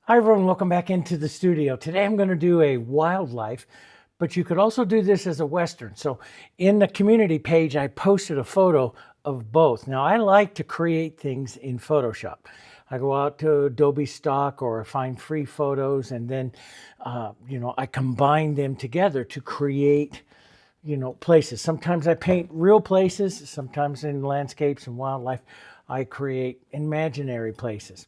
Hi everyone, welcome back into the studio. Today I'm going to do a wildlife, but you could also do this as a Western. So in the community page, I posted a photo of both. Now I like to create things in Photoshop. I go out to Adobe Stock or find free photos and then, I combine them together to create places. Sometimes I paint real places, sometimes in landscapes and wildlife, I create imaginary places.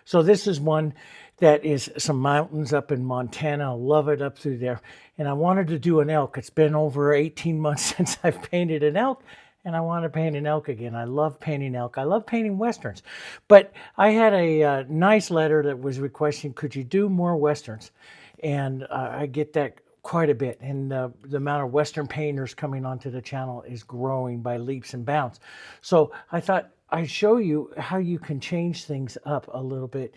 So this is one that is some mountains up in Montana. I love it up through there. And I wanted to do an elk. It's been over 18 months since I've painted an elk, and I want to paint an elk again. I love painting elk. I love painting Westerns. But I had a nice letter that was requesting, could you do more Westerns? And I get that quite a bit, and the amount of Western painters coming onto the channel is growing by leaps and bounds. So I thought I'd show you how you can change things up a little bit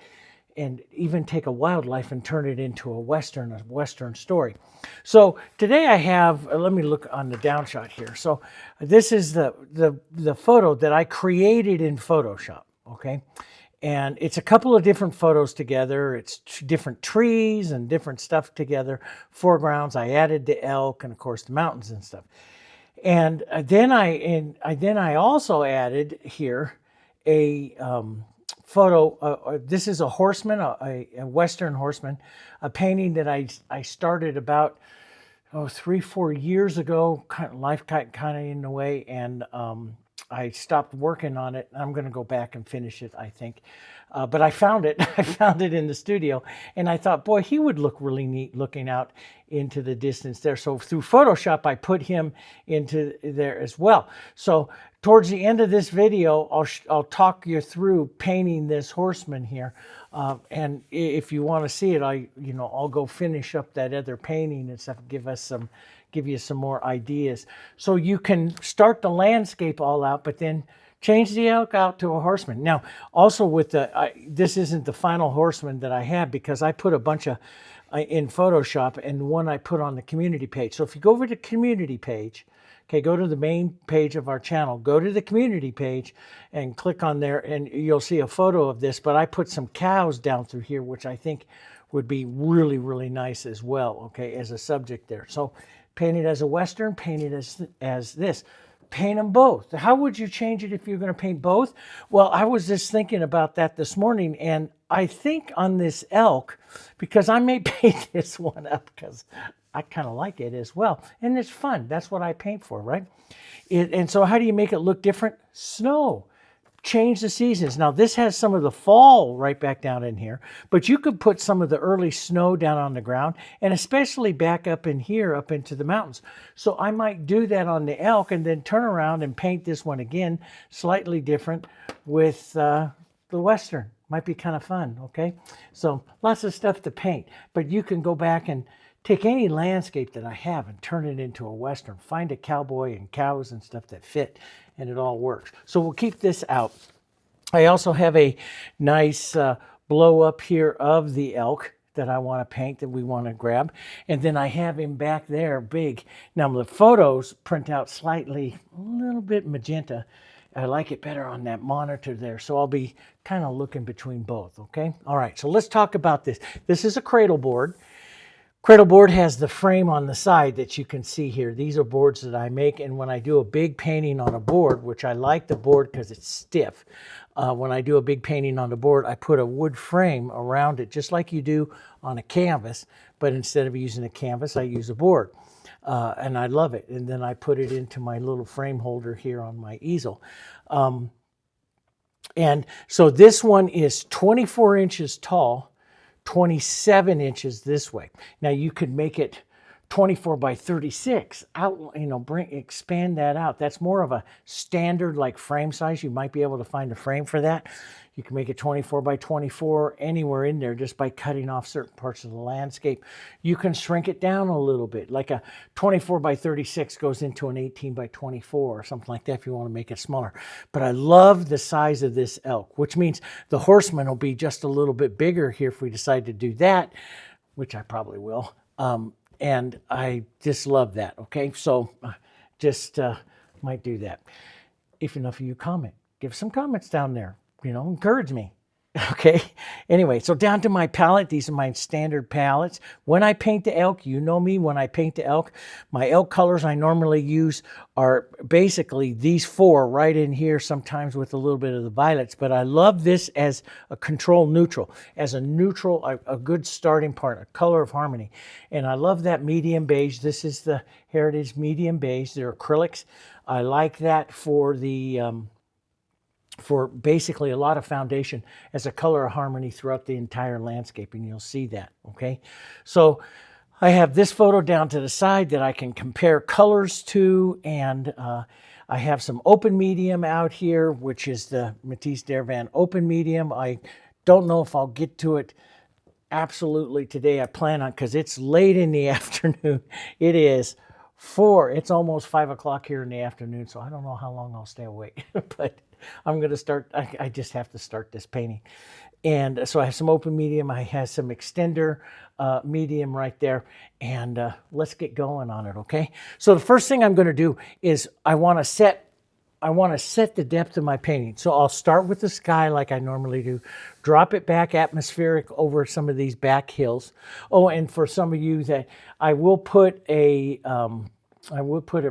and even take a wildlife and turn it into a Western story. So today I have, let me look on the down shot here. So this is the photo that I created in Photoshop, okay? And it's a couple of different photos together. It's different trees and different stuff together. Foregrounds, I added the elk and of course the mountains and stuff. And then I also added here a photo. This is a horseman, a Western horseman, a painting that I started about 3-4 years ago. Life kind of in the way, and I stopped working on it. I'm going to go back and finish it, I think. But I found it. I found it in the studio, and I thought, boy, he would look really neat looking out into the distance there. So through Photoshop, I put him into there as well. So towards the end of this video, I'll talk you through painting this horseman here. And if you want to see it, I'll go finish up that other painting and stuff, give you some more ideas. So you can start the landscape all out, but then change the elk out to a horseman. Now, also with this isn't the final horseman that I have, because I put a bunch of in Photoshop, and one I put on the community page. So if you go over to the community page, okay, go to the main page of our channel, go to the community page and click on there, and you'll see a photo of this. But I put some cows down through here, which I think would be really, really nice as well, okay, as a subject there. So paint it as a Western, paint it as this. Paint them both. How would you change it if you're going to paint both? Well, I was just thinking about that this morning, and I think on this elk, because I may paint this one up because I kind of like it as well, and it's fun. That's what I paint for, right? And so how do you make it look different? Snow. Change the seasons. Now this has some of the fall right back down in here, but you could put some of the early snow down on the ground, and especially back up in here, up into the mountains. So I might do that on the elk and then turn around and paint this one again, slightly different with the Western. Might be kind of fun, okay? So lots of stuff to paint, but you can go back and take any landscape that I have and turn it into a Western. Find a cowboy and cows and stuff that fit, and it all works. So we'll keep this out. I also have a nice blow up here of the elk that I want to paint, that we want to grab. And then I have him back there big. Now the photos print out slightly, a little bit magenta. I like it better on that monitor there. So I'll be kind of looking between both, okay? All right, so let's talk about this. This is a cradle board. Cradle board has the frame on the side that you can see here. These are boards that I make, and when I do a big painting on a board, which I like the board because it's stiff, when I do a big painting on the board, I put a wood frame around it, just like you do on a canvas, but instead of using a canvas, I use a board. And I love it. And then I put it into my little frame holder here on my easel. And so this one is 24 inches tall, 27 inches this way. Now you could make it 24 by 36 out, expand that out. That's more of a standard like frame size. You might be able to find a frame for that. You can make it 24 by 24 anywhere in there just by cutting off certain parts of the landscape. You can shrink it down a little bit, like a 24 by 36 goes into an 18 by 24 or something like that if you want to make it smaller. But I love the size of this elk, which means the horseman will be just a little bit bigger here if we decide to do that, which I probably will. And I just love that, okay? So just might do that. If enough of you comment, give some comments down there. Encourage me. Okay. Anyway, so down to my palette. These are my standard palettes. When I paint the elk, you know me, when I paint the elk, my elk colors I normally use are basically these four right in here, sometimes with a little bit of the violets. But I love this as a control neutral, as a neutral, a good starting part, a color of harmony. And I love that medium beige. This is the Heritage medium beige. They're acrylics. I like that for the... for basically a lot of foundation as a color of harmony throughout the entire landscape, and you'll see that, okay? So I have this photo down to the side that I can compare colors to, and I have some open medium out here, which is the Matisse Dervan open medium. I don't know if I'll get to it absolutely today. I plan on, because it's late in the afternoon. It is it's almost 5 o'clock here in the afternoon, so I don't know how long I'll stay awake, but I'm going to start. I just have to start this painting. And so I have some open medium. I have some extender medium right there. And let's get going on it, okay? So the first thing I'm going to do is I want to set the depth of my painting. So I'll start with the sky like I normally do, drop it back atmospheric over some of these back hills. Oh, and for some of you that I will put a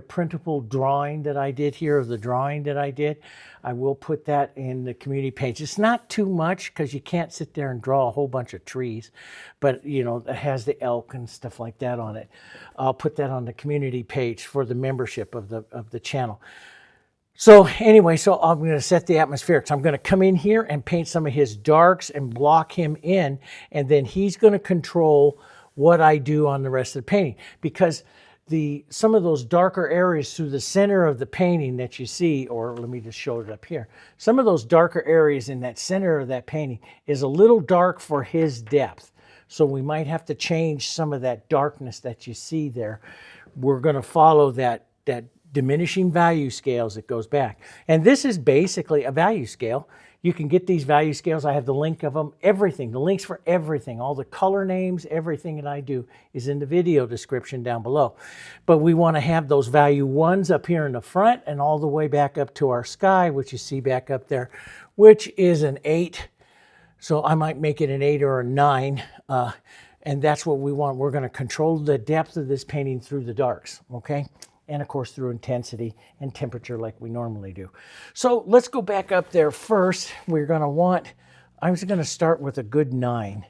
printable drawing that I did here, of the drawing that I did. I will put that in the community page. It's not too much because you can't sit there and draw a whole bunch of trees, but you know, it has the elk and stuff like that on it. I'll put that on the community page for the membership of the channel. So anyway, so I'm going to set the atmospheric. So I'm going to come in here and paint some of his darks and block him in, and then he's going to control what I do on the rest of the painting, because some of those darker areas through the center of the painting that you see, or let me just show it up here. Some of those darker areas in that center of that painting is a little dark for his depth. So we might have to change some of that darkness that you see there. We're going to follow that diminishing value scales that goes back. And this is basically a value scale. You can get these value scales. I have the link of them, everything, the links for everything, all the color names, everything that I do is in the video description down below. But we want to have those value ones up here in the front and all the way back up to our sky, which you see back up there, which is an 8. So I might make it an 8 or a 9. And that's what we want. We're going to control the depth of this painting through the darks, okay? And of course through intensity and temperature like we normally do. So let's go back up there first. We're going to I was going to start with a good 9.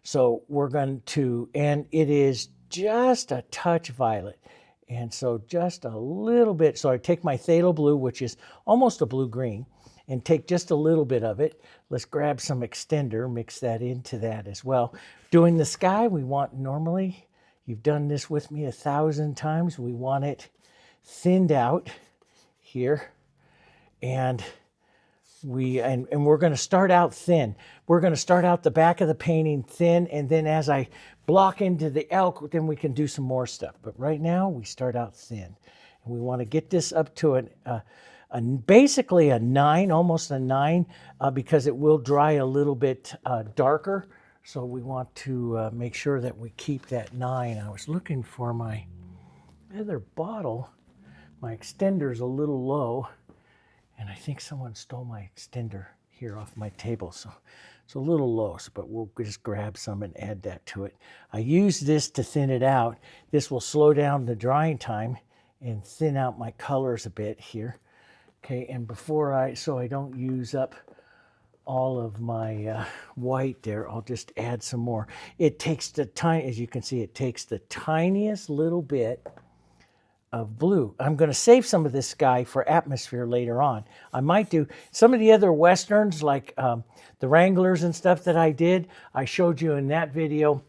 So we're going to, and it is just a touch violet. And so just a little bit. So I take my Phthalo Blue, which is almost a blue-green, and take just a little bit of it. Let's grab some extender, mix that into that as well. Doing the sky, we want normally, you've done this with me 1,000 times, we want it thinned out here, and we're going to start out thin. We're going to start out the back of the painting thin, and then as I block into the elk, then we can do some more stuff. But right now we start out thin, and we want to get this up to basically a 9, almost a 9, because it will dry a little bit darker. So we want to make sure that we keep that 9. I was looking for my other bottle. My extender's a little low, and I think someone stole my extender here off my table. So it's a little low, but we'll just grab some and add that to it. I use this to thin it out. This will slow down the drying time and thin out my colors a bit here. Okay, and so I don't use up all of my white there, I'll just add some more. It takes as you can see, it takes the tiniest little bit of blue. I'm going to save some of this sky for atmosphere later on. I might do some of the other westerns, like the Wranglers and stuff that I did. I showed you in that video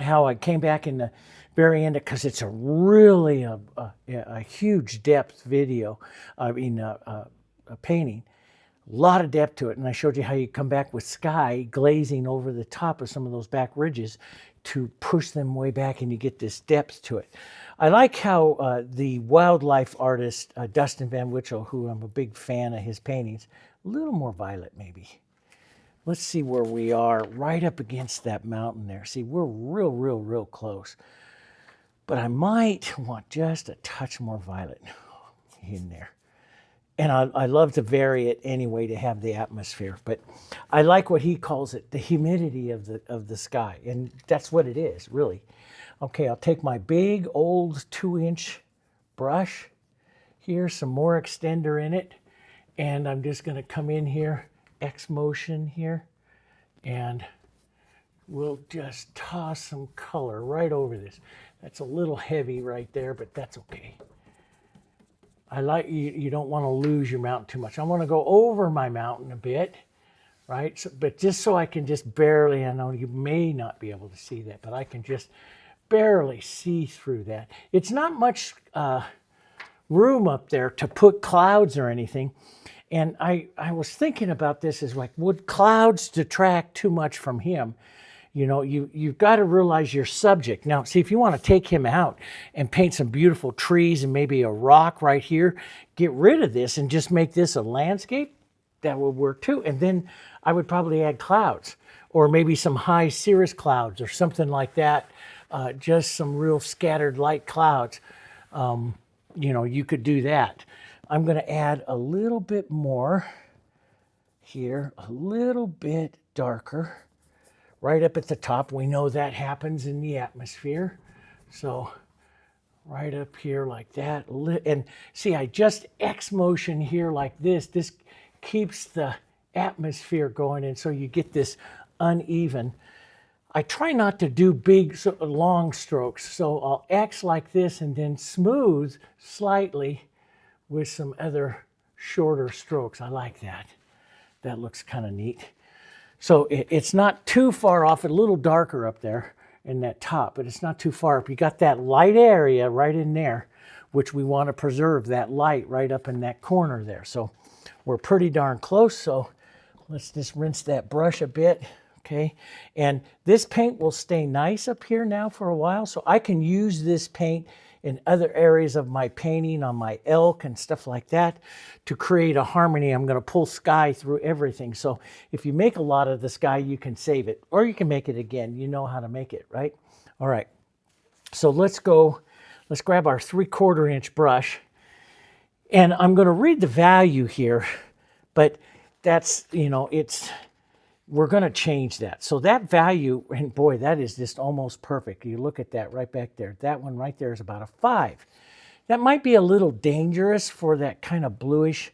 how I came back in the very end, because it's a really a huge depth video. I mean, a painting. A lot of depth to it, and I showed you how you come back with sky glazing over the top of some of those back ridges to push them way back, and you get this depth to it. I like how the wildlife artist Dustin Van Witchell, who I'm a big fan of his paintings, a little more violet maybe. Let's see where we are, right up against that mountain there. See, we're real close. But I might want just a touch more violet in there. And I love to vary it anyway to have the atmosphere. But I like what he calls it, the humidity of the sky. And that's what it is, really. Okay, I'll take my big old 2-inch brush. Here's some more extender in it. And I'm just going to come in here, X motion here. And we'll just toss some color right over this. That's a little heavy right there, but that's okay. I like you don't want to lose your mountain too much. I want to go over my mountain a bit, right? So, but just so I can just barely, I know you may not be able to see that, but I can just barely see through that. It's not much room up there to put clouds or anything. And I was thinking about this as like, would clouds detract too much from him? You know, you've got to realize your subject. Now, see, if you want to take him out and paint some beautiful trees and maybe a rock right here, get rid of this and just make this a landscape, that would work too. And then I would probably add clouds or maybe some high cirrus clouds or something like that. Just some real scattered light clouds. You know, you could do that. I'm going to add a little bit more here, a little bit darker. Right up at the top, we know that happens in the atmosphere. So right up here like that. And see, I just X motion here like this. This keeps the atmosphere going, and so you get this uneven. I try not to do big, long strokes, so I'll X like this and then smooth slightly with some other shorter strokes. I like that. That looks kind of neat. So it's not too far off, a little darker up there in that top, but it's not too far up. You got that light area right in there, which we want to preserve that light right up in that corner there. So we're pretty darn close. So let's just rinse that brush a bit. Okay. And this paint will stay nice up here now for a while. So I can use this paint in other areas of my painting on my elk and stuff like that to create a harmony. I'm going to pull sky through everything. So if you make a lot of the sky, you can save it or you can make it again. You know how to make it, right? All right. So let's grab our 3/4 inch brush and I'm going to read the value here, but that's, you know, we're going to change that. So that value, and boy, that is just almost perfect. You look at that right back there. That one right there is about a 5. That might be a little dangerous for that kind of bluish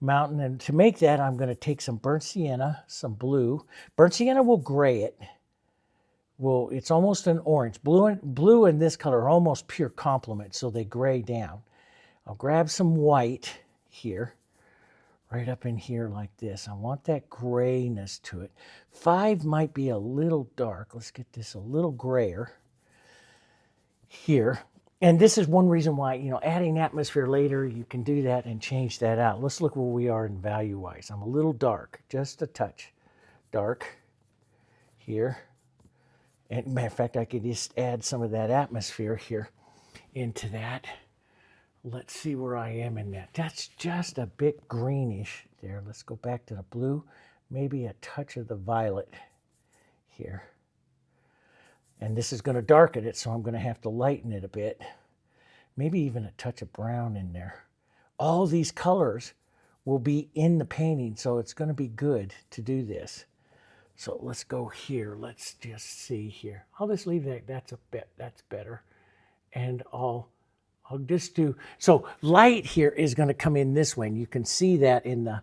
mountain. And to make that, I'm going to take some burnt sienna, some blue. Burnt sienna will gray it. Well, it's almost an orange. Blue and this color are almost pure complement, so they gray down. I'll grab some white here. Right up in here like this. I want that grayness to it. 5 might be a little dark. Let's get this a little grayer here. And this is one reason why, you know, adding atmosphere later, you can do that and change that out. Let's look where we are in value-wise. I'm a little dark, just a touch dark here. And matter of fact, I could just add some of that atmosphere here into that. Let's see where I am in that. That's just a bit greenish there. Let's go back to the blue. Maybe a touch of the violet here. And this is going to darken it, so I'm going to have to lighten it a bit. Maybe even a touch of brown in there. All these colors will be in the painting, so it's going to be good to do this. So let's go here. Let's just see here. I'll just leave that. That's better. And I'll just do, so light here is going to come in this way. And you can see that in the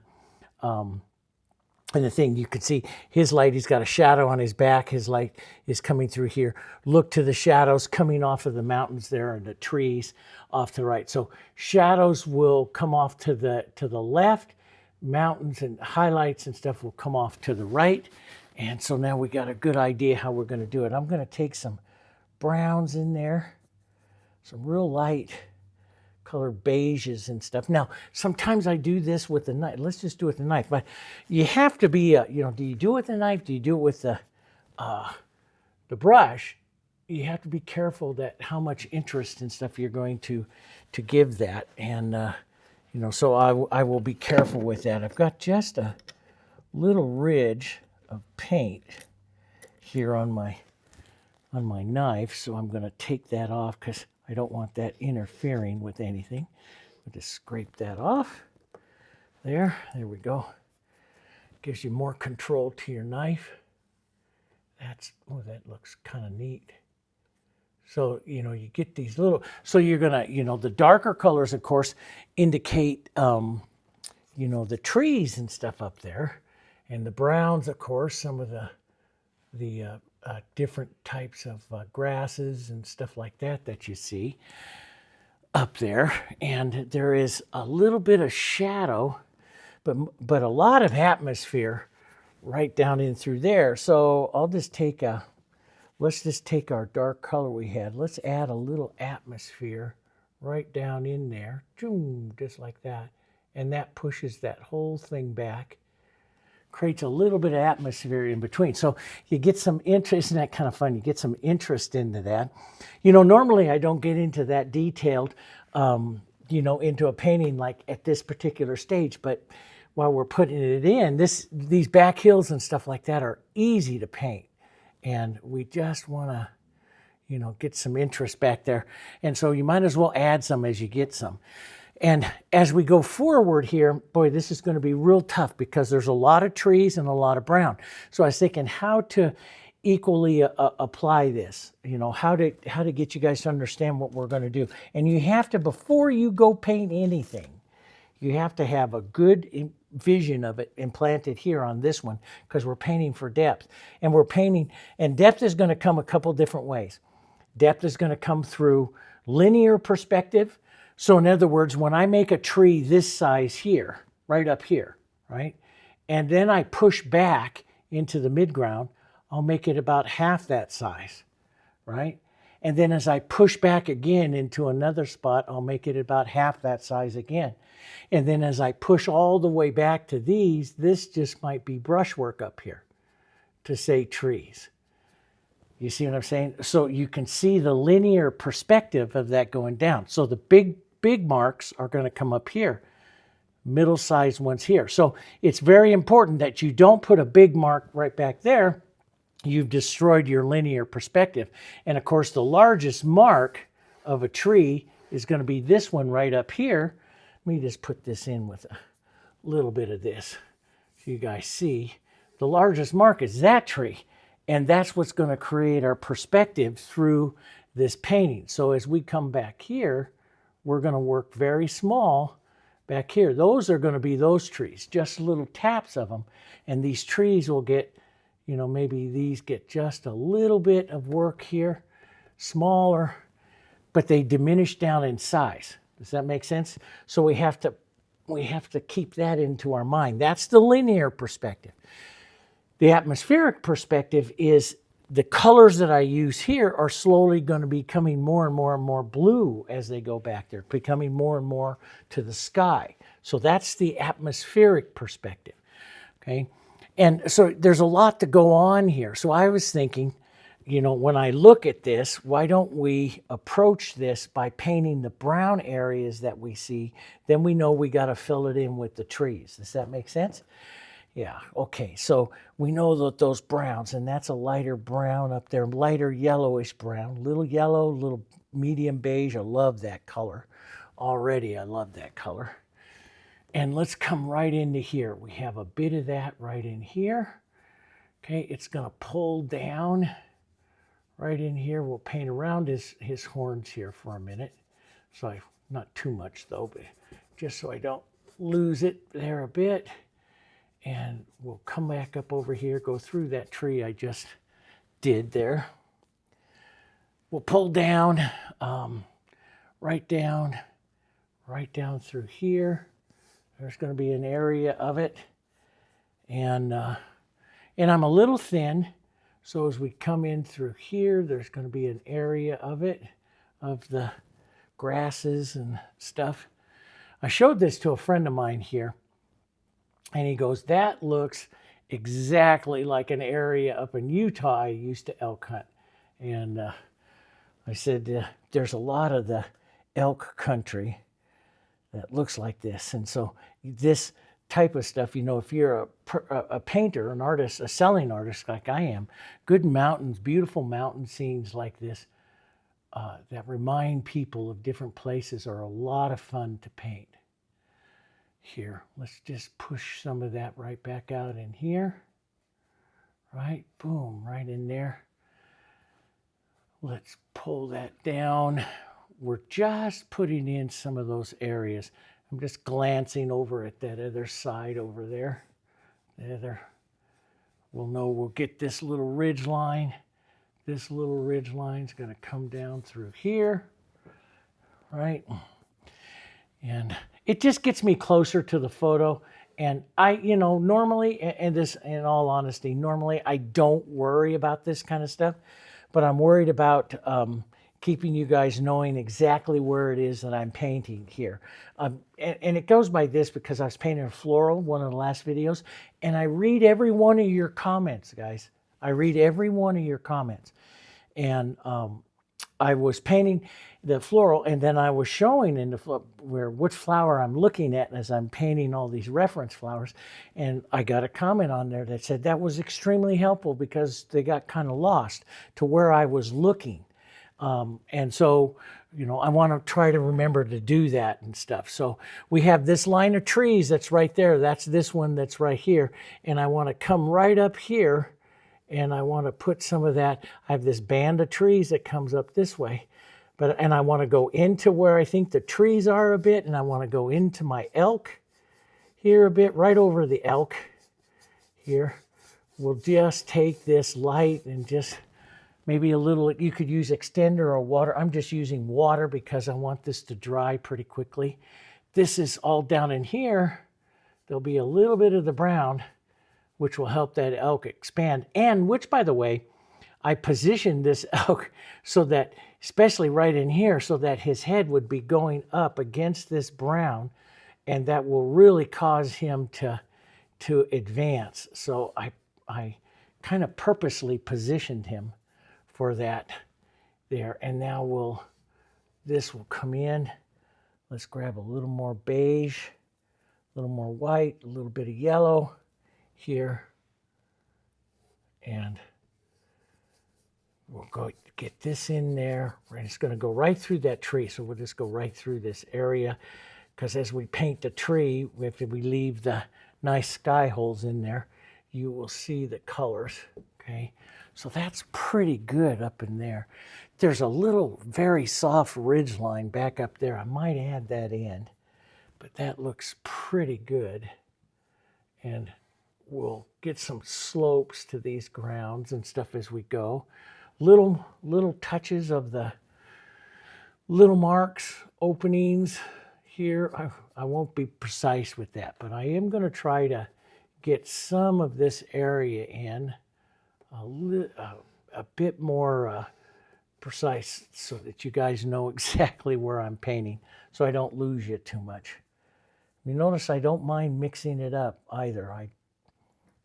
thing. You can see his light, he's got a shadow on his back. His light is coming through here. Look to the shadows coming off of the mountains there and the trees off to the right. So shadows will come off to the left. Mountains and highlights and stuff will come off to the right. And so now we got a good idea how we're going to do it. I'm going to take some browns in there. Some real light colored beiges and stuff. Now, sometimes I do this with the knife. Let's just do it with the knife. But you have to be, you know, do you do it with the knife? Do you do it with the brush? You have to be careful that how much interest and stuff you're going to give that. And, you know, so I will be careful with that. I've got just a little ridge of paint here on my knife. So I'm going to take that off because I don't want that interfering with anything. I'll just scrape that off. There we go. Gives you more control to your knife. Oh, that looks kind of neat. So, you know, you get these little, so you're gonna, you know, the darker colors, of course, indicate, you know, the trees and stuff up there. And the browns, of course, some of the different types of grasses and stuff like that that you see up there. And there is a little bit of shadow, but a lot of atmosphere right down in through there. So I'll just take let's just take our dark color we had. Let's add a little atmosphere right down in there, just like that. And that pushes that whole thing back, creates a little bit of atmosphere in between. So you get some interest. Isn't that kind of fun? You get some interest into that. You know, normally I don't get into that detailed, you know, into a painting like at this particular stage, but while we're putting it in, these back hills and stuff like that are easy to paint. And we just want to, you know, get some interest back there. And so you might as well add some as you get some. And as we go forward here, boy, this is going to be real tough because there's a lot of trees and a lot of brown. So I was thinking how to equally apply this, you know, how to get you guys to understand what we're going to do. And you have to, before you go paint anything, you have to have a good vision of it implanted here on this one because we're painting for depth. And we're painting, and depth is going to come a couple different ways. Depth is going to come through linear perspective. So in other words, when I make a tree this size here, right up here, right? And then I push back into the midground, I'll make it about half that size, right? And then as I push back again into another spot, I'll make it about half that size again. And then as I push all the way back to these, this just might be brushwork up here to say trees. You see what I'm saying? So you can see the linear perspective of that going down. So the big marks are going to come up here, middle-sized ones here. So it's very important that you don't put a big mark right back there. You've destroyed your linear perspective. And of course, the largest mark of a tree is going to be this one right up here. Let me just put this in with a little bit of this so you guys see. The largest mark is that tree. And that's what's going to create our perspective through this painting. So as we come back here, we're going to work very small back here. Those are going to be those trees, just little taps of them. And these trees will get, you know, maybe these get just a little bit of work here, smaller, but they diminish down in size. Does that make sense? So we have to keep that into our mind. That's the linear perspective. The atmospheric perspective is the colors that I use here are slowly going to be becoming more and more and more blue as they go back there, becoming more and more to the sky. So that's the atmospheric perspective, okay? And so there's a lot to go on here. So I was thinking, you know, when I look at this, why don't we approach this by painting the brown areas that we see? Then we know we got to fill it in with the trees. Does that make sense? Yeah, okay, so we know that those browns, and that's a lighter brown up there, lighter yellowish brown, little yellow, little medium beige. I love that color. Already, I love that color. And let's come right into here. We have a bit of that right in here. Okay, it's going to pull down right in here. We'll paint around his horns here for a minute. So not too much though, but just so I don't lose it there a bit. And we'll come back up over here, go through that tree I just did there. We'll pull down, right down through here. There's going to be an area of it. And I'm a little thin, so as we come in through here, there's going to be an area of it, of the grasses and stuff. I showed this to a friend of mine here. And he goes, that looks exactly like an area up in Utah I used to elk hunt. And I said, there's a lot of the elk country that looks like this. And so this type of stuff, you know, if you're a painter, an artist, a selling artist like I am, good mountains, beautiful mountain scenes like this that remind people of different places are a lot of fun to paint. here. Let's just push some of that right back out in here. Right, boom, right in there. Let's pull that down. We're just putting in some of those areas. I'm just glancing over at that other side over there. We'll know we'll get this little ridge line. This little ridge line is going to come down through here, right? And it just gets me closer to the photo. And I, normally, and this, in all honesty, normally I don't worry about this kind of stuff, but I'm worried about keeping you guys knowing exactly where it is that I'm painting here. And it goes by this because I was painting a floral, one of the last videos, and I read every one of your comments, guys. I read every one of your comments. And I was painting the floral, and then I was showing in the which flower I'm looking at as I'm painting all these reference flowers. And I got a comment on there that said that was extremely helpful because they got kind of lost to where I was looking. And so, I want to try to remember to do that and stuff. So we have this line of trees that's right there. That's this one that's right here. And I want to come right up here, and I want to put some of that. I have this band of trees that comes up this way. And I want to go into where I think the trees are a bit, and I want to go into my elk here a bit, right over the elk here. We'll just take this light and just maybe a little, you could use extender or water. I'm just using water because I want this to dry pretty quickly. This is all down in here. There'll be a little bit of the brown, which will help that elk expand. And which, by the way, I positioned this elk so that, especially right in here, so that his head would be going up against this brown, and that will really cause him to advance. So I kind of purposely positioned him for that there. And now this will come in. Let's grab a little more beige, a little more white, a little bit of yellow here. And we'll go get this in there. And it's going to go right through that tree. So we'll just go right through this area, because as we paint the tree, if we leave the nice sky holes in there, you will see the colors. Okay. So that's pretty good up in there. There's a little very soft ridge line back up there. I might add that in, but that looks pretty good. And we'll get some slopes to these grounds and stuff as we go. Little touches of the little marks, openings here. I won't be precise with that, but I am going to try to get some of this area in a bit more precise so that you guys know exactly where I'm painting, so I don't lose you too much. You notice I don't mind mixing it up either. I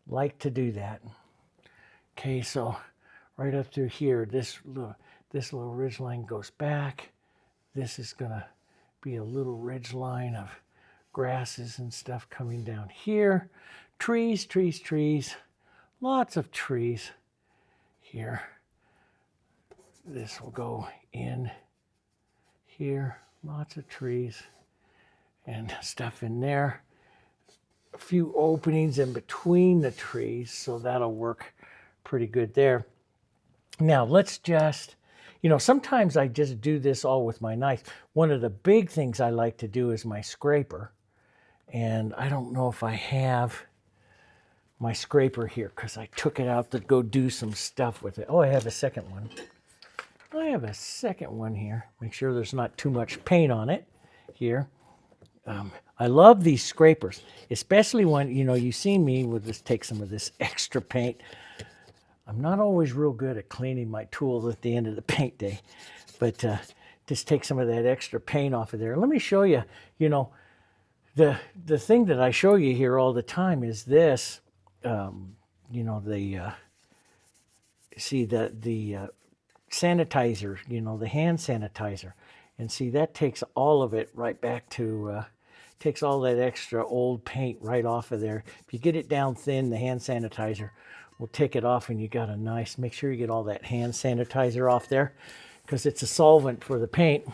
like to do that. Okay, so right up through here, this little ridge line goes back. This is going to be a little ridge line of grasses and stuff coming down here. Trees, trees, trees. Lots of trees here. This will go in here. Lots of trees and stuff in there. A few openings in between the trees, so that'll work pretty good there. Now let's just, sometimes I just do this all with my knife. One of the big things I like to do is my scraper. And I don't know if I have my scraper here because I took it out to go do some stuff with it. Oh, I have a second one. I have a second one here. Make sure there's not too much paint on it here. I love these scrapers, especially when, you've seen me with this, take some of this extra paint. I'm not always real good at cleaning my tools at the end of the paint day, but just take some of that extra paint off of there. Let me show you, the thing that I show you here all the time is this, see the sanitizer, the hand sanitizer. And see, that takes all of it right back to, takes all that extra old paint right off of there. If you get it down thin, the hand sanitizer will take it off, and you got a nice, make sure you get all that hand sanitizer off there because it's a solvent for the paint.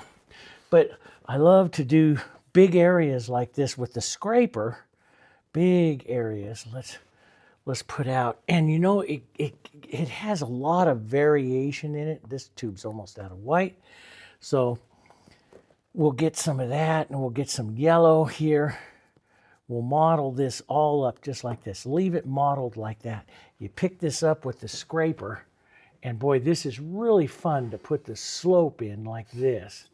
But I love to do big areas like this with the scraper, big areas, let's put out. And you know, it has a lot of variation in it. This tube's almost out of white. So we'll get some of that, and we'll get some yellow here. We'll model this all up just like this. Leave it modeled like that. You pick this up with the scraper, and boy, this is really fun to put the slope in like this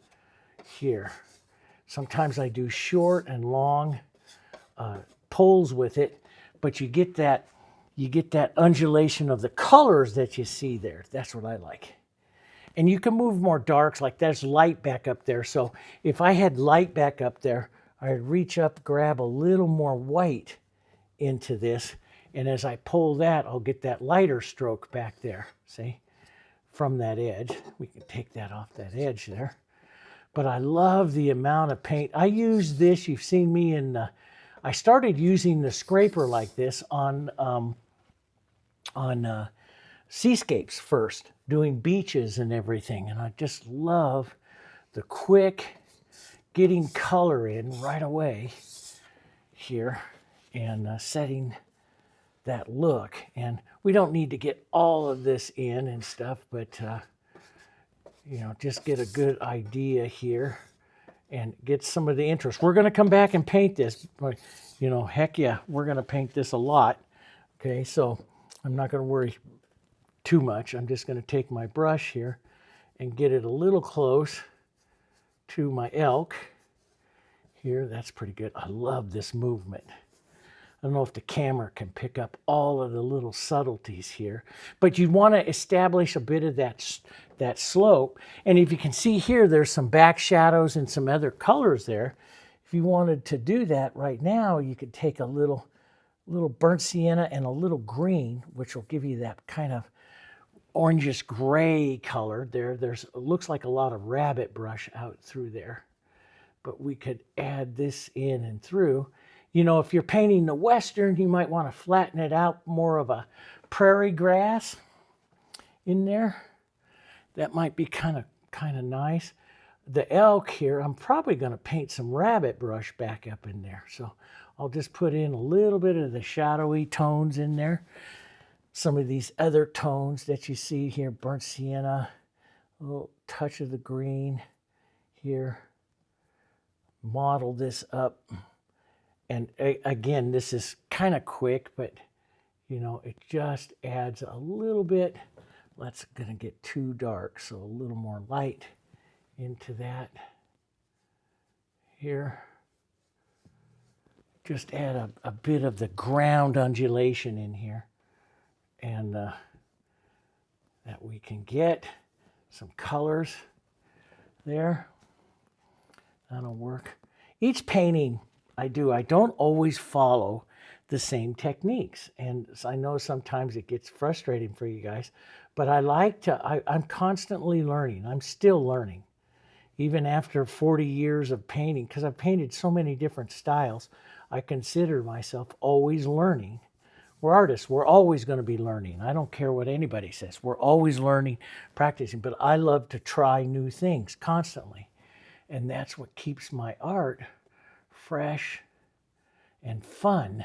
here. Sometimes I do short and long pulls with it, but you get that undulation of the colors that you see there. That's what I like. And you can move more darks, like there's light back up there. So if I had light back up there, I'd reach up, grab a little more white into this. And as I pull that, I'll get that lighter stroke back there, see, from that edge. We can take that off that edge there. But I love the amount of paint. I use this, you've seen me in, I started using the scraper like this on seascapes first, doing beaches and everything. And I just love the quick getting color in right away here and setting that look. And we don't need to get all of this in and stuff, but you know, just get a good idea here and get some of the interest. We're going to come back and paint this, but you know, heck yeah, we're going to paint this a lot. Okay, so I'm not going to worry too much. I'm just going to take my brush here and get it a little close to my elk here. That's pretty good. I love this movement. I don't know if the camera can pick up all of the little subtleties here, but you want to establish a bit of that slope. And if you can see here, there's some back shadows and some other colors there. If you wanted to do that right now, you could take a little burnt sienna and a little green, which will give you that kind of orangish gray color there. It looks like a lot of rabbit brush out through there, but we could add this in and through. You know, if you're painting the Western, you might want to flatten it out, more of a prairie grass in there. That might be kind of nice. The elk here, I'm probably going to paint some rabbit brush back up in there. So I'll just put in a little bit of the shadowy tones in there. Some of these other tones that you see here, burnt sienna, a little touch of the green here. Model this up. And again, this is kind of quick, but you know, it just adds a little bit. That's going to get too dark, so a little more light into that here. Just add a bit of the ground undulation in here, and that we can get some colors there. That'll work. Each painting I don't always follow the same techniques. And I know sometimes it gets frustrating for you guys, but I'm constantly learning. I'm still learning. Even after 40 years of painting, because I've painted so many different styles, I consider myself always learning. We're artists. We're always going to be learning. I don't care what anybody says. We're always learning, practicing. But I love to try new things constantly. And that's what keeps my art fresh and fun.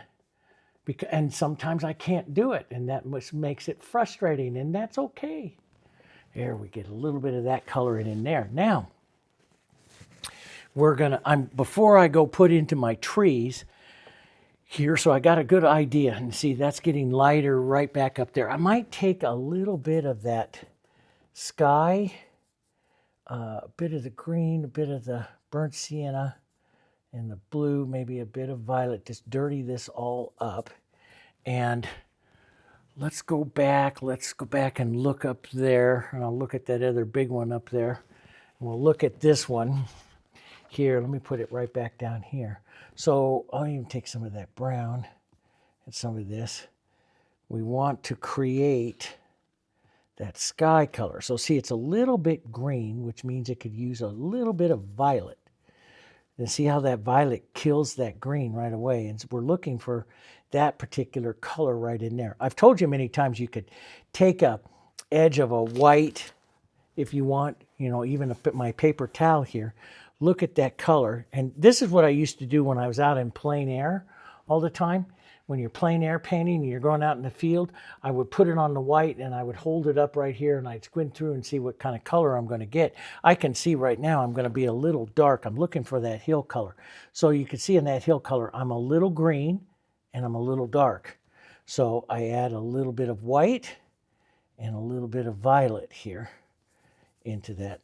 And sometimes I can't do it, and that makes it frustrating, and that's okay. There, we get a little bit of that color in there. Now, before I go put into my trees here, so I got a good idea, and see, that's getting lighter right back up there. I might take a little bit of that sky, a bit of the green, a bit of the burnt sienna, and the blue, maybe a bit of violet, just dirty this all up. And let's go back and look up there. And I'll look at that other big one up there. And we'll look at this one here. Let me put it right back down here. So I'll even take some of that brown and some of this. We want to create that sky color. So see, it's a little bit green, which means it could use a little bit of violet. And see how that violet kills that green right away. And so we're looking for that particular color right in there. I've told you many times you could take a edge of a white if you want, you know, even my paper towel here, look at that color. And this is what I used to do when I was out in plein air all the time. When you're plein air painting and you're going out in the field, I would put it on the white and I would hold it up right here and I'd squint through and see what kind of color I'm going to get. I can see right now I'm going to be a little dark. I'm looking for that hill color. So you can see in that hill color, I'm a little green and I'm a little dark. So I add a little bit of white and a little bit of violet here into that.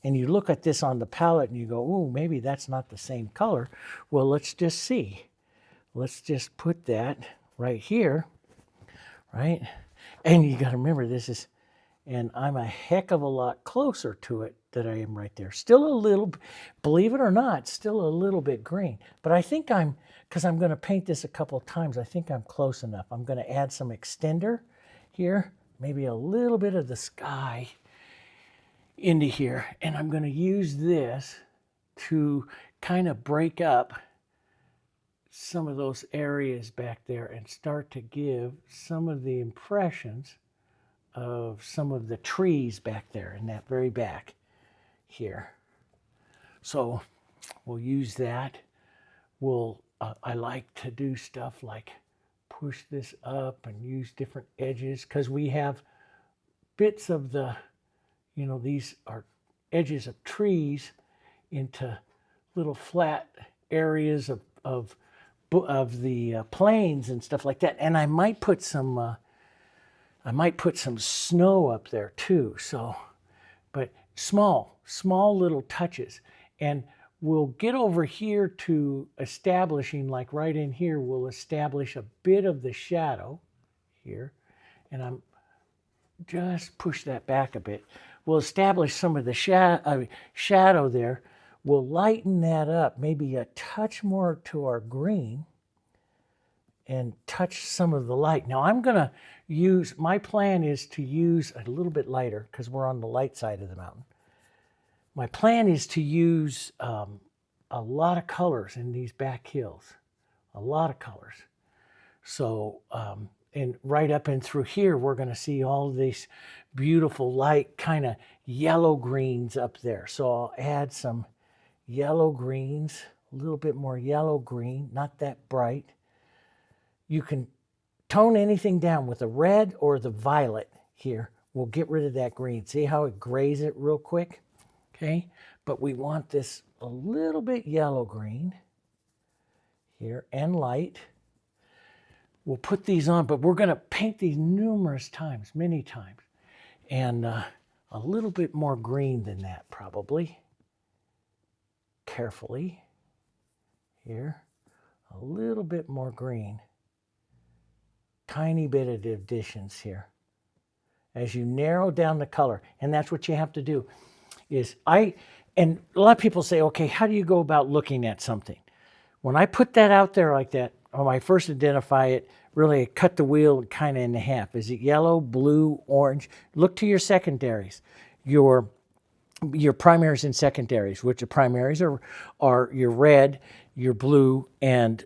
And you look at this on the palette and you go, oh, maybe that's not the same color. Well, let's just see. Let's just put that right here, right? And you got to remember this is, and I'm a heck of a lot closer to it than I am right there. Still a little, believe it or not, still a little bit green. But I think because I'm going to paint this a couple of times, I think I'm close enough. I'm going to add some extender here, maybe a little bit of the sky into here. And I'm going to use this to kind of break up some of those areas back there and start to give some of the impressions of some of the trees back there in that very back here. So we'll use that. I like to do stuff like push this up and use different edges because we have bits of the, these are edges of trees into little flat areas of the plains and stuff like that. And I might put some snow up there too. So, but small little touches. And we'll get over here to establishing, like right in here, we'll establish a bit of the shadow here. And I'm just push that back a bit. We'll establish some of the shadow there. We'll lighten that up, maybe a touch more to our green and touch some of the light. Now I'm going to use, my plan is to use a little bit lighter because we're on the light side of the mountain. My plan is to use a lot of colors in these back hills, a lot of colors. So, and right up and through here, we're going to see all these beautiful light kind of yellow greens up there. So I'll add some yellow greens, a little bit more yellow green, not that bright. You can tone anything down with the red or the violet here. We'll get rid of that green. See how it grays it real quick? Okay, but we want this a little bit yellow green here and light. We'll put these on, but we're going to paint these numerous times, many times. And a little bit more green than that probably. Carefully here, a little bit more green, tiny bit of additions here as you narrow down the color. And that's what you have to do is and a lot of people say, okay, how do you go about looking at something? When I put that out there like that, when I first identify it, really I cut the wheel kind of in half. Is it yellow, blue, orange? Look to your secondaries. Your primaries and secondaries, which the primaries are your red, your blue, and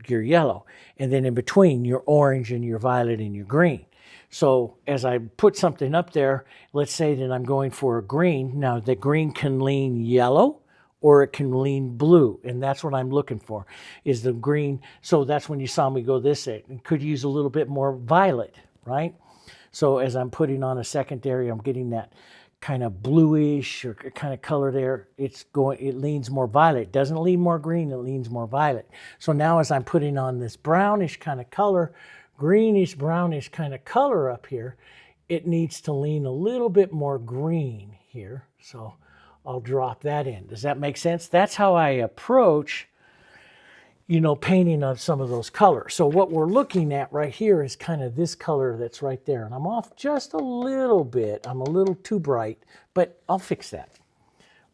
your yellow. And then in between, your orange and your violet and your green. So as I put something up there, let's say that I'm going for a green. Now the green can lean yellow or it can lean blue. And that's what I'm looking for is the green. So that's when you saw me go this way. And could use a little bit more violet, right? So as I'm putting on a secondary, I'm getting that kind of bluish or kind of color there. It leans more violet. It doesn't lean more green, it leans more violet. So now as I'm putting on this brownish kind of color, greenish, brownish kind of color up here, it needs to lean a little bit more green here. So I'll drop that in. Does that make sense? That's how I approach, painting of some of those colors. So what we're looking at right here is kind of this color that's right there. And I'm off just a little bit. I'm a little too bright, but I'll fix that.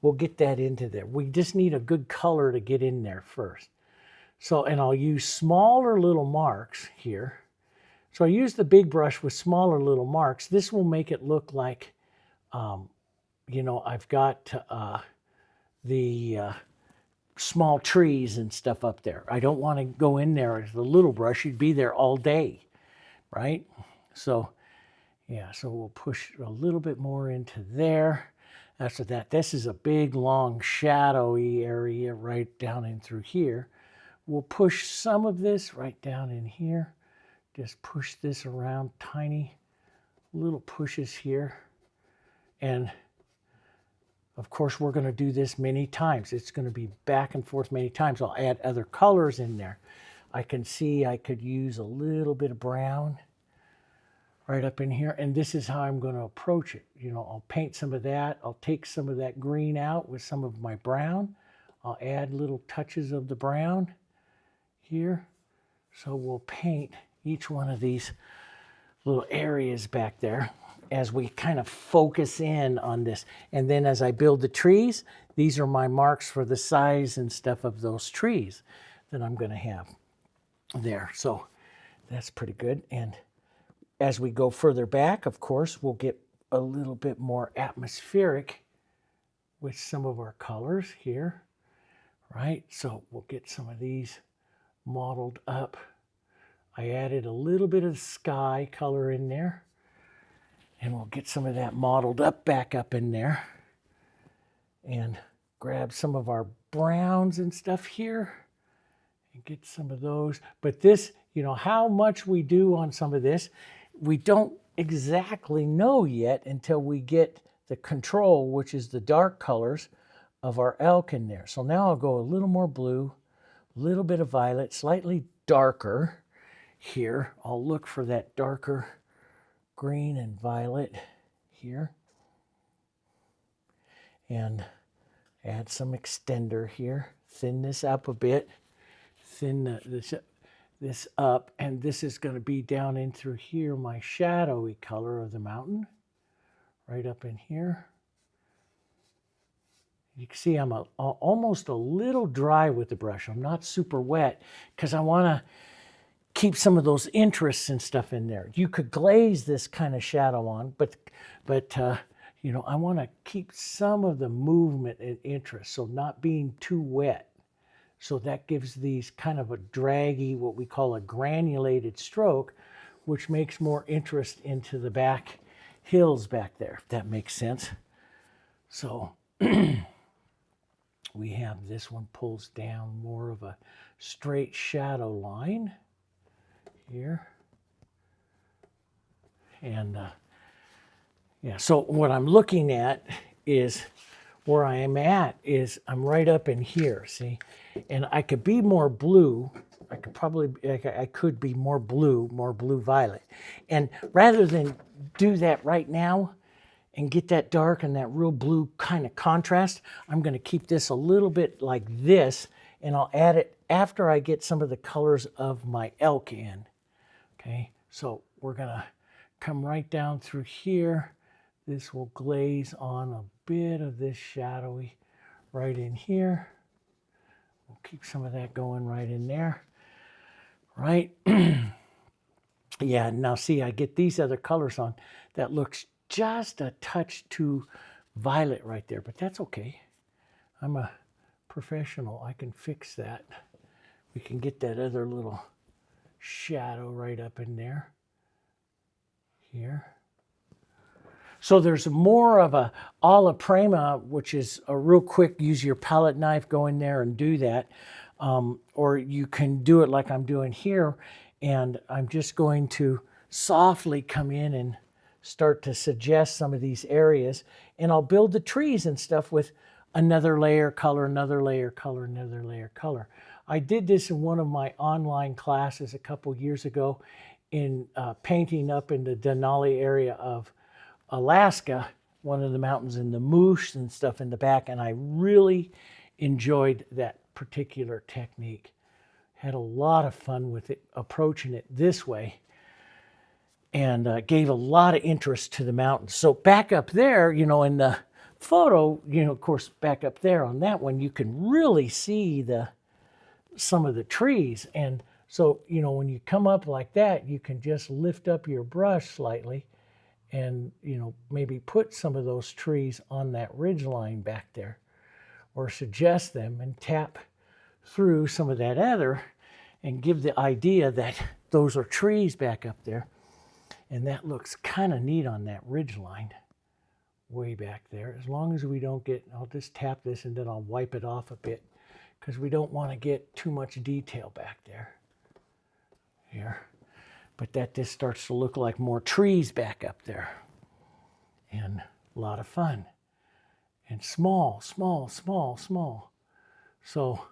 We'll get that into there. We just need a good color to get in there first. So, and I'll use smaller little marks here. So I use the big brush with smaller little marks. This will make it look like, I've got the small trees and stuff up there. I don't want to go in there with the little brush. You'd be there all day, right? So, yeah, so we'll push a little bit more into there. After that, this is a big, long, shadowy area right down in through here. We'll push some of this right down in here. Just push this around, tiny little pushes here. And of course, we're going to do this many times. It's going to be back and forth many times. I'll add other colors in there. I can see I could use a little bit of brown right up in here. And this is how I'm going to approach it. You know, I'll paint some of that. I'll take some of that green out with some of my brown. I'll add little touches of the brown here. So we'll paint each one of these little areas back there as we kind of focus in on this. And then as I build the trees, these are my marks for the size and stuff of those trees that I'm going to have there. So that's pretty good. And as we go further back, of course, we'll get a little bit more atmospheric with some of our colors here, right? So we'll get some of these modeled up. I added a little bit of sky color in there, and we'll get some of that modeled up back up in there, and grab some of our browns and stuff here and get some of those. But this, you know, how much we do on some of this, we don't exactly know yet until we get the control, which is the dark colors of our elk in there. So now I'll go a little more blue, a little bit of violet, slightly darker here. I'll look for that darker green and violet here. And add some extender here. Thin this up a bit. Thin this up. And this is going to be down in through here, my shadowy color of the mountain. Right up in here. You can see I'm almost a little dry with the brush. I'm not super wet because I want to keep some of those interests and stuff in there. You could glaze this kind of shadow on, but you know, I want to keep some of the movement and interest, so not being too wet. So that gives these kind of a draggy, what we call a granulated stroke, which makes more interest into the back hills back there, if that makes sense. So we have this one pulls down more of a straight shadow line here. And yeah, so what I'm looking at is where I am at is I'm right up in here, see? And I could be more blue. I could be more blue violet. And rather than do that right now and get that dark and that real blue kind of contrast, I'm going to keep this a little bit like this, and I'll add it after I get some of the colors of my elk in. Okay, so we're going to come right down through here. This will glaze on a bit of this shadowy right in here. We'll keep some of that going right in there. Right? Yeah, now see, I get these other colors on. That looks just a touch too violet right there, but that's okay. I'm a professional. I can fix that. We can get that other little shadow right up in there. Here. So there's more of a alla prima, which is a real quick, use your palette knife, go in there and do that. Or you can do it like I'm doing here, and I'm just going to softly come in and start to suggest some of these areas, and I'll build the trees and stuff with another layer color, another layer color, another layer color. I did this in one of my online classes a couple years ago in painting up in the Denali area of Alaska, one of the mountains, in the moose and stuff in the back, and I really enjoyed that particular technique. Had a lot of fun with it, approaching it this way, and gave a lot of interest to the mountains. So back up there, you know, in the photo, you know, of course, back up there on that one, you can really see some of the trees. And so, you know, when you come up like that, you can just lift up your brush slightly and, you know, maybe put some of those trees on that ridge line back there, or suggest them and tap through some of that other and give the idea that those are trees back up there. And that looks kind of neat on that ridge line. way back there. As long as we don't get, I'll just tap this and then I'll wipe it off a bit because we don't want to get too much detail back there. Here. But that just starts to look like more trees back up there. And a lot of fun. And small, small, small, small. So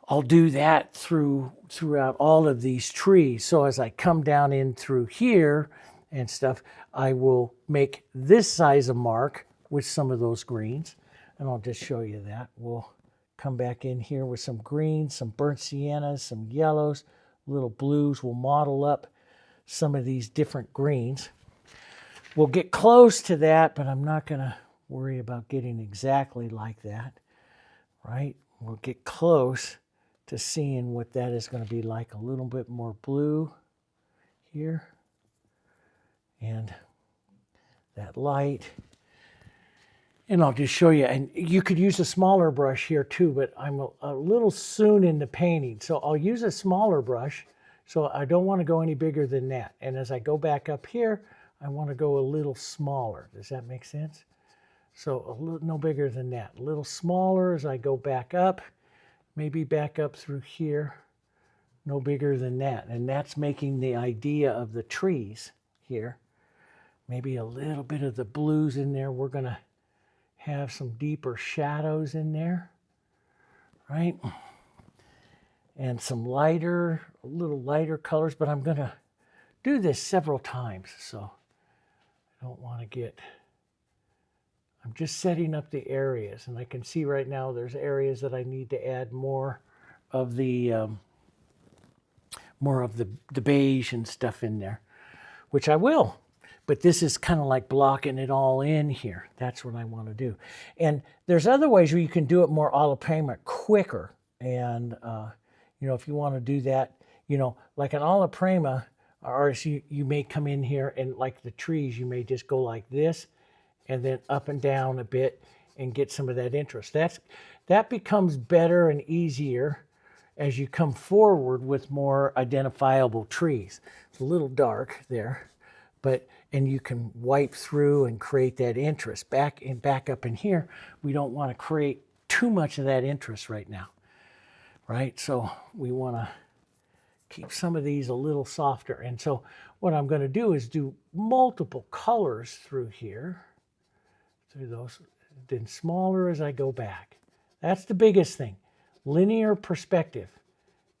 I'll do that throughout all of these trees. So as I come down in through here and stuff, I will make this size of mark with some of those greens. And I'll just show you that. We'll come back in here with some greens, some burnt siennas, some yellows, little blues. We'll model up some of these different greens. We'll get close to that, but I'm not going to worry about getting exactly like that, right? We'll get close to seeing what that is going to be like. A little bit more blue here. And that light. And I'll just show you. And you could use a smaller brush here too, but I'm a little soon in the painting. So I'll use a smaller brush. So I don't want to go any bigger than that. And as I go back up here, I want to go a little smaller. Does that make sense? So a little, no bigger than that. A little smaller as I go back up. Maybe back up through here. No bigger than that. And that's making the idea of the trees here. Maybe a little bit of the blues in there. We're going to have some deeper shadows in there, right? And some lighter, a little lighter colors, but I'm going to do this several times, so I don't want to get, I'm just setting up the areas, and I can see right now there's areas that I need to add more of the beige and stuff in there, which I will. But this is kind of like blocking it all in here. That's what I want to do. And there's other ways where you can do it more a la prima quicker. And, you know, if you want to do that, you know, like an a la prima, or you may come in here and like the trees, you may just go like this and then up and down a bit and get some of that interest. That becomes better and easier as you come forward with more identifiable trees. It's a little dark there, but and you can wipe through and create that interest. Back up in here, we don't want to create too much of that interest right now, right? So we want to keep some of these a little softer. And so what I'm going to do is do multiple colors through here, through those, then smaller as I go back. That's the biggest thing. Linear perspective.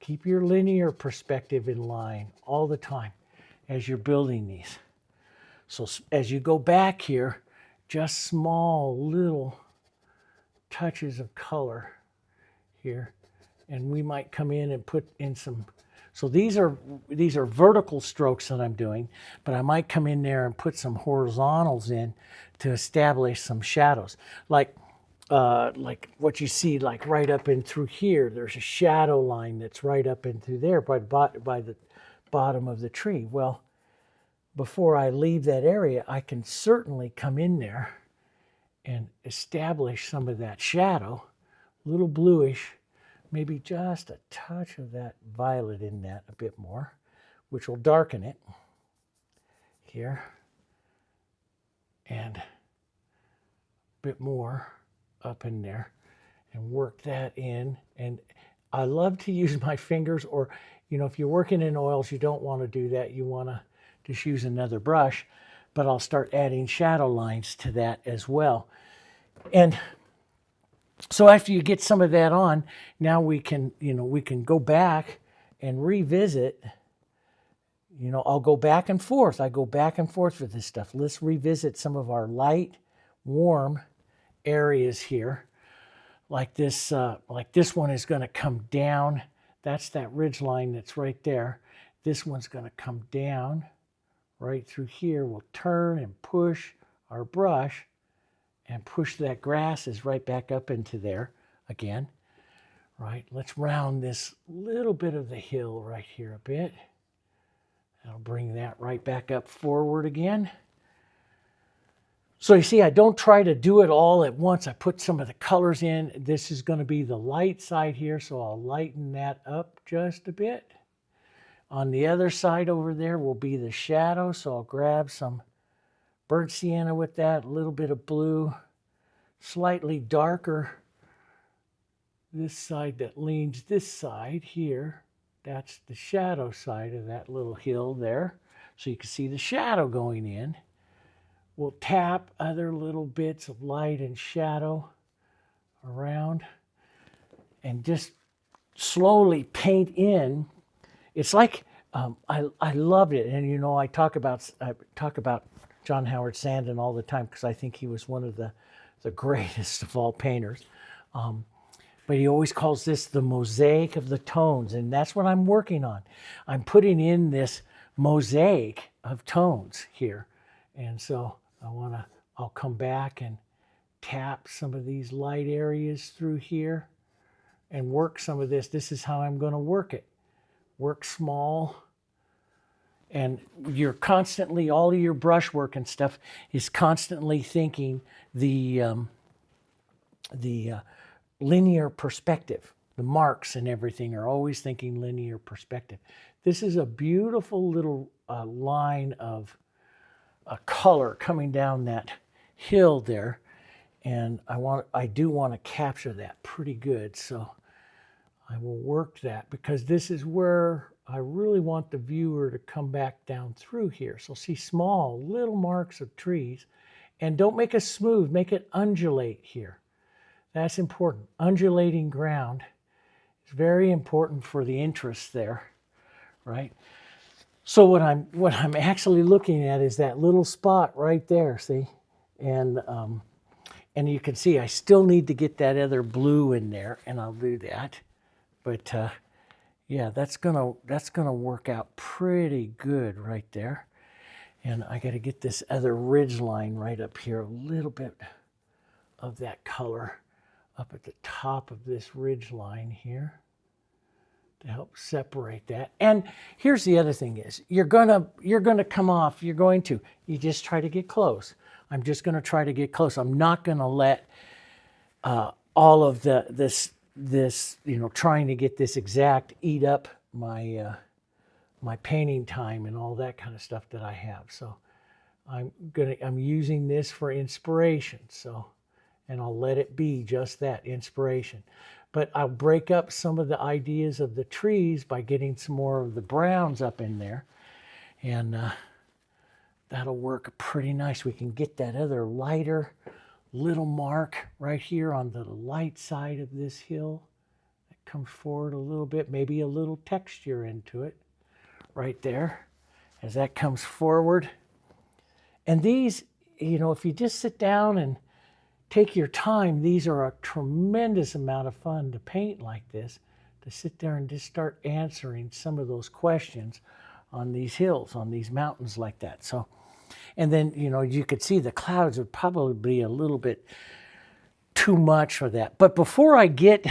Keep your linear perspective in line all the time as you're building these. So as you go back here, just small little touches of color here. And we might come in and put in some, so these are vertical strokes that I'm doing, but I might come in there and put some horizontals in to establish some shadows. Like what you see, like right up in through here, there's a shadow line that's right up in through there by the bottom of the tree. Well, before I leave that area, I can certainly come in there and establish some of that shadow, a little bluish, maybe just a touch of that violet in that a bit more, which will darken it here, and a bit more up in there, and work that in. And I love to use my fingers, or, you know, if you're working in oils, you don't want to do that. You want to just use another brush, but I'll start adding shadow lines to that as well. And so after you get some of that on, now we can, you know, we can go back and revisit. You know, I'll go back and forth. I go back and forth with this stuff. Let's revisit some of our light, warm areas here. Like this one is going to come down. That's that ridge line that's right there. This one's going to come down right through here. We'll turn and push our brush and push that grasses right back up into there again. Right, let's round this little bit of the hill right here a bit. I'll bring that right back up forward again. So you see, I don't try to do it all at once. I put some of the colors in. This is going to be the light side here, so I'll lighten that up just a bit. On the other side over there will be the shadow, so I'll grab some burnt sienna with that, a little bit of blue, slightly darker this side that leans this side here. That's the shadow side of that little hill there. So you can see the shadow going in. We'll tap other little bits of light and shadow around and just slowly paint in. It's like, I loved it. And you know, I talk about John Howard Sandon all the time because I think he was one of the greatest of all painters. But he always calls this the mosaic of the tones, and that's what I'm working on. I'm putting in this mosaic of tones here. And so I'll come back and tap some of these light areas through here and work some of this. This is how I'm going to work it. Work small. And you're constantly, all of your brush work and stuff is constantly thinking the linear perspective. The marks and everything are always thinking linear perspective. This is a beautiful little line of color coming down that hill there, and I do want to capture that pretty good. So I will work that because this is where I really want the viewer to come back down through here. So see small little marks of trees, and don't make it smooth, make it undulate here. That's important. Undulating ground is very important for the interest there, right? So what I'm actually looking at is that little spot right there, see? And you can see I still need to get that other blue in there, and I'll do that. But yeah, that's gonna work out pretty good right there. And I got to get this other ridge line right up here, a little bit of that color up at the top of this ridge line here to help separate that. And here's the other thing is, you're gonna come off, you just try to get close. I'm just gonna try to get close. I'm not gonna let all of this, you know, trying to get this exact eat up my my painting time and all that kind of stuff that I have. So I'm using this for inspiration. So, and I'll let it be just that, inspiration. But I'll break up some of the ideas of the trees by getting some more of the browns up in there. And that'll work pretty nice. We can get that other lighter little mark right here on the light side of this hill. That comes forward a little bit, maybe a little texture into it right there as that comes forward. And these, you know, if you just sit down and take your time, these are a tremendous amount of fun to paint like this, to sit there and just start answering some of those questions on these hills, on these mountains like that. So, and then, you know, you could see the clouds would probably be a little bit too much for that. But before I get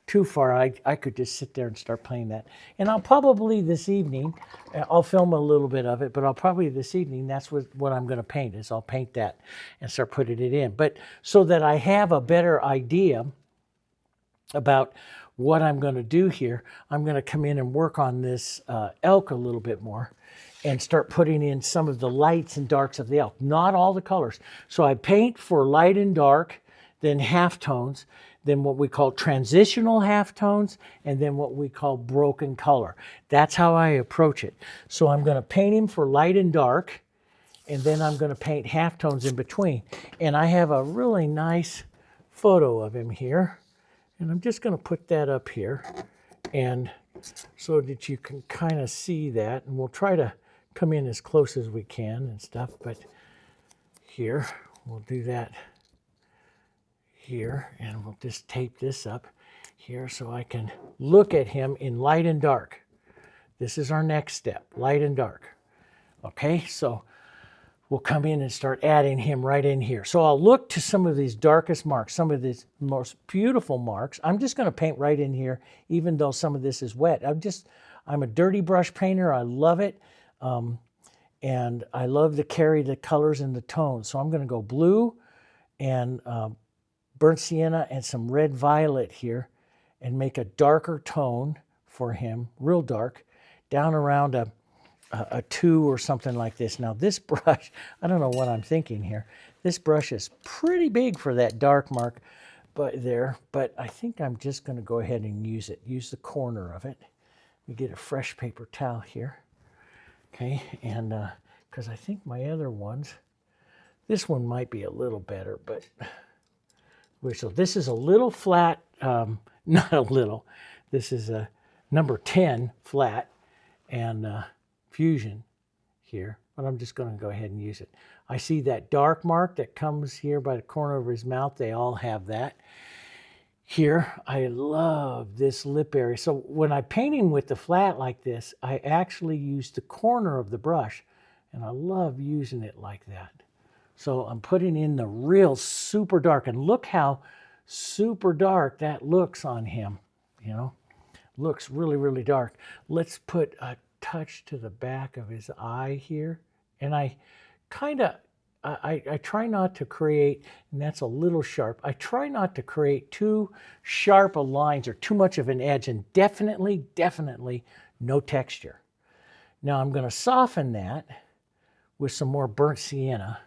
too far, I could just sit there and start playing that. And I'll probably this evening, I'll film a little bit of it, but I'll probably this evening, that's what I'm going to paint, is I'll paint that and start putting it in. But so that I have a better idea about what I'm going to do here, I'm going to come in and work on this elk a little bit more and start putting in some of the lights and darks of the elk, not all the colors. So I paint for light and dark, then halftones, then what we call transitional halftones, and then what we call broken color. That's how I approach it. So I'm going to paint him for light and dark, and then I'm going to paint halftones in between. And I have a really nice photo of him here, and I'm just going to put that up here, and so that you can kind of see that. And we'll try to come in as close as we can and stuff, but here, we'll do that here, and we'll just tape this up here so I can look at him in light and dark. This is our next step, light and dark. Okay, so we'll come in and start adding him right in here. So I'll look to some of these darkest marks, some of these most beautiful marks. I'm just going to paint right in here, even though some of this is wet. I'm a dirty brush painter. I love it. And I love to carry the colors and the tones. So I'm going to go blue and burnt sienna and some red violet here and make a darker tone for him, real dark, down around a a 2 or something like this. Now this brush, I don't know what I'm thinking here. This brush is pretty big for that dark mark but I think I'm just going to go ahead and use the corner of it. Let me get a fresh paper towel here. Okay, and because I think my other ones, this one might be a little better, but so this is a little flat, not a little, this is a number 10 flat and fusion here, but I'm just going to go ahead and use it. I see that dark mark that comes here by the corner of his mouth. They all have that. Here, I love this lip area. So when I'm painting with the flat like this, I actually use the corner of the brush, and I love using it like that. So I'm putting in the real super dark, and look how super dark that looks on him, you know. Looks really, really dark. Let's put a touch to the back of his eye here. And I try not to create, and that's a little sharp, I try not to create too sharp a lines or too much of an edge, and definitely no texture. Now I'm going to soften that with some more burnt sienna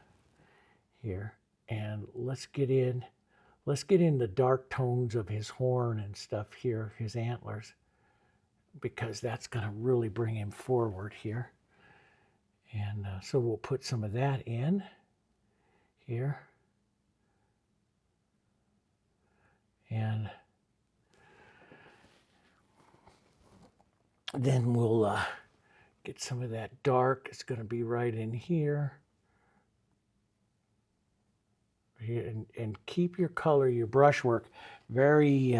here, and let's get in the dark tones of his horn and stuff here, his antlers, because that's going to really bring him forward here. And so we'll put some of that in here. And then we'll get some of that dark. It's going to be right in here. And keep your color, your brushwork, very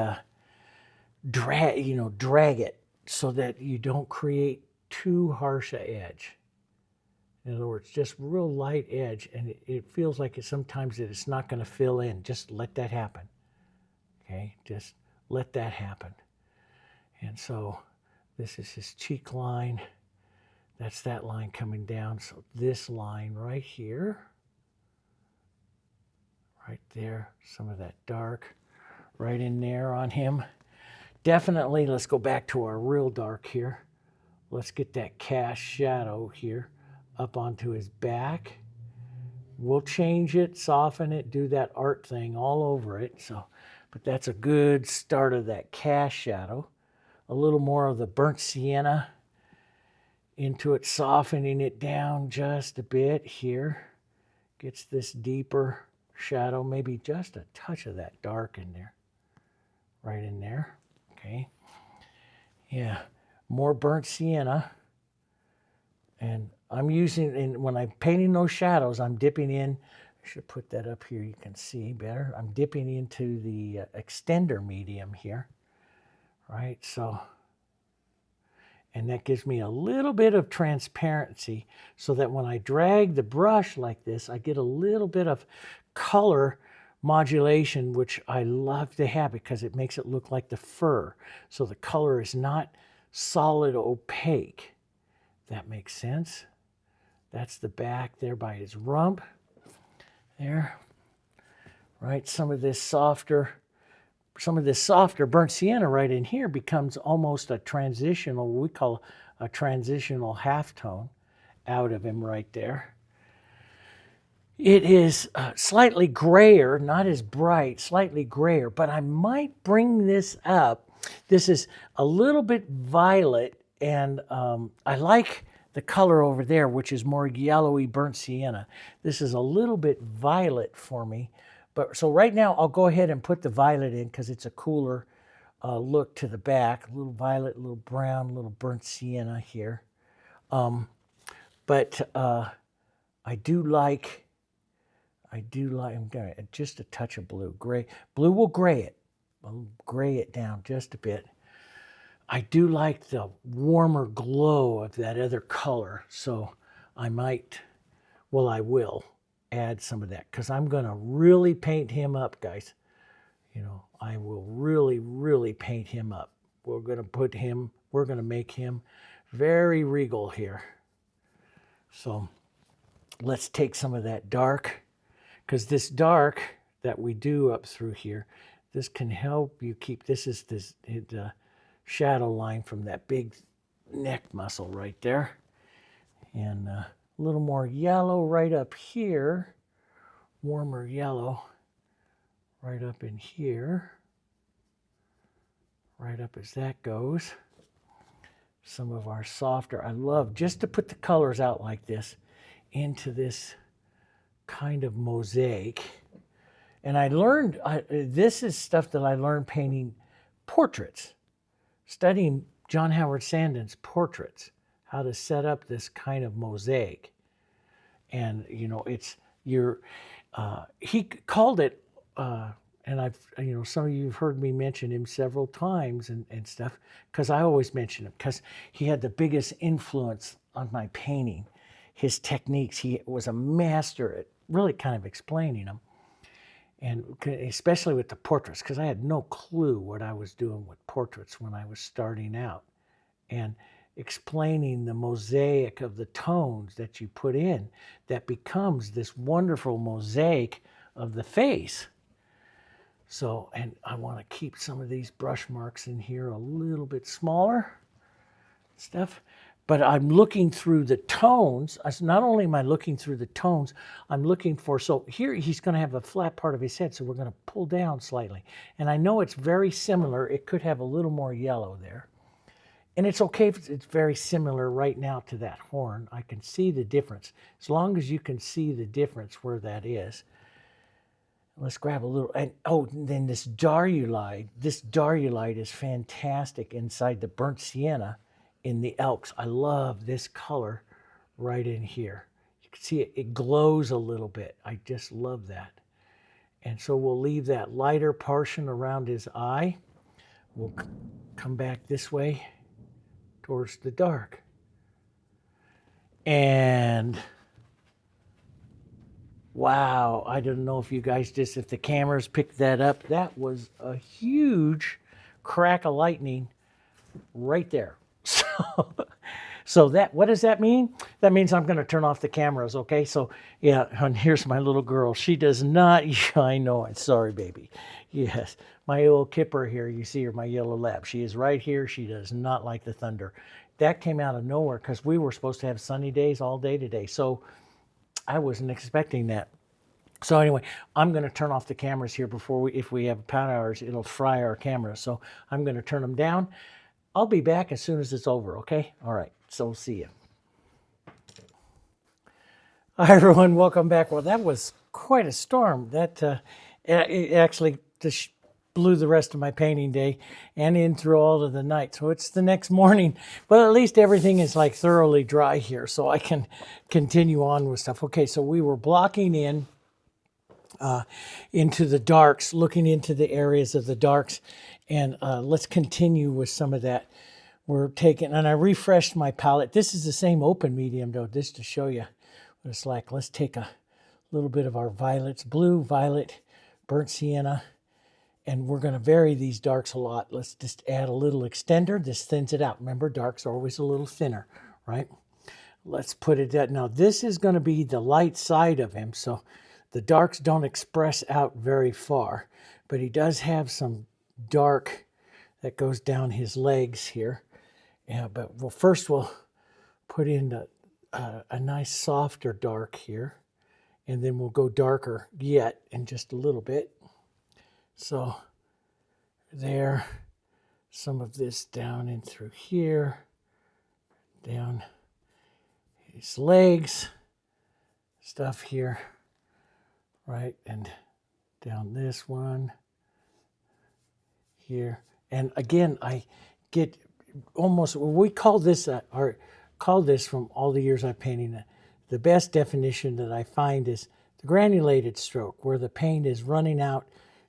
drag it so that you don't create too harsh an edge. In other words, just real light edge, and it feels like sometimes it's not going to fill in. Just let that happen. Okay, just let that happen. And so this is his cheek line. That's that line coming down. So this line right here, right there, some of that dark right in there on him. Definitely, let's go back to our real dark here. Let's get that cast shadow here up onto his back. We'll change it, soften it, do that art thing all over it. So, but that's a good start of that cast shadow. A little more of the burnt sienna into it, softening it down just a bit here. Gets this deeper shadow, maybe just a touch of that dark in there. Right in there, okay. Yeah, more burnt sienna. And I'm using, and when I'm painting those shadows, I'm dipping in, I should put that up here, you can see better. I'm dipping into the extender medium here, right? So, and that gives me a little bit of transparency so that when I drag the brush like this, I get a little bit of color modulation, which I love to have because it makes it look like the fur. So the color is not solid opaque. That makes sense. That's the back there by his rump. There. Right, some of this softer burnt sienna right in here becomes almost a transitional, we call a transitional halftone out of him right there. It is slightly grayer, not as bright, slightly grayer, but I might bring this up. This is a little bit violet, and I like the color over there, which is more yellowy burnt sienna. This is a little bit violet for me. But so right now I'll go ahead and put the violet in because it's a cooler look to the back. A little violet, a little brown, a little burnt sienna here. But I do like, I'm going to just a touch of blue. Gray. Blue will gray it. I'll gray it down just a bit. I do like the warmer glow of that other color. So I might, well, I will add some of that because I'm going to really paint him up, guys. You know, I will really paint him up. We're going to make him very regal here. So let's take some of that dark, because this dark that we do up through here, this can help you keep, this is the shadow line from that big neck muscle right there. And a little more yellow right up here, warmer yellow right up in here, right up as that goes. Some of our softer, I love just to put the colors out like this into this kind of mosaic. And I learned, this is stuff that I learned painting portraits, studying John Howard Sandon's portraits, how to set up this kind of mosaic. And, you know, it's your, he called it, and I've, you know, some of you have heard me mention him several times and stuff, because I always mention him, because he had the biggest influence on my painting. His techniques, he was a master at really kind of explaining them. And especially with the portraits, because I had no clue what I was doing with portraits when I was starting out. And explaining the mosaic of the tones that you put in that becomes this wonderful mosaic of the face. So, and I want to keep some of these brush marks in here a little bit smaller stuff. But I'm looking through the tones. Not only am I looking through the tones, I'm looking for, so here he's going to have a flat part of his head, so we're going to pull down slightly. And I know it's very similar. It could have a little more yellow there. And it's okay if it's very similar right now to that horn. I can see the difference. As long as you can see the difference where that is. Let's grab a little, and oh, then this Diarylide. This Diarylide is fantastic inside the burnt sienna in the elks. I love this color right in here. You can see it glows a little bit. I just love that. And so we'll leave that lighter portion around his eye. We'll come back this way towards the dark. And wow, I don't know if you guys just, if the cameras picked that up, that was a huge crack of lightning right there. So that, what does that mean? That means I'm going to turn off the cameras, okay? So yeah, and here's my little girl. She does not, yeah, I know it. Sorry, baby. Yes, my little Kipper here, you see her, my yellow lab. She is right here. She does not like the thunder. That came out of nowhere because we were supposed to have sunny days all day today. So I wasn't expecting that. So anyway, I'm going to turn off the cameras here before we, if we have power hours, it'll fry our cameras. So I'm going to turn them down. I'll be back as soon as it's over, okay? All right, so see you. Hi, everyone. Welcome back. Well, that was quite a storm. That it actually just blew the rest of my painting day and in through all of the night. So it's the next morning. But at least everything is like thoroughly dry here, so I can continue on with stuff. Okay, so we were blocking in into the darks, looking into the areas of the darks. And let's continue with some of that. We're taking, and I refreshed my palette. This is the same open medium though, just to show you what it's like. Let's take a little bit of our violets, blue, violet, burnt sienna, and we're going to vary these darks a lot. Let's just add a little extender. This thins it out. Remember, darks are always a little thinner, right? Let's put it at, now this is going to be the light side of him, so the darks don't express out very far, but he does have some dark that goes down his legs here. Yeah, but well, first we'll put in a nice softer dark here, and then we'll go darker yet in just a little bit. So there, some of this down in through here, down his legs, stuff here, right, and down this one here. And again, I get almost, we call this, or call this from all the years I've painted, the best definition that I find is the granulated stroke, where the paint is running out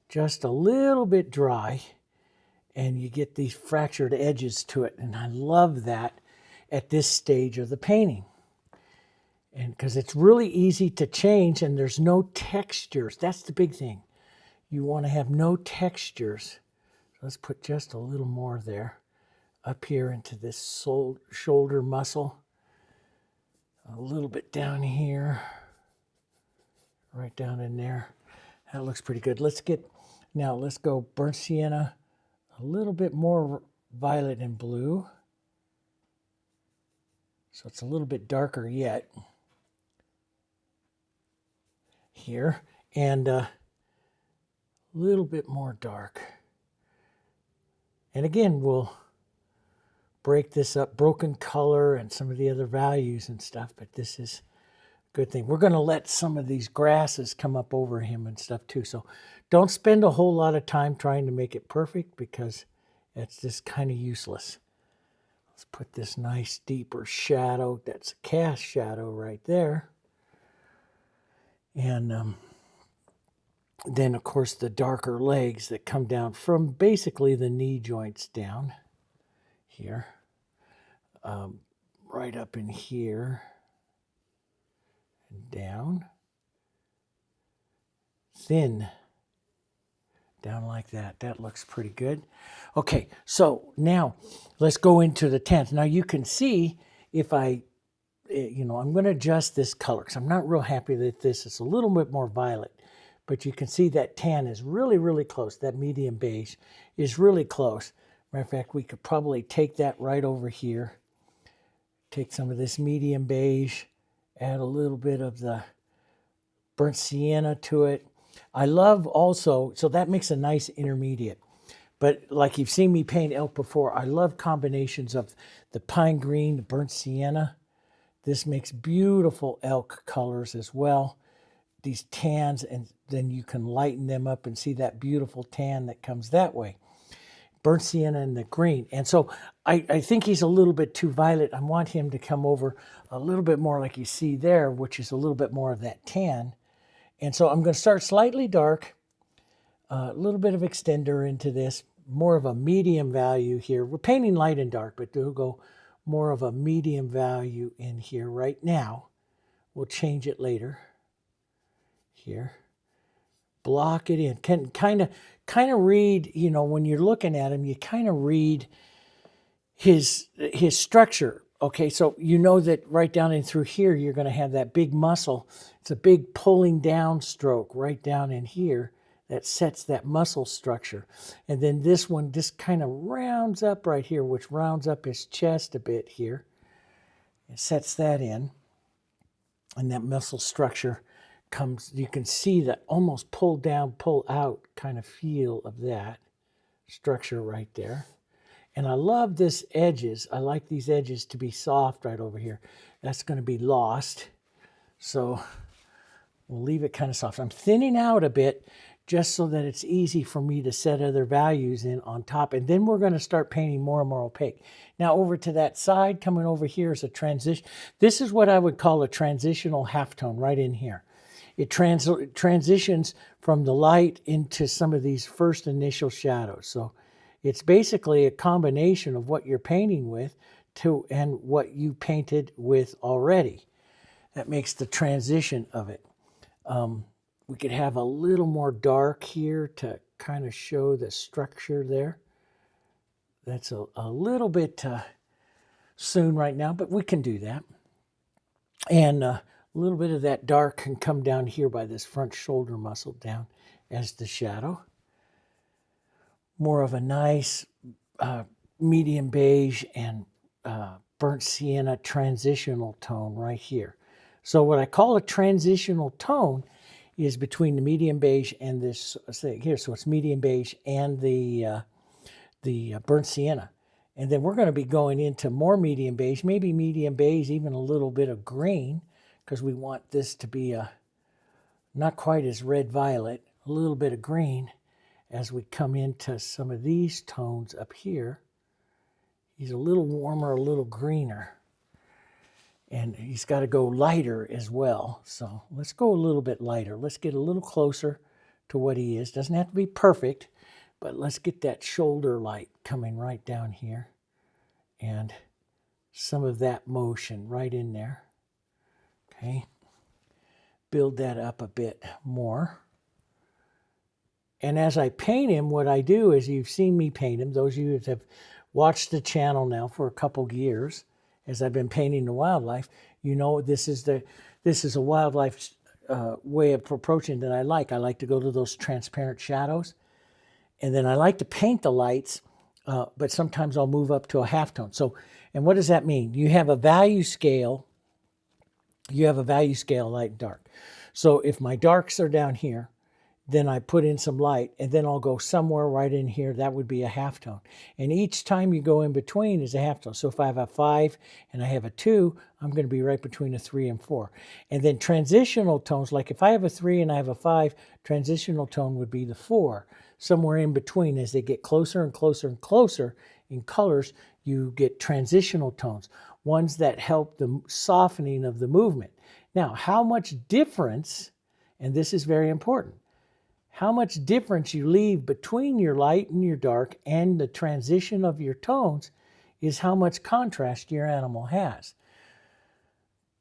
just a little bit dry and you get these fractured edges to it. And I love that at this stage of the painting. And because it's really easy to change and there's no textures. That's the big thing. You want to have no textures. Let's put just a little more there up here into this shoulder muscle. A little bit down here. Right down in there. That looks pretty good. Let's get, now let's go burnt sienna, a little bit more violet and blue. So it's a little bit darker yet here, and a little bit more dark. And again, we'll break this up, broken color and some of the other values and stuff, but this is a good thing. We're going to let some of these grasses come up over him and stuff too. So don't spend a whole lot of time trying to make it perfect, because it's just kind of useless. Let's put this nice deeper shadow. That's a cast shadow right there. And then, of course, the darker legs that come down from basically the knee joints down here. Right up in here and down. Thin. Down like that. That looks pretty good. Okay, so now let's go into the tans. Now you can see if I'm going to adjust this color because I'm not real happy that this is a little bit more violet. But you can see that tan is really, really close. That medium beige is really close. Matter of fact, we could probably take that right over here. Take some of this medium beige, add a little bit of the burnt sienna to it. I love also, so that makes a nice intermediate. But like you've seen me paint elk before, I love combinations of the pine green, the burnt sienna. This makes beautiful elk colors as well. These tans, and then you can lighten them up and see that beautiful tan that comes that way. Burnt sienna and the green. And so I think he's a little bit too violet. I want him to come over a little bit more like you see there, which is a little bit more of that tan. And so I'm going to start slightly dark, a little bit of extender into this, more of a medium value here. We're painting light and dark, but we'll go more of a medium value in here right now. We'll change it later. Here. Block it in. Can kind of read, when you're looking at him, you kind of read his structure. Okay, so you know that right down in through here, you're going to have that big muscle. It's a big pulling down stroke right down in here that sets that muscle structure. And then this one just kind of rounds up right here, which rounds up his chest a bit here. It sets that in. And that muscle structure comes, you can see that almost pull down, pull out kind of feel of that structure right there. And I love this edges. I like these edges to be soft right over here. That's going to be lost. So we'll leave it kind of soft. I'm thinning out a bit just so that it's easy for me to set other values in on top. And then we're going to start painting more and more opaque. Now over to that side, coming over here is a transition. This is what I would call a transitional halftone right in here. It transitions from the light into some of these first initial shadows. So it's basically a combination of what you're painting with and what you painted with already. That makes the transition of it. We could have a little more dark here to kind of show the structure there. That's a little bit soon right now, but we can do that. And a little bit of that dark can come down here by this front shoulder muscle down as the shadow. More of a nice medium beige and burnt sienna transitional tone right here. So what I call a transitional tone is between the medium beige and this thing here. So it's medium beige and the burnt sienna. And then we're going to be going into more medium beige, maybe medium beige, even a little bit of green, because we want this to be not quite as red-violet, a little bit of green as we come into some of these tones up here. He's a little warmer, a little greener. And he's got to go lighter as well. So let's go a little bit lighter. Let's get a little closer to what he is. Doesn't have to be perfect, but let's get that shoulder light coming right down here. And some of that motion right in there. Okay. Build that up a bit more. And as I paint him, what I do is, you've seen me paint him. Those of you that have watched the channel now for a couple years, as I've been painting the wildlife, you know this is a wildlife way of approaching that I like. I like to go to those transparent shadows. And then I like to paint the lights but sometimes I'll move up to a halftone. So, and what does that mean? You have a value scale. You have a value scale, light and dark. So if my darks are down here, then I put in some light, and then I'll go somewhere right in here. That would be a halftone. And each time you go in between is a halftone. So if I have a 5 and I have a 2, I'm going to be right between a 3 and 4. And then transitional tones, like if I have a 3 and I have a 5, transitional tone would be the 4. Somewhere in between, as they get closer and closer and closer in colors, you get transitional tones, ones that help the softening of the movement. Now, how much difference, and this is very important, how much difference you leave between your light and your dark and the transition of your tones is how much contrast your animal has.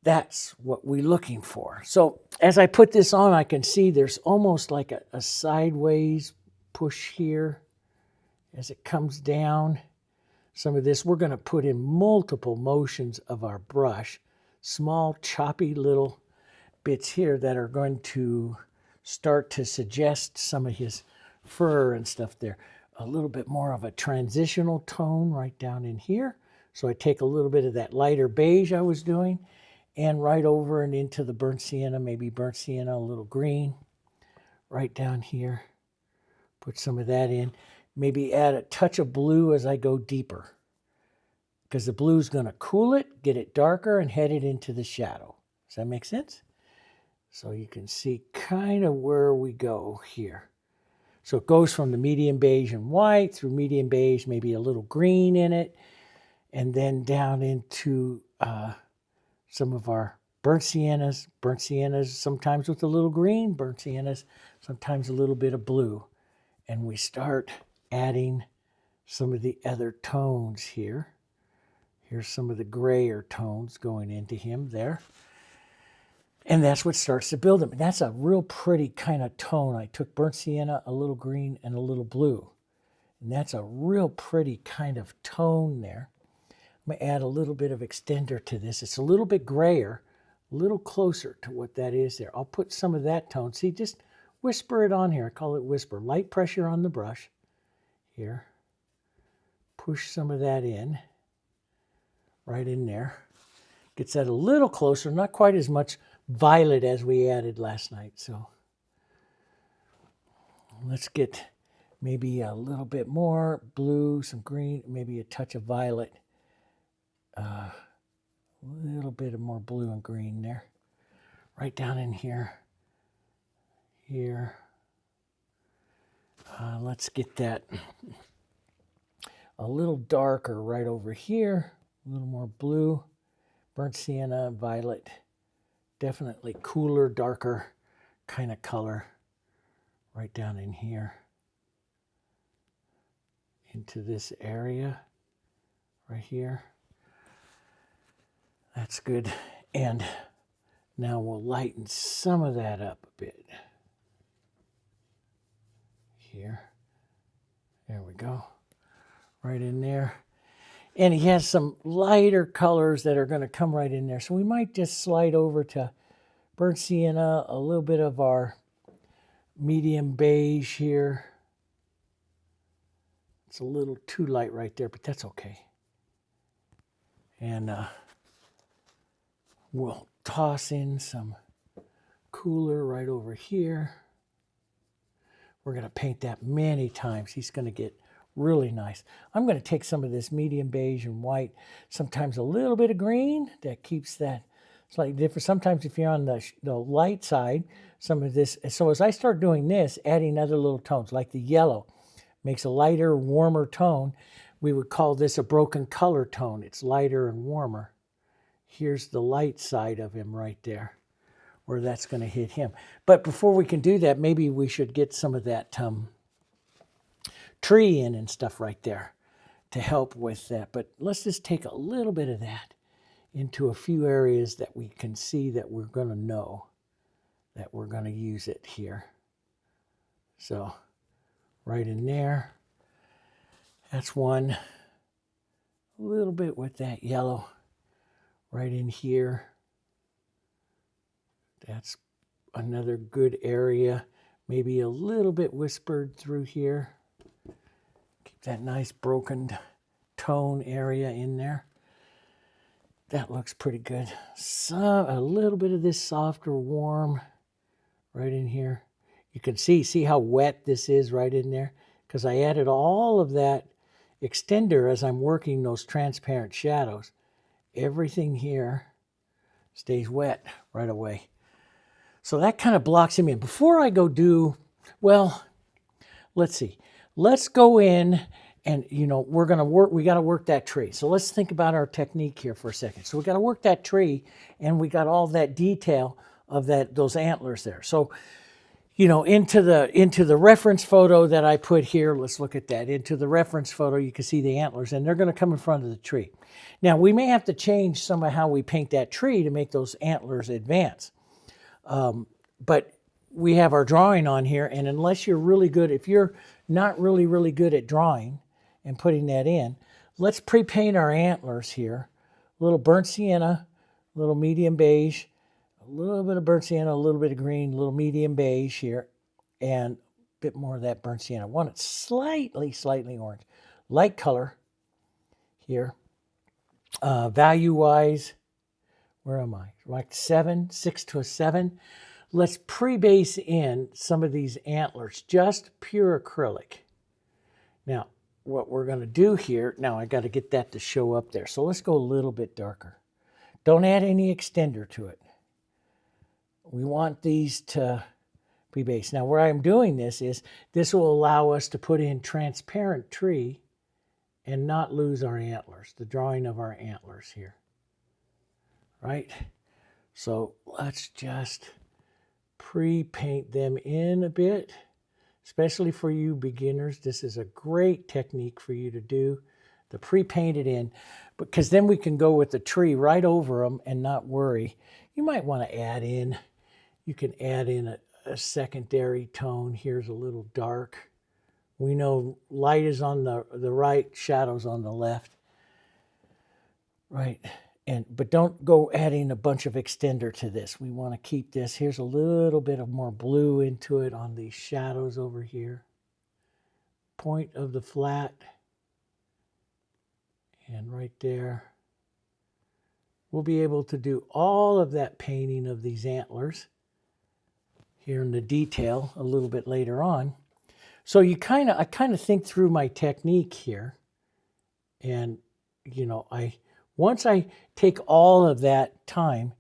That's what we're looking for. So as I put this on, I can see there's almost like a sideways push here as it comes down. Some of this, we're going to put in multiple motions of our brush, small choppy little bits here that are going to start to suggest some of his fur and stuff there. A little bit more of a transitional tone right down in here. So I take a little bit of that lighter beige I was doing and right over and into the burnt sienna, maybe burnt sienna, a little green right down here. Put some of that in. Maybe add a touch of blue as I go deeper, because the blue is going to cool it, get it darker, and head it into the shadow. Does that make sense? So you can see kind of where we go here. So it goes from the medium beige and white through medium beige, maybe a little green in it, and then down into some of our burnt siennas sometimes with a little green, burnt siennas, sometimes a little bit of blue. And we start adding some of the other tones here. Here's some of the grayer tones going into him there. And that's what starts to build them. And that's a real pretty kind of tone. I took burnt sienna, a little green, and a little blue. And that's a real pretty kind of tone there. I'm going to add a little bit of extender to this. It's a little bit grayer, a little closer to what that is there. I'll put some of that tone. See, just whisper it on here. I call it whisper. Light pressure on the brush here. Push some of that in, right in there. Gets that a little closer, not quite as much violet as we added last night. So let's get maybe a little bit more blue, some green, maybe a touch of violet. A little bit of more blue and green there. Right down in here. Here. Let's get that a little darker right over here. A little more blue. Burnt sienna, violet. Definitely cooler, darker kind of color right down in here into this area right here. That's good. And now we'll lighten some of that up a bit here. There we go. Right in there. And he has some lighter colors that are going to come right in there. So we might just slide over to burnt sienna, a little bit of our medium beige here. It's a little too light right there, but that's okay. And we'll toss in some cooler right over here. We're going to paint that many times. He's going to get really nice. I'm going to take some of this medium beige and white, sometimes a little bit of green that keeps that slightly different. Sometimes if you're on the light side, some of this. So as I start doing this, adding other little tones, like the yellow, makes a lighter, warmer tone. We would call this a broken color tone. It's lighter and warmer. Here's the light side of him right there, where that's going to hit him. But before we can do that, maybe we should get some of that tree in and stuff right there to help with that. But let's just take a little bit of that into a few areas that we can see that we're going to know that we're going to use it here. So right in there, that's one. A little bit with that yellow right in here. That's another good area. Maybe a little bit whispered through here. that nice broken tone area in there. That looks pretty good. So a little bit of this softer warm right in here. You can see how wet this is right in there, because I added all of that extender as I'm working those transparent shadows. Everything here stays wet right away. So that kind of blocks him in. Before I go do, well, let's see. Let's go in and, we got to work that tree. So let's think about our technique here for a second. So we got to work that tree, and we got all that detail of those antlers there. So, into the reference photo that I put here, let's look at that. Into the reference photo, you can see the antlers, and they're going to come in front of the tree. Now, we may have to change some of how we paint that tree to make those antlers advance. But we have our drawing on here, and unless you're really good, if you're not really, really good at drawing and putting that in, let's pre-paint our antlers here. A little burnt sienna, a little medium beige, a little bit of burnt sienna, a little bit of green, a little medium beige here, and a bit more of that burnt sienna. I want it slightly orange. Light color here. Value-wise, where am I? Like 6 to a 7. Let's pre-base in some of these antlers, just pure acrylic. Now, what we're going to do here, now I got to get that to show up there. So let's go a little bit darker. Don't add any extender to it. We want these to pre-base. Now, where I'm doing this is, this will allow us to put in transparent tree and not lose our antlers, the drawing of our antlers here. Right? So let's just pre-paint them in a bit, especially for you beginners. This is a great technique for you to do, to pre-paint it in, because then we can go with the tree right over them and not worry. You might want to add in, you can add in a secondary tone. Here's a little dark. We know light is on the right, shadows on the left. Right. But don't go adding a bunch of extender to this. We want to keep this. Here's a little bit of more blue into it on these shadows over here. Point of the flat. And right there. We'll be able to do all of that painting of these antlers here in the detail a little bit later on. So I kind of think through my technique here. And, once I take all of that time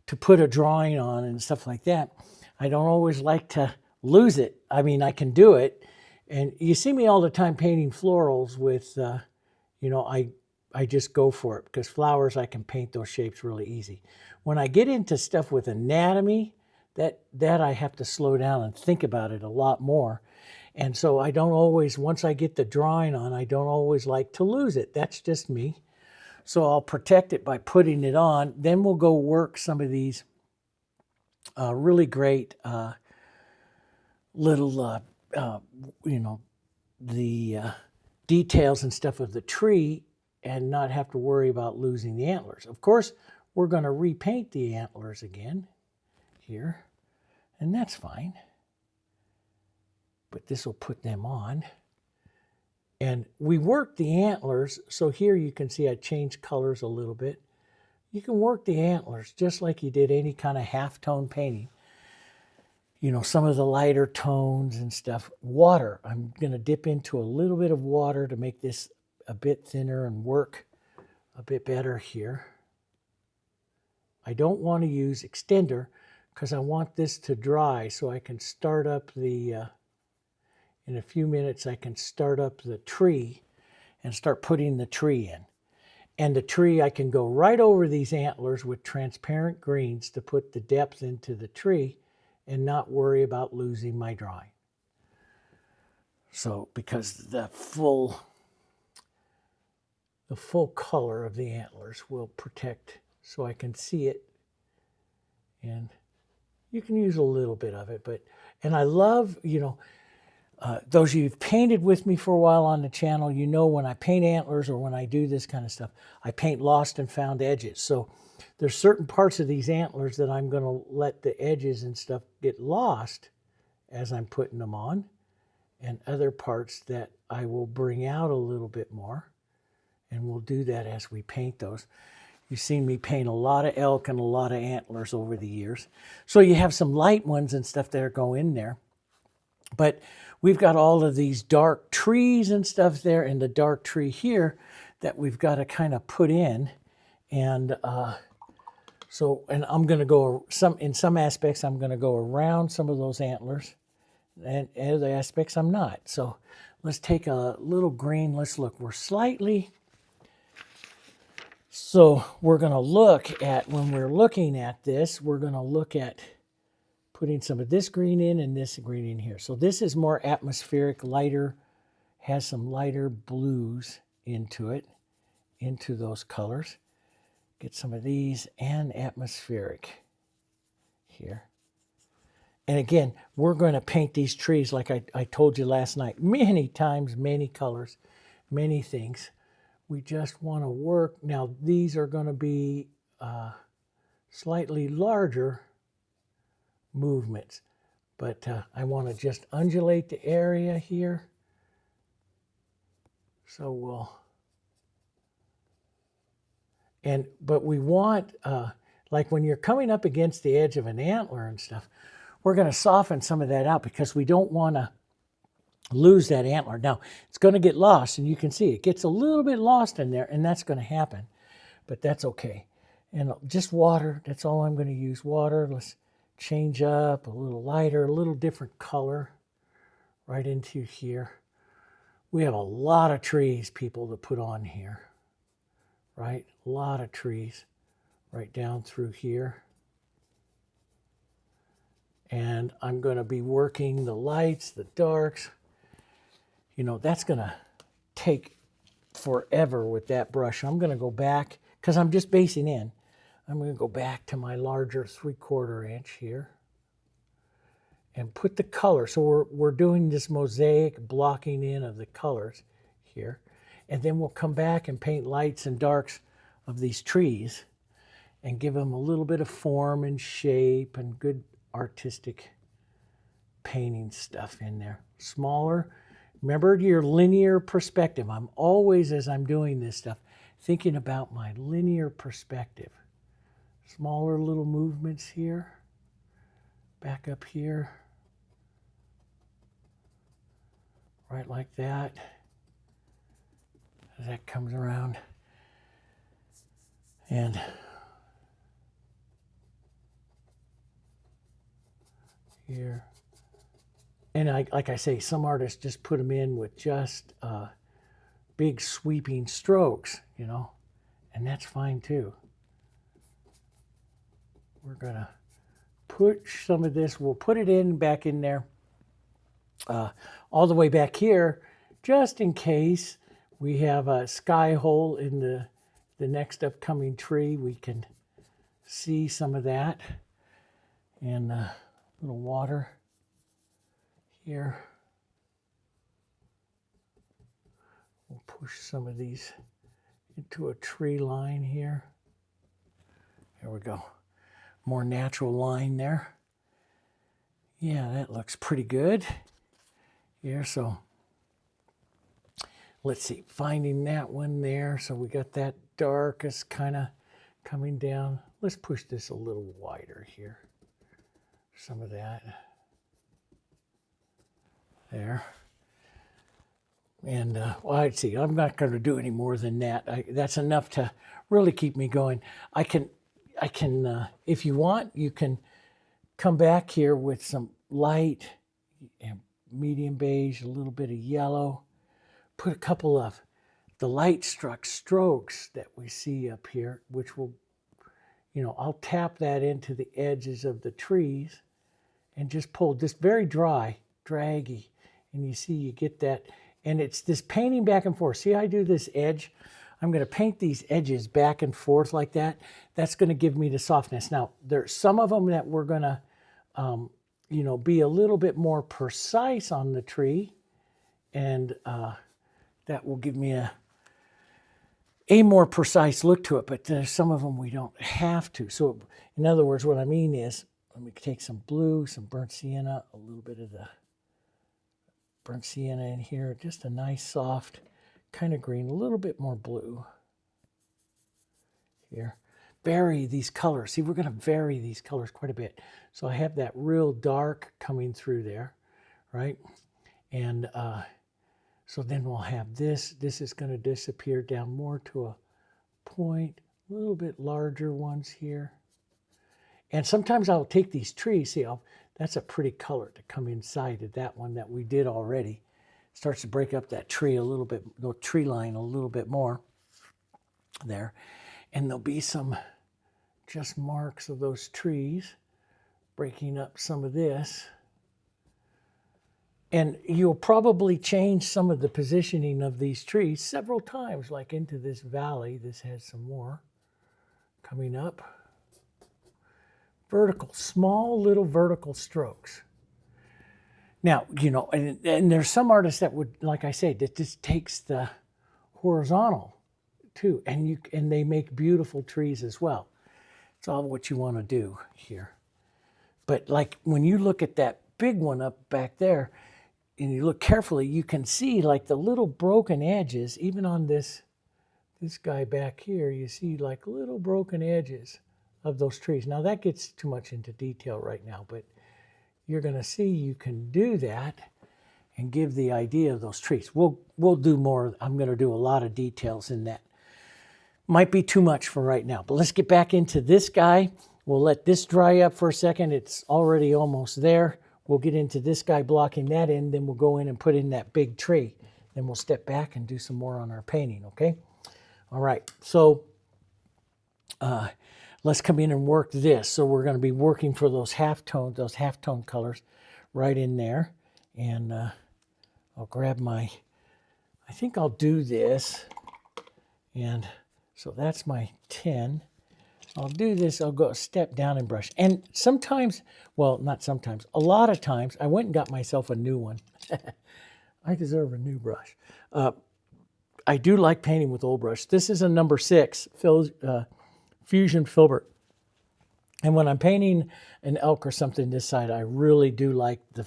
to put a drawing on and stuff like that, I don't always like to lose it. I mean, I can do it. And you see me all the time painting florals with, I just go for it, because flowers, I can paint those shapes really easy. When I get into stuff with anatomy, that I have to slow down and think about it a lot more. And so I don't always, once I get the drawing on, I don't always like to lose it. That's just me. So I'll protect it by putting it on. Then we'll go work some of these really great little, the details and stuff of the tree, and not have to worry about losing the antlers. Of course, we're going to repaint the antlers again here, and that's fine. But this will put them on. And we work the antlers, so here you can see I changed colors a little bit. You can work the antlers just like you did any kind of half-tone painting. Some of the lighter tones and stuff. Water, I'm going to dip into a little bit of water to make this a bit thinner and work a bit better here. I don't want to use extender because I want this to dry so I can start up the... in a few minutes, I can start up the tree and start putting the tree in. And the tree, I can go right over these antlers with transparent greens to put the depth into the tree and not worry about losing my drawing. So, because the full color of the antlers will protect, so I can see it. And you can use a little bit of it, and I love, those of you who've painted with me for a while on the channel, when I paint antlers or when I do this kind of stuff, I paint lost and found edges. So there's certain parts of these antlers that I'm going to let the edges and stuff get lost as I'm putting them on. and other parts that I will bring out a little bit more. And we'll do that as we paint those. You've seen me paint a lot of elk and a lot of antlers over the years. So you have some light ones and stuff that go in there. But we've got all of these dark trees and stuff there, and the dark tree here that we've got to kind of put in. And and I'm going to go in some aspects, I'm going to go around some of those antlers, and other aspects I'm not. So let's take a little green. Let's look. So we're going to look at, when we're looking at this, we're going to look at putting some of this green in and this green in here. So this is more atmospheric, lighter, has some lighter blues into it, into those colors. Get some of these and atmospheric here. And again, we're going to paint these trees like I told you last night, many times, many colors, many things. We just want to work. Now, these are going to be slightly larger movements, but I want to just undulate the area here. So but we want, like when you're coming up against the edge of an antler and stuff, we're going to soften some of that out because we don't want to lose that antler. Now, it's going to get lost, and you can see it gets a little bit lost in there, and that's going to happen, but that's okay. And just water, that's all I'm going to use, water. Let's change up a little lighter, a little different color right into here. We have a lot of trees, people, to put on here, right? A lot of trees right down through here. And I'm going to be working the lights, the darks. You know, that's going to take forever with that brush. I'm going to go back, because I'm just basing in. I'm going to go back to my larger 3/4 inch here and put the color. So we're doing this mosaic blocking in of the colors here. And then we'll come back and paint lights and darks of these trees and give them a little bit of form and shape and good artistic painting stuff in there. Smaller. Remember your linear perspective. I'm always, as I'm doing this stuff, thinking about my linear perspective. Smaller little movements here. Back up here. Right like that. As that comes around. And here. And like I say, some artists just put them in with just big sweeping strokes, you know, and that's fine too. We're going to push some of this. We'll put it in back in there all the way back here, just in case we have a sky hole in the next upcoming tree. We can see some of that. And a little water here. We'll push some of these into a tree line here. There we go. More natural line there. Yeah, that looks pretty good here. So let's see, finding that one there. So we got that darkest kind of coming down. Let's push this a little wider here. Some of that. There. And well, I'd see, I'm not going to do any more than that. That's enough to really keep me going. I can, if you want, you can come back here with some light and medium beige, a little bit of yellow. Put a couple of the light struck strokes that we see up here, which will, you know, I'll tap that into the edges of the trees and just pull this very dry, draggy. And you see, you get that. And it's this painting back and forth. See how I do this edge? I'm going to paint these edges back and forth like that. That's going to give me the softness. Now, there's some of them that we're going to, you know, be a little bit more precise on the tree. And that will give me a more precise look to it. But there's some of them we don't have to. So, in other words, what I mean is, let me take some blue, some burnt sienna, a little bit of the burnt sienna in here. Just a nice soft kind of green, a little bit more blue here. Vary these colors. See, we're going to vary these colors quite a bit. So I have that real dark coming through there, right? And so then we'll have this. This is going to disappear down more to a point, a little bit larger ones here. And sometimes I'll take these trees. See, that's a pretty color to come inside of that one that we did already. Starts to break up that tree a little bit, the tree line a little bit more there. And there'll be some just marks of those trees breaking up some of this. And you'll probably change some of the positioning of these trees several times, like into this valley. This has some more coming up. Vertical, small little vertical strokes. Now, you know, and there's some artists that would, like I say, that just takes the horizontal too, and they make beautiful trees as well. It's all what you want to do here. But like when you look at that big one up back there, and you look carefully, you can see like the little broken edges, even on this guy back here, you see like little broken edges of those trees. Now that gets too much into detail right now, but you're going to see you can do that and give the idea of those trees. We'll do more. I'm going to do a lot of details in that. Might be too much for right now, but let's get back into this guy. We'll let this dry up for a second. It's already almost there. We'll get into this guy blocking that in, then we'll go in and put in that big tree. Then we'll step back and do some more on our painting, okay? All right, so let's come in and work this. So we're going to be working for those halftone colors right in there. And I'll grab I think I'll do this. And so that's my 10. I'll do this, I'll go a step down and brush. And sometimes, well, not sometimes, a lot of times, I went and got myself a new one. I deserve a new brush. I do like painting with old brush. This is a number 6, Fusion Filbert. And when I'm painting an elk or something this side, I really do like the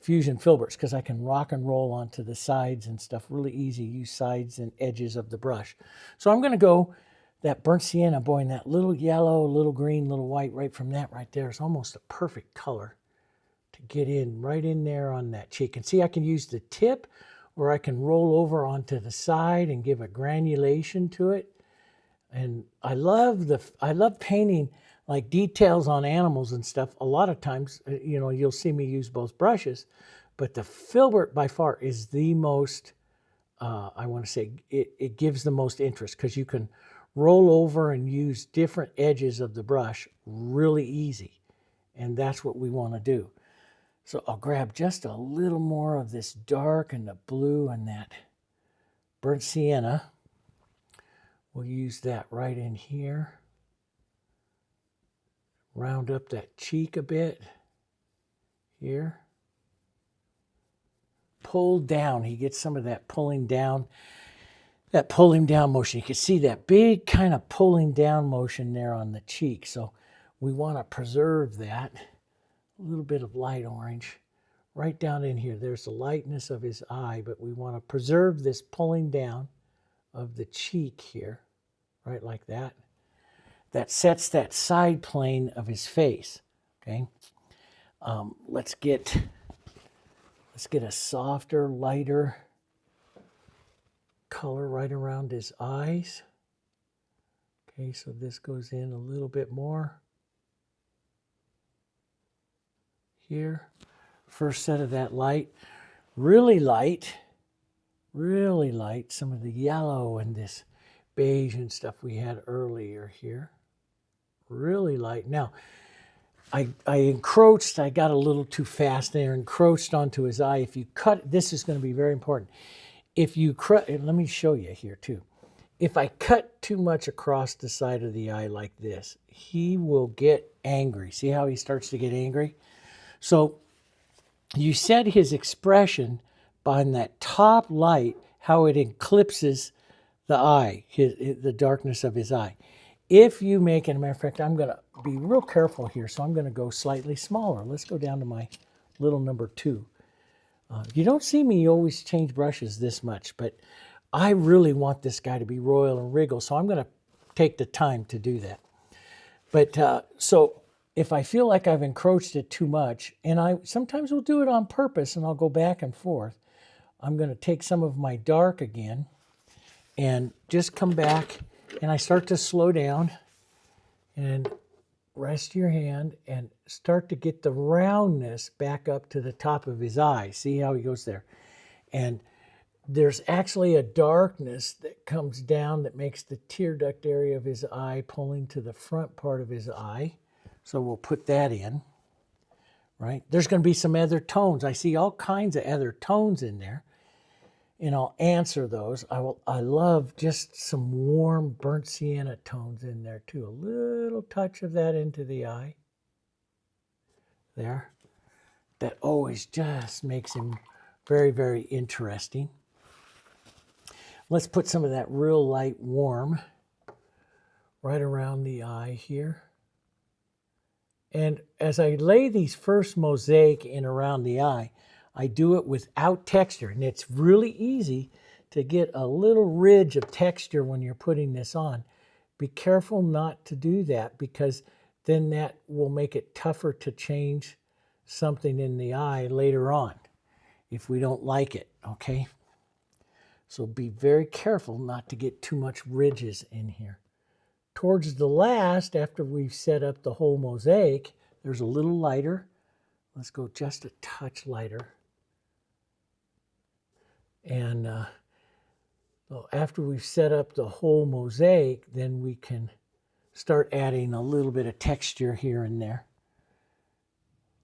Fusion Filberts because I can rock and roll onto the sides and stuff. Really easy, use sides and edges of the brush. So I'm going to go that burnt sienna, boy, and that little yellow, little green, little white, right from that right there is almost a perfect color to get in, right in there on that cheek. And see, I can use the tip or I can roll over onto the side and give a granulation to it. And I love painting like details on animals and stuff. A lot of times, you know, you'll see me use both brushes, but the filbert by far is the most, I want to say, it gives the most interest because you can roll over and use different edges of the brush really easy. And that's what we want to do. So I'll grab just a little more of this dark and the blue and that burnt sienna. We'll use that right in here. Round up that cheek a bit here. Pull down. He gets some of that pulling down. That pulling down motion. You can see that big kind of pulling down motion there on the cheek. So we want to preserve that. A little bit of light orange right down in here. There's the lightness of his eye, but we want to preserve this pulling down of the cheek here, right like that. That sets that side plane of his face, okay? Let's get a softer, lighter color right around his eyes. Okay, so this goes in a little bit more here. First set of that light, really light, some of the yellow and this beige and stuff we had earlier here. Really light. Now, I encroached, I got a little too fast there, encroached onto his eye. If you cut, this is going to be very important. If you cut, let me show you here too. If I cut too much across the side of the eye like this, he will get angry. See how he starts to get angry? So you set his expression by that top light, how it eclipses the eye, the darkness of his eye. If you make, and a matter of fact, I'm going to be real careful here, so I'm going to go slightly smaller. Let's go down to my little number 2. You don't see me always change brushes this much, but I really want this guy to be royal and regal, so I'm going to take the time to do that. But so if I feel like I've encroached it too much, and I sometimes will do it on purpose and I'll go back and forth, I'm going to take some of my dark again and just come back, and I start to slow down and rest your hand and start to get the roundness back up to the top of his eye. See how he goes there? And there's actually a darkness that comes down that makes the tear duct area of his eye pulling to the front part of his eye. So we'll put that in, right? There's going to be some other tones. I see all kinds of other tones in there, and I'll answer those. I love just some warm burnt sienna tones in there too. A little touch of that into the eye. There. That always just makes him very, very interesting. Let's put some of that real light warm right around the eye here. And as I lay these first mosaic in around the eye, I do it without texture. And it's really easy to get a little ridge of texture when you're putting this on. Be careful not to do that, because then that will make it tougher to change something in the eye later on if we don't like it, okay? So be very careful not to get too much ridges in here. Towards the last, after we've set up the whole mosaic, there's a little lighter. Let's go just a touch lighter. And after we've set up the whole mosaic, then we can start adding a little bit of texture here and there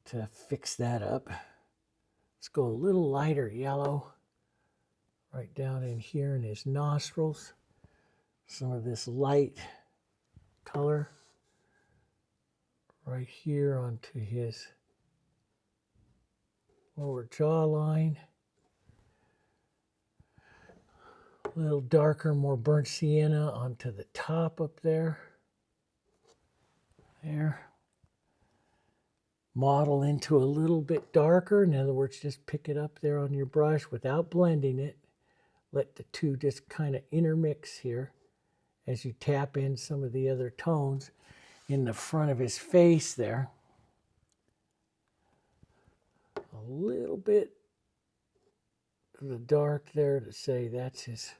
to fix that up. Let's go a little lighter yellow right down in here in his nostrils. Some of this light color right here onto his lower jawline. A little darker, more burnt sienna onto the top up there. There. Model into a little bit darker. In other words, just pick it up there on your brush without blending it. Let the two just kind of intermix here as you tap in some of the other tones in the front of his face there. A little bit of the dark there to say that's his,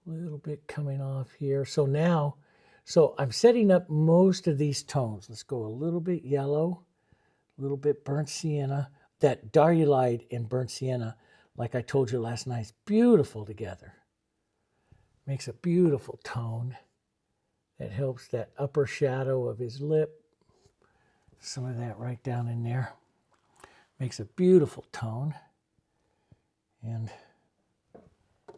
little bit coming off here. So now, I'm setting up most of these tones. Let's go a little bit yellow, a little bit burnt sienna. That Diarylide and burnt sienna, like I told you last night, is beautiful together. Makes a beautiful tone that helps that upper shadow of his lip. Some of that right down in there. Makes a beautiful tone. And there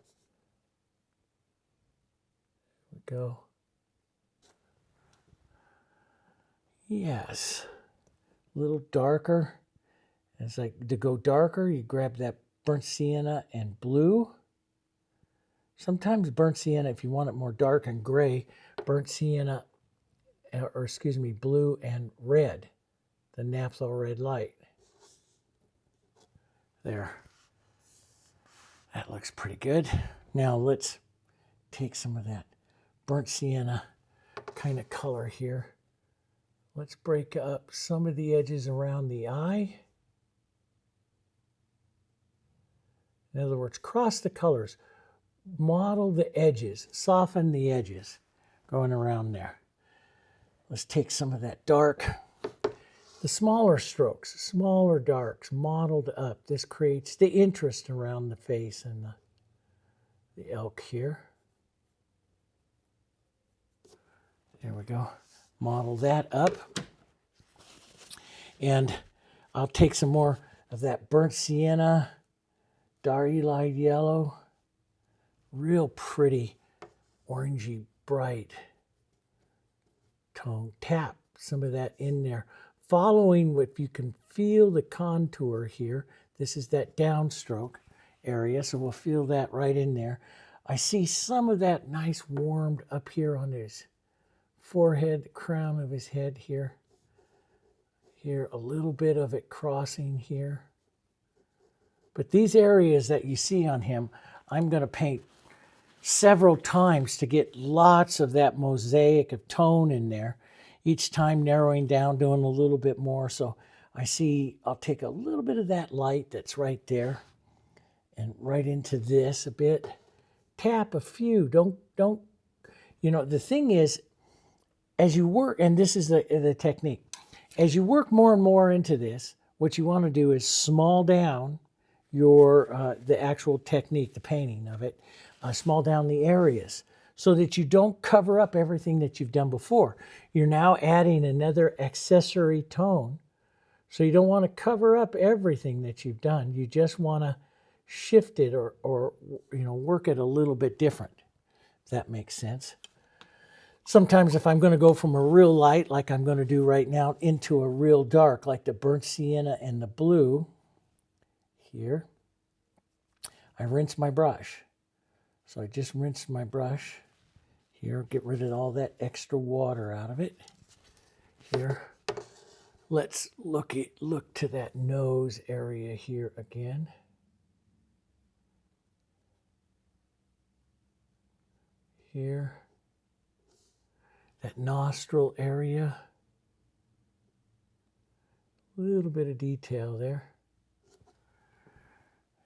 we go. Yes. A little darker. It's like to go darker, you grab that burnt sienna and blue. Sometimes burnt sienna, if you want it more dark and gray, burnt sienna, or excuse me, blue and red, the Naphthol Red Light. There. That looks pretty good. Now let's take some of that burnt sienna kind of color here. Let's break up some of the edges around the eye. In other words, cross the colors. Model the edges, soften the edges going around there. Let's take some of that dark, the smaller strokes, smaller darks, modeled up. This creates the interest around the face and the elk here. There we go. Model that up. And I'll take some more of that burnt sienna, Diarylide Yellow. Real pretty, orangey, bright tone. Tap some of that in there. Following what you can feel the contour here. This is that downstroke area, so we'll feel that right in there. I see some of that nice warmed up here on his forehead, the crown of his head here. Here, a little bit of it crossing here. But these areas that you see on him, I'm going to paint several times to get lots of that mosaic of tone in there. Each time narrowing down, doing a little bit more. So I see I'll take a little bit of that light that's right there and right into this a bit. Tap a few. Don't, you know, the thing is, as you work, and this is the technique, as you work more and more into this, what you want to do is small down your the actual technique, the painting of it, small down the areas so that you don't cover up everything that you've done before. You're now adding another accessory tone, so you don't want to cover up everything that you've done. You just want to shift it or you know, work it a little bit different, if that makes sense. Sometimes if I'm going to go from a real light, like I'm going to do right now, into a real dark, like the burnt sienna and the blue, here, I rinse my brush. So I just rinse my brush here, get rid of all that extra water out of it. Here, let's look to that nose area here again. Here, that nostril area. A little bit of detail there.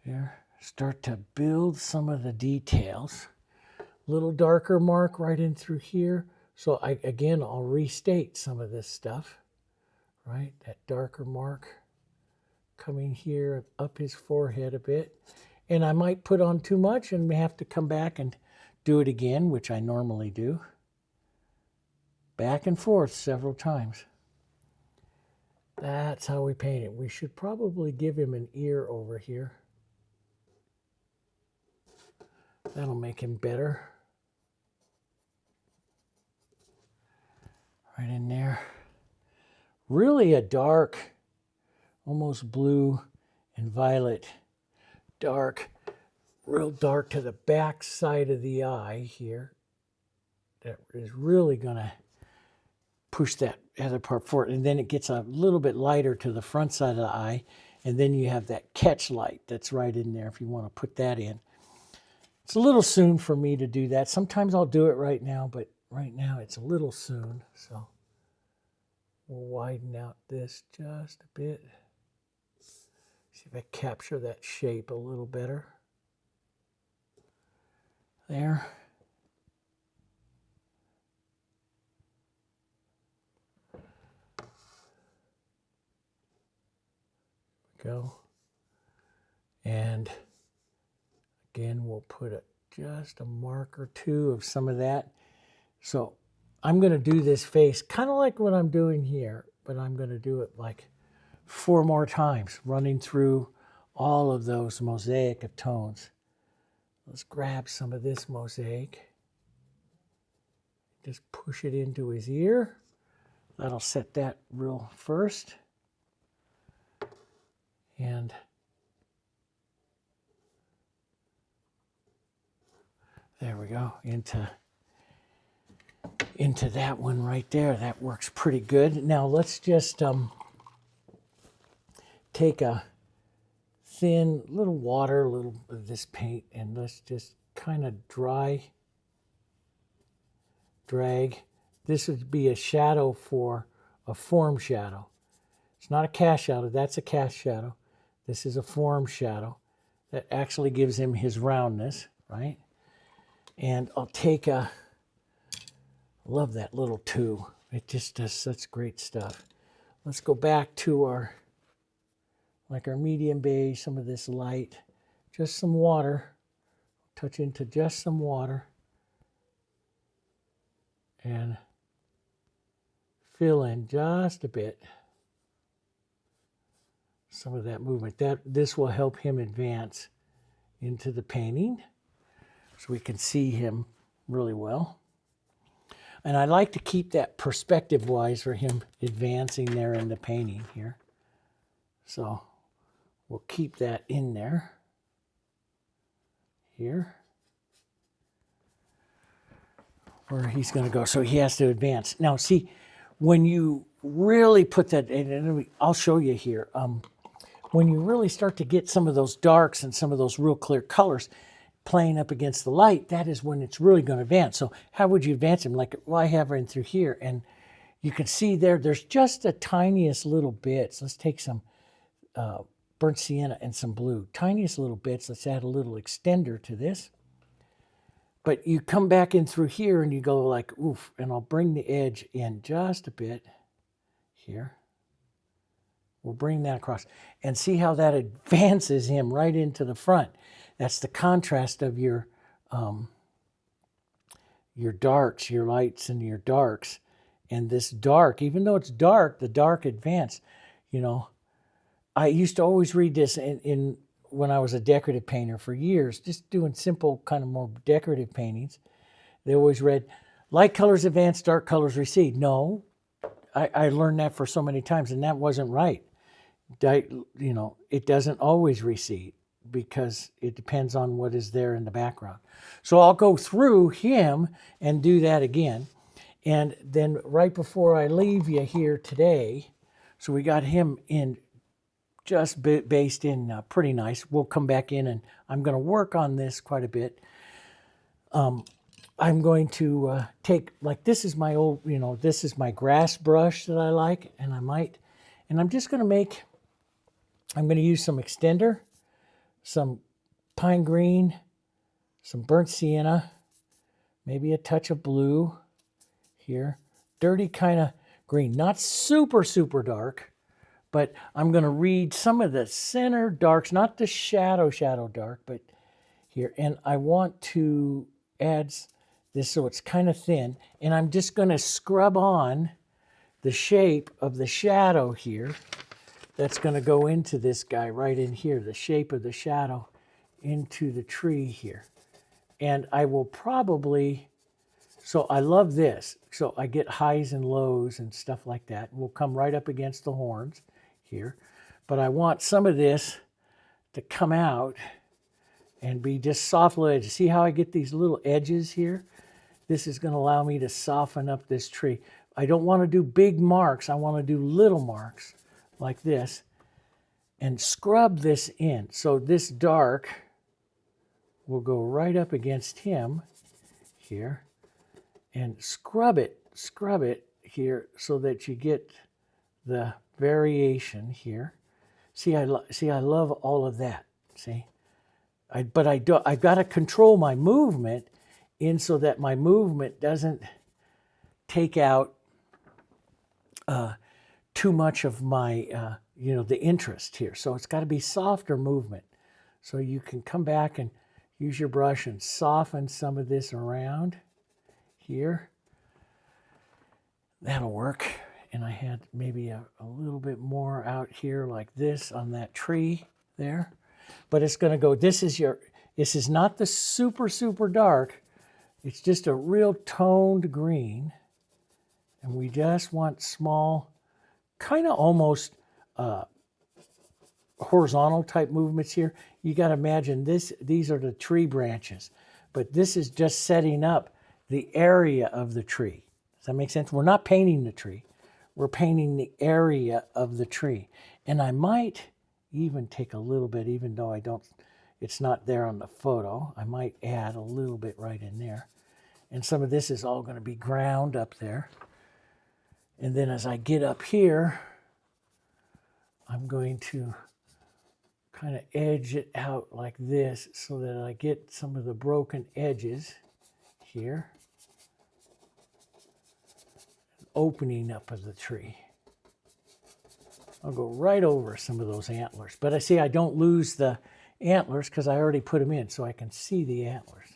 Here, start to build some of the details. Little darker mark right in through here. So again, I'll restate some of this stuff, right? That darker mark coming here up his forehead a bit. And I might put on too much and have to come back and do it again, which I normally do. Back and forth several times. That's how we paint it. We should probably give him an ear over here. That'll make him better. Right in there. Really a dark, almost blue and violet. Dark, real dark to the back side of the eye here. That is really going to push that other part forward. And then it gets a little bit lighter to the front side of the eye. And then you have that catch light that's right in there if you want to put that in. It's a little soon for me to do that. Sometimes I'll do it right now, but right now it's a little soon. So we'll widen out this just a bit. See if I capture that shape a little better. There. Go. And again, we'll put just a mark or two of some of that. So I'm going to do this face kind of like what I'm doing here, but I'm going to do it like 4 more times, running through all of those mosaic of tones. Let's grab some of this mosaic. Just push it into his ear. That'll set that real first. And there we go, into that one right there. That works pretty good. Now let's just take a thin little water, a little of this paint, and let's just kind of drag. This would be a shadow for a form shadow. It's not a cast shadow, that's a cast shadow. This is a form shadow that actually gives him his roundness, right? And I'll take love that little 2. It just does such great stuff. Let's go back to our medium beige, some of this light, just some water. Touch into just some water. And fill in just a bit. Some of that movement. This will help him advance into the painting so we can see him really well. And I like to keep that perspective-wise for him advancing there in the painting here. So we'll keep that in there. Here. Where he's going to go. So he has to advance. Now see, when you really put that, and I'll show you here, when you really start to get some of those darks and some of those real clear colors playing up against the light, that is when it's really going to advance. So how would you advance them? Like, well, I have right through here, and you can see there's just the tiniest little bits. Let's take some burnt sienna and some blue. Tiniest little bits. Let's add a little extender to this. But you come back in through here and you go like, oof, and I'll bring the edge in just a bit here. We'll bring that across and see how that advances him right into the front. That's the contrast of your darks, your lights and your darks. And this dark, even though it's dark, the dark advance. You know, I used to always read this in when I was a decorative painter for years, just doing simple kind of more decorative paintings. They always read, light colors advance, dark colors recede. No, I learned that for so many times, and that wasn't right. You know, it doesn't always recede because it depends on what is there in the background. So I'll go through him and do that again. And then right before I leave you here today, so we got him in just based in pretty nice. We'll come back in and I'm going to work on this quite a bit. I'm going to take, like, this is my old, you know, this is my grass brush that I like, and I'm just going to make, I'm going to use some extender, some pine green, some burnt sienna, maybe a touch of blue here, dirty kind of green, not super, super dark, but I'm going to read some of the center darks, not the shadow dark, but here. And I want to add this so it's kind of thin, and I'm just going to scrub on the shape of the shadow here. That's going to go into this guy right in here, the shape of the shadow into the tree here. And I will probably, so I love this. So I get highs and lows and stuff like that. We'll come right up against the horns here. But I want some of this to come out and be just soft little edges. See how I get these little edges here? This is going to allow me to soften up this tree. I don't want to do big marks. I want to do little marks like this and scrub this in. So this dark will go right up against him here and scrub it here so that you get the variation here. See, I love all of that. See, I've got to control my movement in so that my movement doesn't take out too much of my, the interest here. So it's got to be softer movement. So you can come back and use your brush and soften some of this around here. That'll work. And I had maybe a little bit more out here like this on that tree there. But it's going to go, this is not the super, super dark. It's just a real toned green. And we just want small, kind of almost horizontal type movements here. You got to imagine these are the tree branches. But this is just setting up the area of the tree. Does that make sense? We're not painting the tree. We're painting the area of the tree. And I might even take a little bit, even though it's not there on the photo. I might add a little bit right in there. And some of this is all going to be ground up there. And then as I get up here, I'm going to kind of edge it out like this so that I get some of the broken edges here. Opening up of the tree. I'll go right over some of those antlers. But I see I don't lose the antlers because I already put them in so I can see the antlers.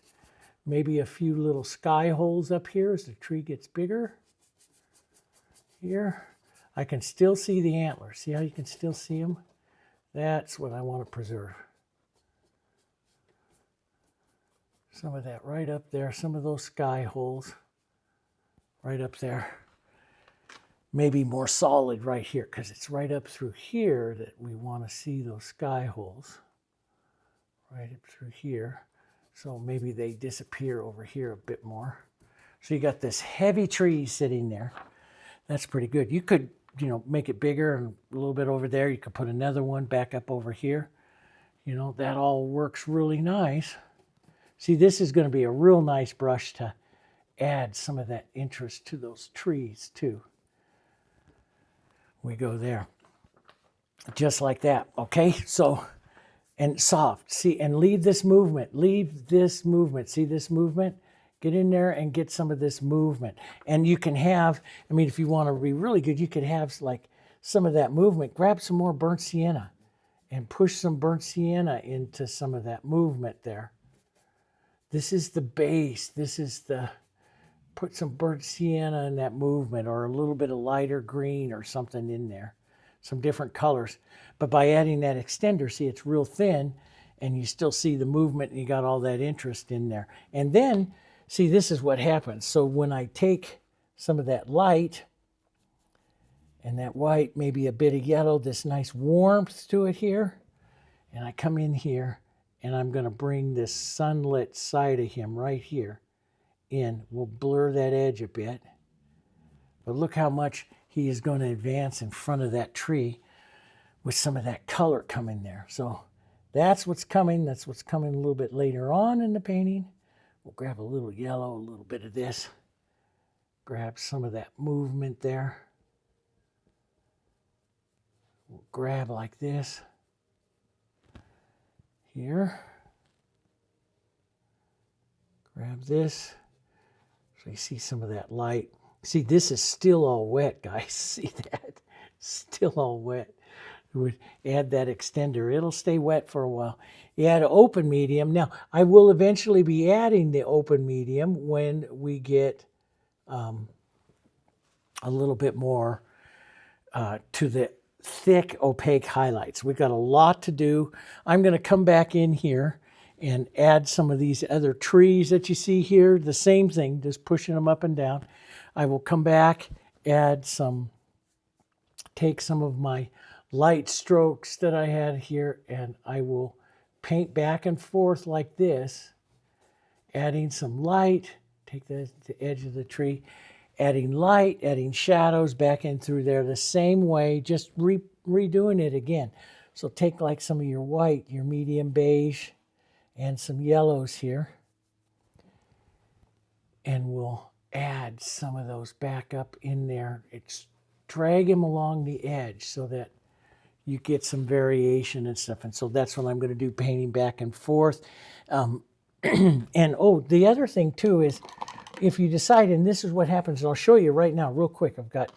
Maybe a few little sky holes up here as the tree gets bigger. Here. I can still see the antlers. See how you can still see them? That's what I want to preserve. Some of that right up there. Some of those sky holes right up there. Maybe more solid right here because it's right up through here that we want to see those sky holes. Right up through here. So maybe they disappear over here a bit more. So you got this heavy tree sitting there. That's pretty good. You could, you know, make it bigger and a little bit over there. You could put another one back up over here. You know, that all works really nice. See, this is going to be a real nice brush to add some of that interest to those trees too. We go there. Just like that, okay? So, and soft, see, and leave this movement. See this movement? Get in there and get some of this movement. And you can have, I mean, if you want to be really good, you could have like some of that movement. Grab some more burnt sienna and push some burnt sienna into some of that movement there. This is the base. This is the, put some burnt sienna in that movement, or a little bit of lighter green or something in there. Some different colors. But by adding that extender, see, it's real thin, and you still see the movement, and you got all that interest in there. And then, see, this is what happens. So when I take some of that light and that white, maybe a bit of yellow, this nice warmth to it here, and I come in here, and I'm going to bring this sunlit side of him right here in. We'll blur that edge a bit. But look how much he is going to advance in front of that tree with some of that color coming there. So that's what's coming. That's what's coming a little bit later on in the painting. We'll grab a little yellow, a little bit of this. Grab some of that movement there. We'll grab like this here. Grab this. So you see some of that light. See, this is still all wet, guys. See that? Still all wet. Would add that extender. It'll stay wet for a while. You add an open medium. Now, I will eventually be adding the open medium when we get a little bit more to the thick, opaque highlights. We've got a lot to do. I'm going to come back in here and add some of these other trees that you see here. The same thing, just pushing them up and down. I will come back, add some, take some of my light strokes that I had here, and I will paint back and forth like this, adding some light, take the edge of the tree, adding light, adding shadows back in through there the same way, just redoing it again. So take like some of your white, your medium beige, and some yellows here, and we'll add some of those back up in there. It's drag them along the edge so that you get some variation and stuff. And so that's what I'm going to do, painting back and forth. And oh, the other thing too is, if you decide, and this is what happens, and I'll show you right now real quick. I've got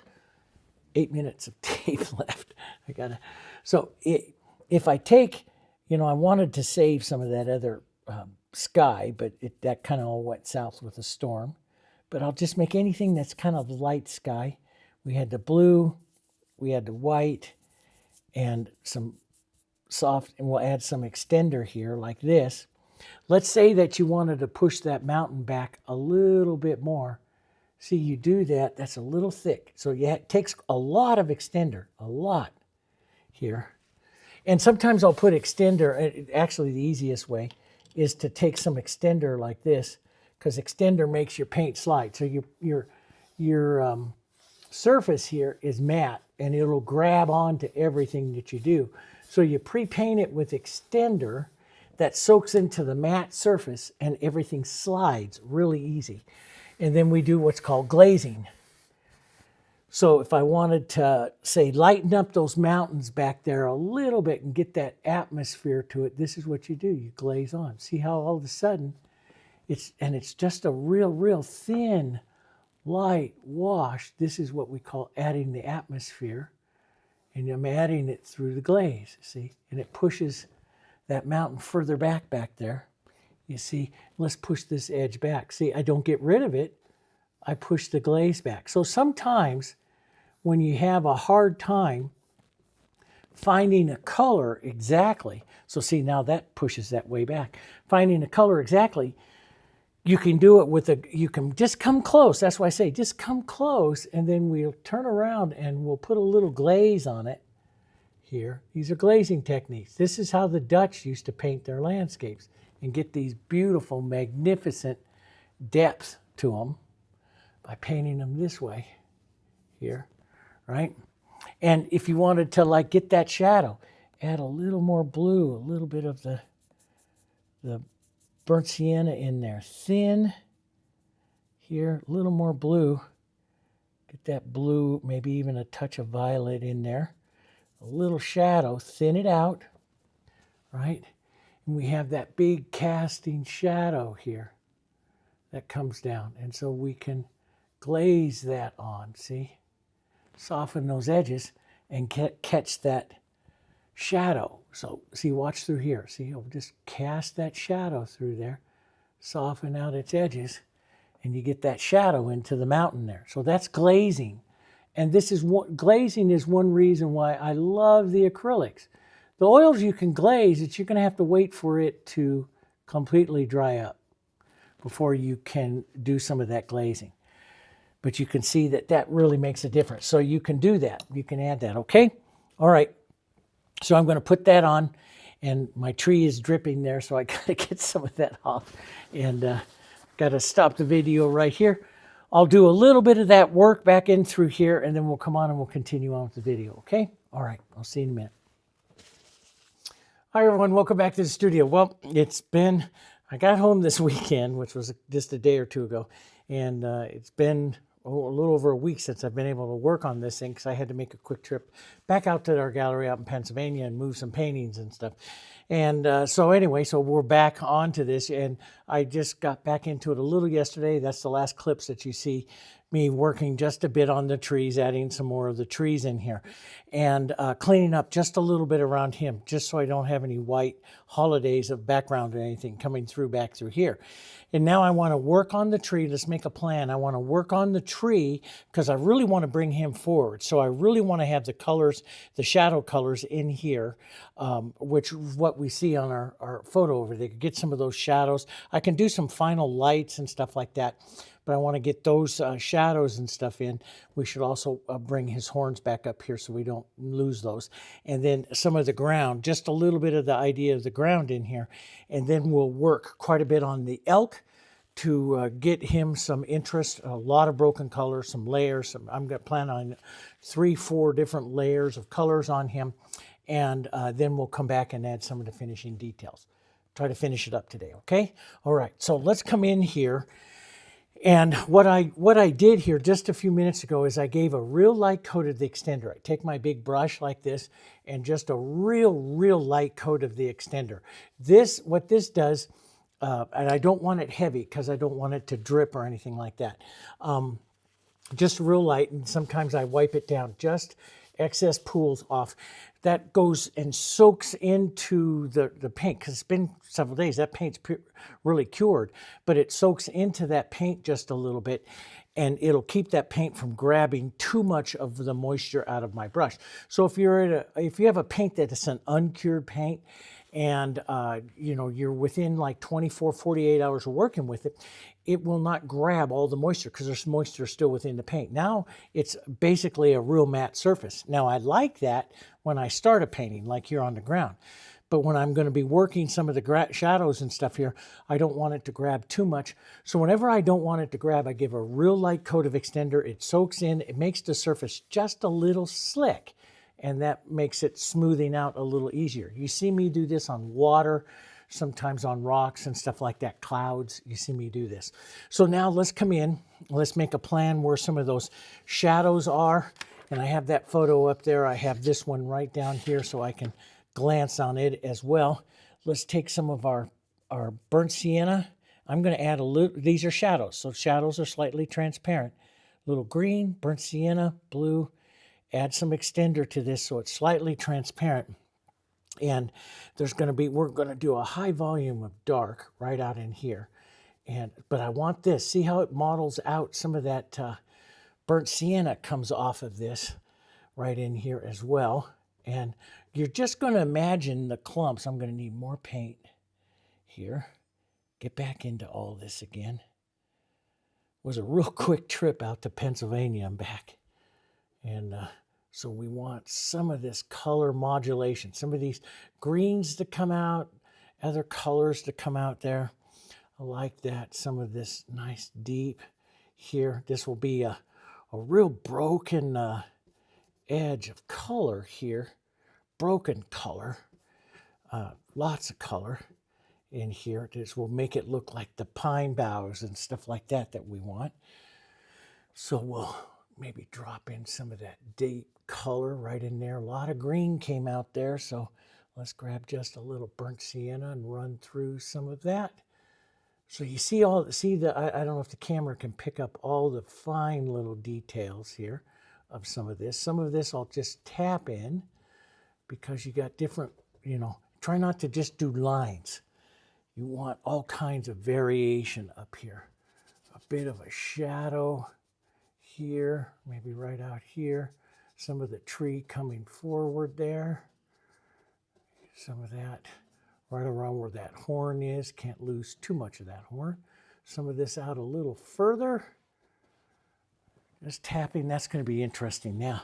8 minutes of tape left. So if I take, you know, I wanted to save some of that other sky, but that kind of all went south with a storm. But I'll just make anything that's kind of light sky. We had the blue, we had the white, and some soft, and we'll add some extender here like this. Let's say that you wanted to push that mountain back a little bit more. See, you do that, that's a little thick. So yeah, it takes a lot of extender, a lot here. And sometimes I'll put extender, actually the easiest way is to take some extender like this, because extender makes your paint slide. So your surface here is matte, and it'll grab onto everything that you do. So you pre-paint it with extender that soaks into the matte surface, and everything slides really easy. And then we do what's called glazing. So if I wanted to, say, lighten up those mountains back there a little bit and get that atmosphere to it, this is what you do. You glaze on. See how all of a sudden, it's just a real thin, light wash. This is what we call adding the atmosphere. And I'm adding it through the glaze, see? And it pushes that mountain further back there. You see, let's push this edge back. See, I don't get rid of it. I push the glaze back. So sometimes when you have a hard time finding a color exactly, so see, now that pushes that way back. Finding a color exactly, you can do it with you can just come close. That's why I say just come close, and then we'll turn around and we'll put a little glaze on it here. These are glazing techniques. This is how the Dutch used to paint their landscapes and get these beautiful, magnificent depth to them by painting them this way here, right? And if you wanted to like get that shadow, add a little more blue, a little bit of the burnt sienna in there. Thin here, a little more blue. Get that blue, maybe even a touch of violet in there. A little shadow, thin it out, right? And we have that big casting shadow here that comes down. And so we can glaze that on, see? Soften those edges and catch that shadow. So see, watch through here. See, I'll just cast that shadow through there, soften out its edges, and you get that shadow into the mountain there. So that's glazing. And this is what glazing is one reason why I love the acrylics. The oils you can glaze, you're going to have to wait for it to completely dry up before you can do some of that glazing. But you can see that that really makes a difference. So you can do that. You can add that, okay? All right. So I'm going to put that on, and my tree is dripping there, so I got to get some of that off. And got to stop the video right here. I'll do a little bit of that work back in through here, and then we'll come on and we'll continue on with the video, okay? All right. I'll see you in a minute. Hi, everyone. Welcome back to the studio. Well, I got home this weekend, which was just a day or two ago, and it's been a little over a week since I've been able to work on this thing because I had to make a quick trip back out to our gallery out in Pennsylvania and move some paintings and stuff. And so anyway, so we're back onto this, and I just got back into it a little yesterday. That's the last clips that you see me working just a bit on the trees, adding some more of the trees in here, and cleaning up just a little bit around him, just so I don't have any white holidays of background or anything coming through back through here. And now I want to work on the tree. Let's make a plan. I want to work on the tree because I really want to bring him forward. So I really want to have the colors, the shadow colors in here, which is what we see on our photo over there. Get some of those shadows. I can do some final lights and stuff like that, but I want to get those shadows and stuff in. We should also bring his horns back up here so we don't lose those. And then some of the ground, just a little bit of the idea of the ground in here. And then we'll work quite a bit on the elk to get him some interest, a lot of broken colors, some layers. I'm going to plan on 3-4 different layers of colors on him. And then we'll come back and add some of the finishing details. Try to finish it up today, okay? All right, so let's come in here. And what I did here just a few minutes ago is I gave a real light coat of the extender. I take my big brush like this and just a real light coat of the extender. What this does, and I don't want it heavy because I don't want it to drip or anything like that. Just real light, and sometimes I wipe it down, just excess pools off. That goes and soaks into the paint because it's been several days. That paint's really cured, but it soaks into that paint just a little bit, and it'll keep that paint from grabbing too much of the moisture out of my brush. So if you have a paint that is an uncured paint, and you're within like 24-48 hours of working with it, it will not grab all the moisture because there's moisture still within the paint. Now it's basically a real matte surface. Now I like that when I start a painting, like here on the ground. But when I'm going to be working some of the shadows and stuff here, I don't want it to grab too much. So whenever I don't want it to grab, I give a real light coat of extender. It soaks in, it makes the surface just a little slick, and that makes it smoothing out a little easier. You see me do this on water, sometimes on rocks and stuff like that, clouds. You see me do this. So now let's come in. Let's make a plan where some of those shadows are. And I have that photo up there. I have this one right down here so I can glance on it as well. Let's take some of our burnt sienna. I'm going to add a little, these are shadows. So shadows are slightly transparent. Little green, burnt sienna, blue. Add some extender to this so it's slightly transparent. And we're going to do a high volume of dark right out in here. But I want this. See how it models out? Some of that burnt sienna comes off of this right in here as well. And you're just going to imagine the clumps. I'm going to need more paint here. Get back into all this again. It was a real quick trip out to Pennsylvania and back. And so we want some of this color modulation, some of these greens to come out, other colors to come out there. I like that. Some of this nice deep here. This will be a a real broken edge of color here, broken color, lots of color in here. This will make it look like the pine boughs and stuff like that that we want. So we'll maybe drop in some of that deep color right in there. A lot of green came out there, so let's grab just a little burnt sienna and run through some of that. So you see I don't know if the camera can pick up all the fine little details here of some of this. Some of this I'll just tap in because you got different, try not to just do lines. You want all kinds of variation up here. A bit of a shadow here, maybe right out here. Some of the tree coming forward there. Some of that right around where that horn is. Can't lose too much of that horn. Some of this out a little further. Just tapping, that's going to be interesting now.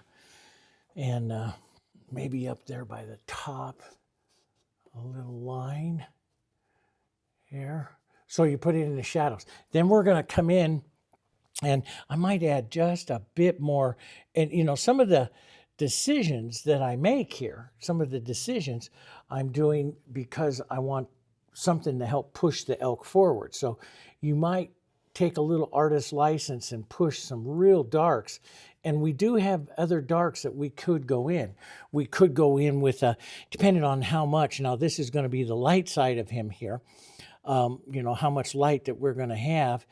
And maybe up there by the top, a little line here. So you put it in the shadows. Then we're going to come in and I might add just a bit more. And, some of the decisions that I make here, some of the decisions I'm doing because I want something to help push the elk forward. So you might take a little artist license and push some real darks. And we do have other darks that we could go in. We could go in with, depending on how much. Now, this is going to be the light side of him here. How much light that we're going to have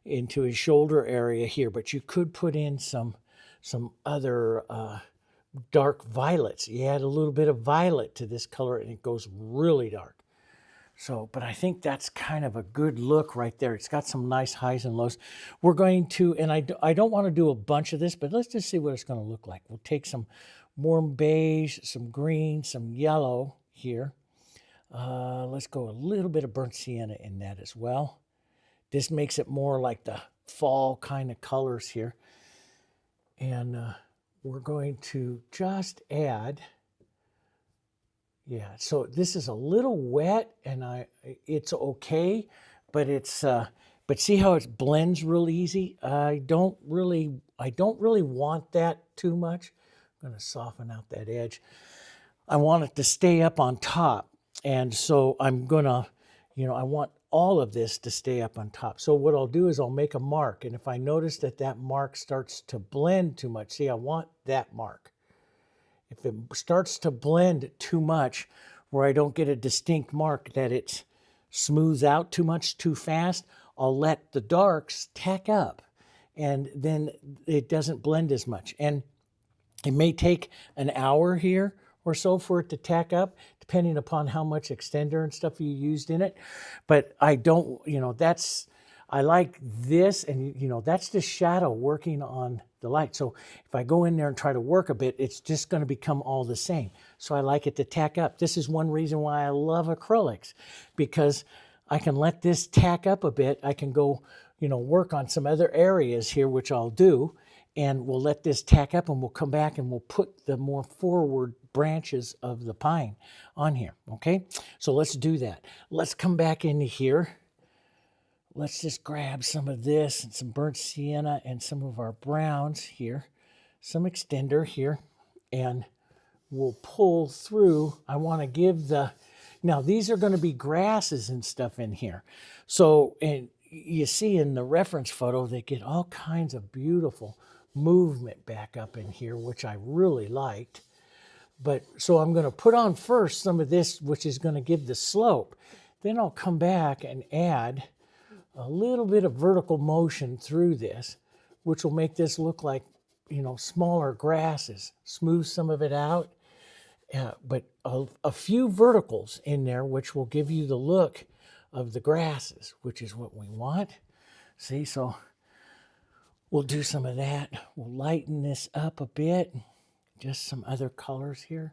into his shoulder area here. But you could put in some other dark violets. You add a little bit of violet to this color and it goes really dark. So, but I think that's kind of a good look right there. It's got some nice highs and lows. We're going to, and I don't want to do a bunch of this, but let's just see what it's going to look like. We'll take some warm beige, some green, some yellow here. Let's go a little bit of burnt sienna in that as well. This makes it more like the fall kind of colors here. And we're going to just add, yeah, so this is a little wet and it's okay, but but see how it blends real easy? I don't really want that too much. I'm going to soften out that edge. I want it to stay up on top. And so I'm going to, I want all of this to stay up on top. So what I'll do is I'll make a mark. And if I notice that mark starts to blend too much, see, I want that mark. If it starts to blend too much where I don't get a distinct mark, that it smooths out too much too fast, I'll let the darks tack up and then it doesn't blend as much. And it may take an hour here or so for it to tack up, depending upon how much extender and stuff you used in it. But I don't, I like this, and that's the shadow working on the light. So if I go in there and try to work a bit, it's just going to become all the same. So I like it to tack up. This is one reason why I love acrylics, because I can let this tack up a bit. I can go, work on some other areas here, which I'll do, and we'll let this tack up and we'll come back and we'll put the more forward branches of the pine on here. Okay, so let's do that. Let's come back into here. Let's just grab some of this and some burnt sienna and some of our browns here, some extender here, and we'll pull through. I want to give now these are going to be grasses and stuff in here. So, and you see in the reference photo, they get all kinds of beautiful movement back up in here, which I really liked. But so I'm going to put on first some of this, which is going to give the slope. Then I'll come back and add a little bit of vertical motion through this, which will make this look like, smaller grasses. Smooth some of it out, but a few verticals in there, which will give you the look of the grasses, which is what we want. See, so we'll do some of that. We'll lighten this up a bit. Just some other colors here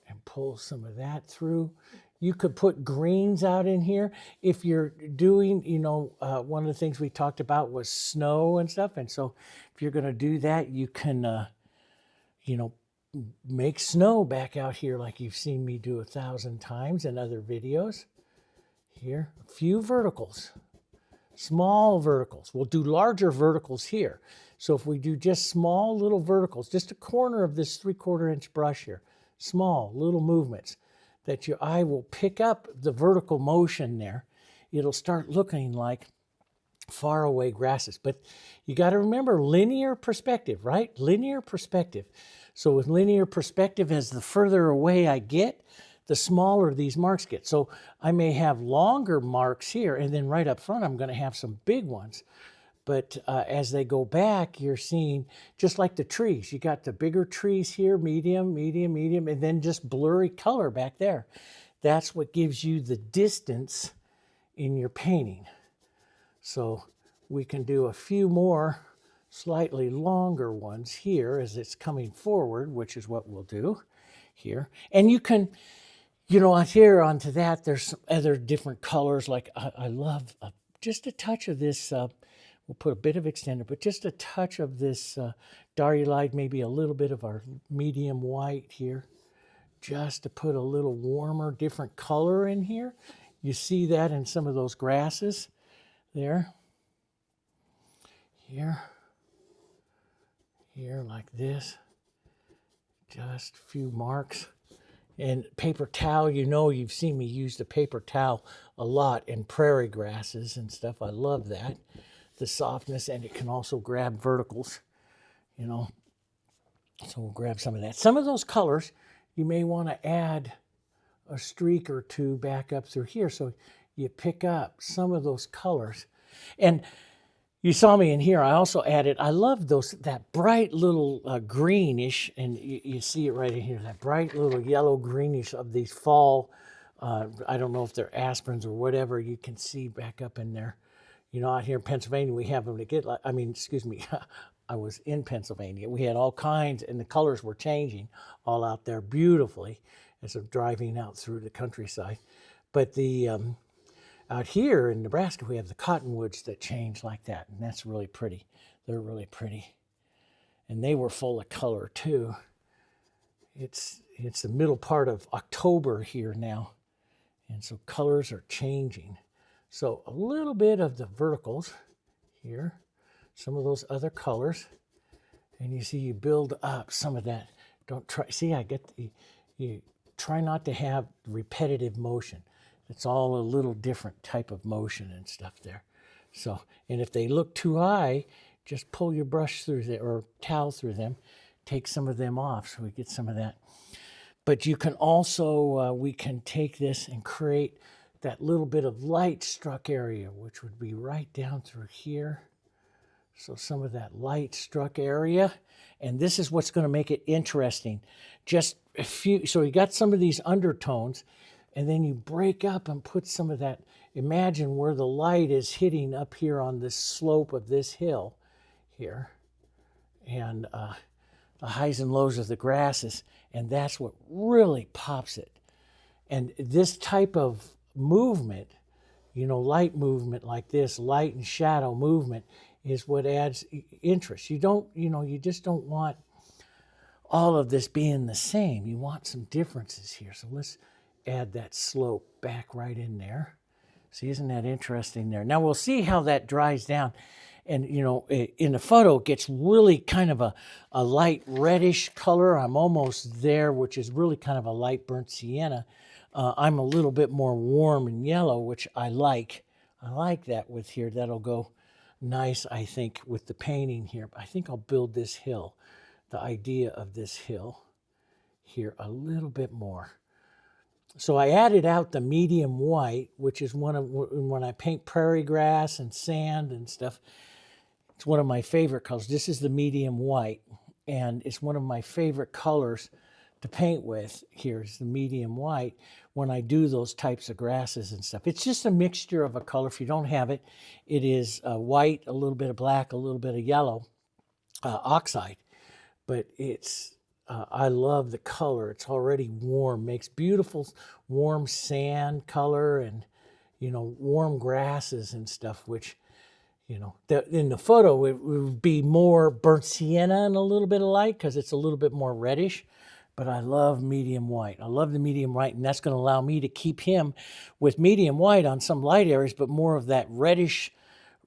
and pull some of that through. You could put greens out in here. If you're doing, one of the things we talked about was snow and stuff. And so if you're going to do that, you can, make snow back out here like you've seen me do 1,000 times in other videos. Here, a few verticals. Small verticals. We'll do larger verticals here. So if we do just small little verticals, just a corner of this 3/4 inch brush here, small little movements that your eye will pick up the vertical motion there, it'll start looking like far away grasses. But you got to remember linear perspective, right? Linear perspective. So with linear perspective, as the further away I get, the smaller these marks get. So I may have longer marks here, and then right up front, I'm going to have some big ones. But as they go back, you're seeing, just like the trees, you got the bigger trees here, medium, medium, medium, and then just blurry color back there. That's what gives you the distance in your painting. So we can do a few more slightly longer ones here as it's coming forward, which is what we'll do here. And you can, you know, here onto that, there's some other different colors. Like I love just a touch of this, we'll put a bit of extender, but just a touch of this Diarylide, maybe a little bit of our medium white here, just to put a little warmer, different color in here. You see that in some of those grasses there, here, like this, just a few marks. And paper towel, you know, you've seen me use the paper towel a lot in prairie grasses and stuff. I love that, the softness, and it can also grab verticals, you know. So we'll grab some of that. Some of those colors, you may want to add a streak or two back up through here. So you pick up some of those colors. And you saw me in here, I also added, I love that bright little greenish, and you see it right in here, that bright little yellow greenish of these fall, I don't know if they're aspens or whatever, you can see back up in there. You know, out here in Pennsylvania, we have them to get, I mean, excuse me, I was in Pennsylvania. We had all kinds, and the colors were changing all out there beautifully as I'm driving out through the countryside. But the out here in Nebraska, we have the cottonwoods that change like that, and that's really pretty. They're really pretty. And they were full of color too. It's the middle part of October here now, and so colors are changing. So a little bit of the verticals here, some of those other colors, and you see you build up some of that. Don't try, see, you try not to have repetitive motion. It's all a little different type of motion and stuff there. So, and if they look too high, just pull your brush through there or towel through them, take some of them off so we get some of that. But you can also, we can take this and create that little bit of light struck area, which would be right down through here. So some of that light struck area. And this is what's going to make it interesting. Just a few, so you got some of these undertones, and then you break up and put some of that. Imagine where the light is hitting up here on this slope of this hill here. And the highs and lows of the grasses. And that's what really pops it. And this type of movement, you know, light movement like this, light and shadow movement, is what adds interest. You don't, you know, you just don't want all of this being the same. You want some differences here. So let's add that slope back right in there. See, isn't that interesting there? Now we'll see how that dries down. And, you know, in the photo, it gets really kind of a light reddish color. I'm almost there, which is really kind of a light burnt sienna. I'm a little bit more warm and yellow, which I like. I like that with here. That'll go nice, I think, with the painting here. I think I'll build this hill, the idea of this hill here a little bit more. So I added out the medium white, which is one of, when I paint prairie grass and sand and stuff, it's one of my favorite colors. This is the medium white, and it's one of my favorite colors to paint with. Here is the medium white when I do those types of grasses and stuff. It's just a mixture of a color. If you don't have it, it is white, a little bit of black, a little bit of yellow, oxide. But it's, I love the color. It's already warm, makes beautiful warm sand color and, you know, warm grasses and stuff, which, you know, in the photo, it would be more burnt sienna and a little bit of light because it's a little bit more reddish. But I love medium white. I love the medium white, and that's going to allow me to keep him with medium white on some light areas, but more of that reddish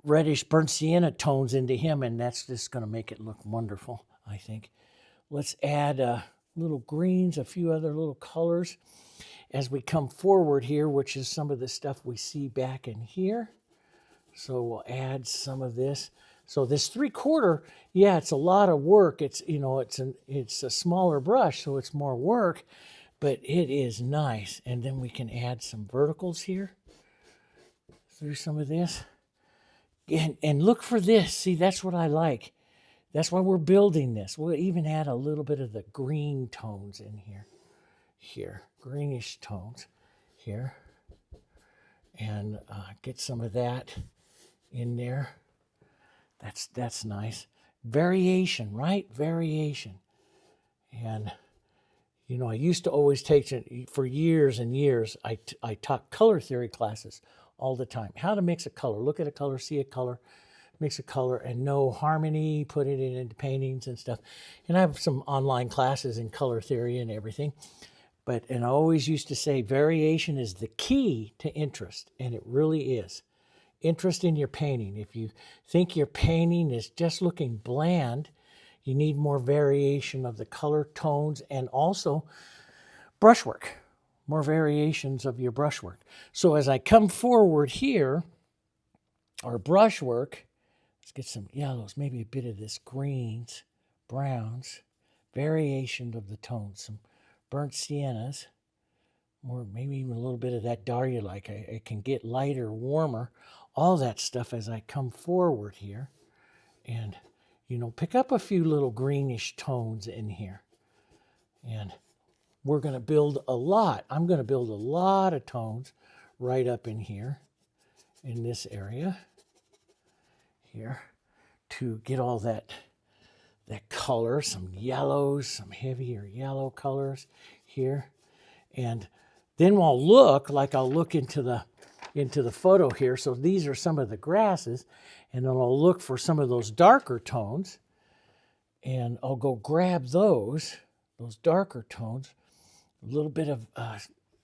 reddish burnt sienna tones into him, and that's just going to make it look wonderful, I think. Let's add little greens, a few other little colors as we come forward here, which is some of the stuff we see back in here. So we'll add some of this. So this 3/4, yeah, it's a lot of work. It's, you know, it's a smaller brush, so it's more work, but it is nice. And then we can add some verticals here through some of this. And look for this. See, that's what I like. That's why we're building this. We'll even add a little bit of the green tones in here. Here, greenish tones here. And get some of that in there. That's nice. Variation, right? Variation. And, you know, I used to always take, for years and years, I taught color theory classes all the time. How to mix a color. Look at a color, see a color, mix a color, and know harmony, put it into paintings and stuff. And I have some online classes in color theory and everything. And I always used to say variation is the key to interest, and it really is. Interest in your painting. If you think your painting is just looking bland, you need more variation of the color tones and also brushwork, more variations of your brushwork. So as I come forward here, our brushwork, let's get some yellows, maybe a bit of this greens, browns, variation of the tones, some burnt siennas, or maybe even a little bit of that Diarylide. I can get lighter, warmer, all that stuff as I come forward here. And, you know, pick up a few little greenish tones in here. And we're going to build a lot. I'm going to build a lot of tones right up in here, in this area here, to get all that color, some yellows, some heavier yellow colors here. And then I'll look into the photo here. So these are some of the grasses, and then I'll look for some of those darker tones, and I'll go grab those darker tones, a little bit of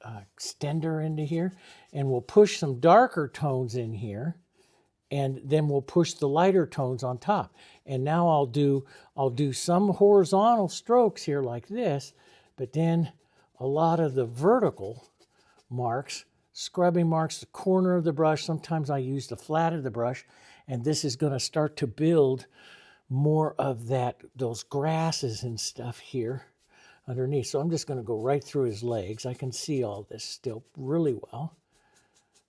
extender into here, and we'll push some darker tones in here, and then we'll push the lighter tones on top. And now I'll do some horizontal strokes here like this, but then a lot of the vertical marks, scrubbing marks, the corner of the brush. Sometimes I use the flat of the brush, and this is going to start to build more of those grasses and stuff here underneath. So I'm just going to go right through his legs. I can see all this still really well.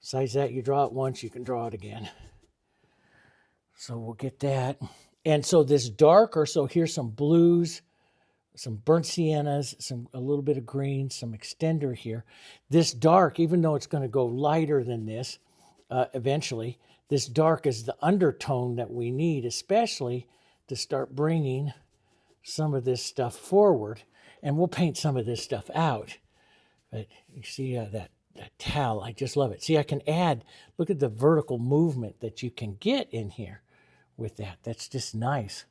Besides that, you draw it once, you can draw it again. So we'll get that. And so this darker, so here's some blues, some burnt siennas, a little bit of green, some extender here. This dark, even though it's going to go lighter than this eventually, this dark is the undertone that we need, especially to start bringing some of this stuff forward. And we'll paint some of this stuff out. But you see that towel, I just love it. See, I can add, look at the vertical movement that you can get in here with that. That's just nice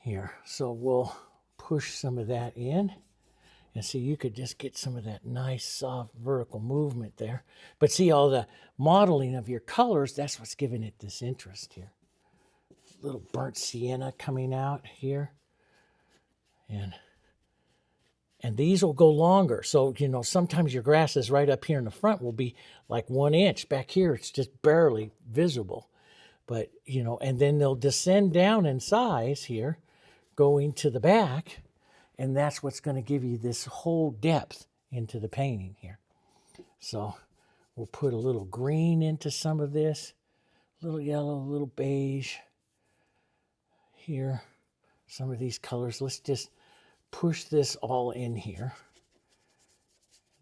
here. So we'll push some of that in, and see, you could just get some of that nice soft vertical movement there. But see, all the modeling of your colors, that's what's giving it this interest here. A little burnt sienna coming out here, and these will go longer. So, you know, sometimes your grasses right up here in the front will be like 1 inch. Back here, it's just barely visible. But, you know, and then they'll descend down in size here, going to the back, and that's what's going to give you this whole depth into the painting here. So we'll put a little green into some of this, a little yellow, a little beige here, some of these colors. Let's just push this all in here.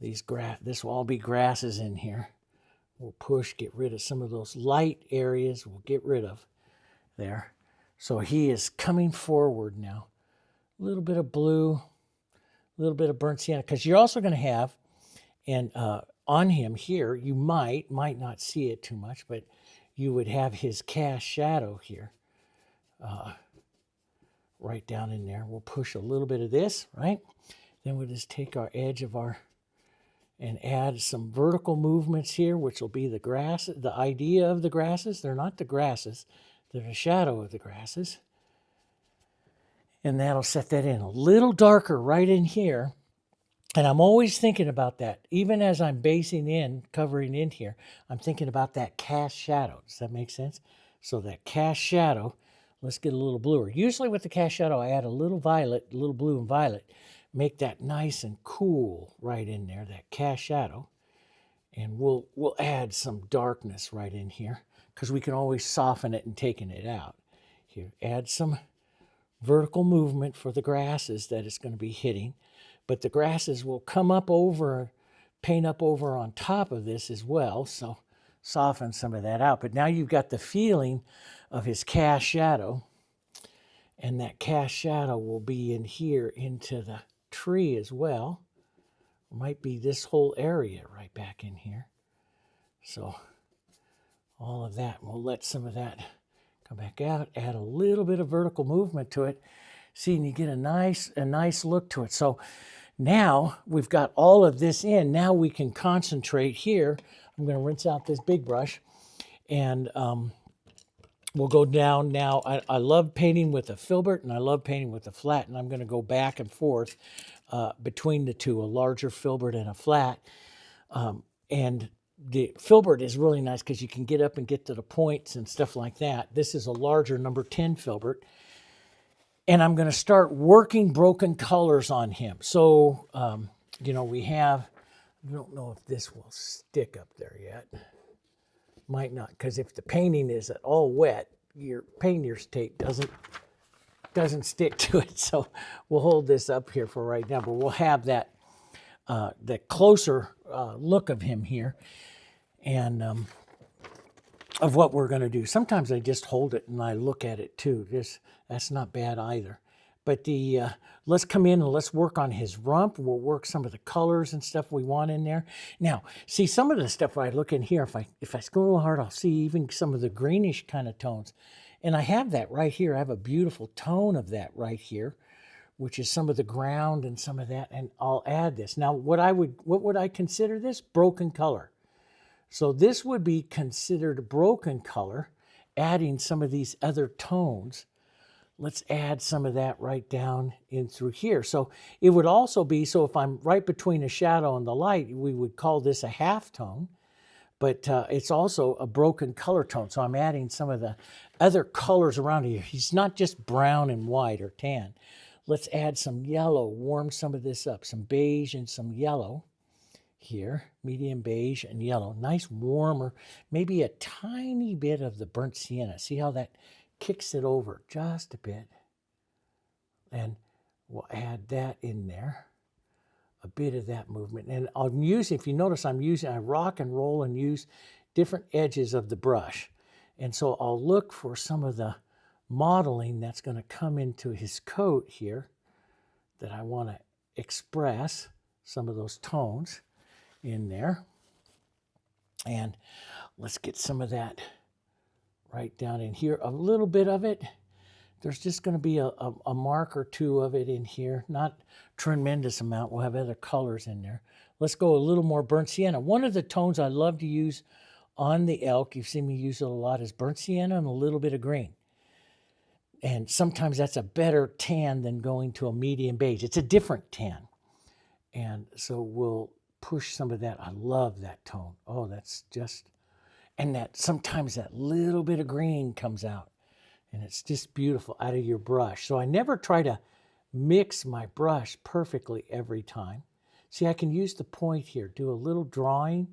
This will all be grasses in here. We'll push, get rid of some of those light areas. We'll get rid of there. So he is coming forward now. A little bit of blue, a little bit of burnt sienna, because you're also going to have, and on him here, you might not see it too much, but you would have his cast shadow here, right down in there. We'll push a little bit of this, right? Then we'll just take our edge of our and add some vertical movements here, which will be the grass, the idea of the grasses. They're not the grasses, they're the shadow of the grasses. And that'll set that in a little darker right in here. And I'm always thinking about that. Even as I'm basing in, covering in here, I'm thinking about that cast shadow. Does that make sense? So that cast shadow, let's get a little bluer. Usually with the cast shadow, I add a little violet, a little blue and violet. Make that nice and cool right in there, that cast shadow. And we'll add some darkness right in here because we can always soften it and taking it out. Here, add some vertical movement for the grasses that it's going to be hitting. But the grasses will come up over, paint up over on top of this as well. So soften some of that out. But now you've got the feeling of his cast shadow. And that cast shadow will be in here into the tree as well. It might be this whole area right back in here. So all of that, we'll let some of that come back out. Add a little bit of vertical movement to it. See, and you get a nice look to it. So now we've got all of this in. Now we can concentrate here. I'm going to rinse out this big brush, and we'll go down now. I love painting with a filbert, and I love painting with a flat, and I'm going to go back and forth between the two, a larger filbert and a flat. And the filbert is really nice because you can get up and get to the points and stuff like that. This is a larger number 10 filbert. And I'm going to start working broken colors on him. So, you know, we have, I don't know if this will stick up there yet. Might not, because if the painting is at all wet, your painter's tape doesn't stick to it. So we'll hold this up here for right now, but we'll have that the closer look of him here, and of what we're going to do. Sometimes I just hold it and I look at it too. That's not bad either. But let's come in and let's work on his rump. We'll work some of the colors and stuff we want in there. Now, see, some of the stuff I look in here, if I scroll hard, I'll see even some of the greenish kind of tones. And I have that right here. I have a beautiful tone of that right here, which is some of the ground and some of that. And I'll add this. Now, what would I consider this? Broken color. So this would be considered broken color, adding some of these other tones. Let's add some of that right down in through here. So it would also be, so if I'm right between the shadow and the light, we would call this a half tone, but it's also a broken color tone. So I'm adding some of the other colors around here. He's not just brown and white or tan. Let's add some yellow, warm some of this up, some beige and some yellow. Here, medium beige and yellow, nice warmer, maybe a tiny bit of the burnt sienna. See how that kicks it over just a bit, and we'll add that in there, a bit of that movement. And I'm using, if you notice, I rock and roll and use different edges of the brush, and so I'll look for some of the modeling that's going to come into his coat here that I want to express some of those tones in there. And let's get some of that right down in here, a little bit of it. There's just going to be a mark or two of it in here, not tremendous amount. We'll have other colors in there. Let's go a little more burnt sienna. One of the tones I love to use on the elk, you've seen me use it a lot, is burnt sienna and a little bit of green. And sometimes that's a better tan than going to a medium beige. It's a different tan. And so we'll push some of that. I love that tone. Oh, that's just, and that sometimes that little bit of green comes out, and it's just beautiful out of your brush. So I never try to mix my brush perfectly every time. See, I can use the point here, do a little drawing,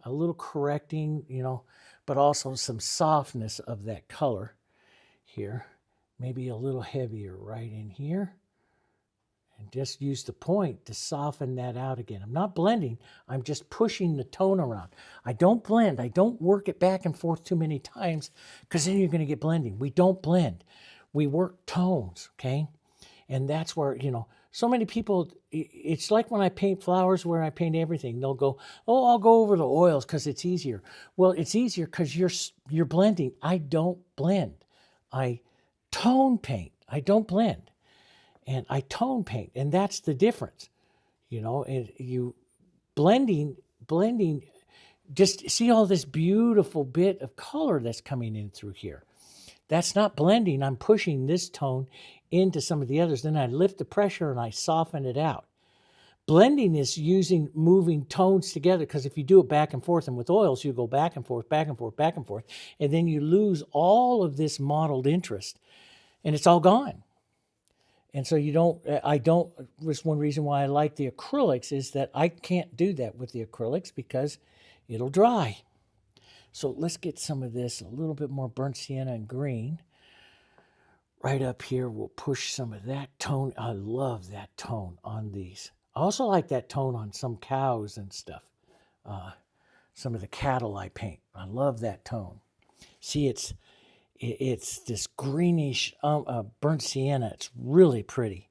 a little correcting, you know, but also some softness of that color here. Maybe a little heavier right in here. And just use the point to soften that out again. I'm not blending. I'm just pushing the tone around. I don't blend. I don't work it back and forth too many times, because then you're going to get blending. We don't blend. We work tones, okay? And that's where, you know, so many people, it's like when I paint flowers where I paint everything. They'll go, oh, I'll go over the oils because it's easier. Well, it's easier because you're blending. I don't blend. I tone paint. I don't blend. And I tone paint, and that's the difference. You know, and blending, just see all this beautiful bit of color that's coming in through here. That's not blending. I'm pushing this tone into some of the others. Then I lift the pressure and I soften it out. Blending is moving tones together, because if you do it back and forth, and with oils, you go back and forth, back and forth, back and forth, and then you lose all of this mottled interest, and it's all gone. And so that's one reason why I like the acrylics, is that I can't do that with the acrylics because it'll dry. So let's get some of this, a little bit more burnt sienna and green. Right up here, we'll push some of that tone. I love that tone on these. I also like that tone on some cows and stuff. Some of the cattle I paint. I love that tone. See, it's this greenish burnt sienna. It's really pretty.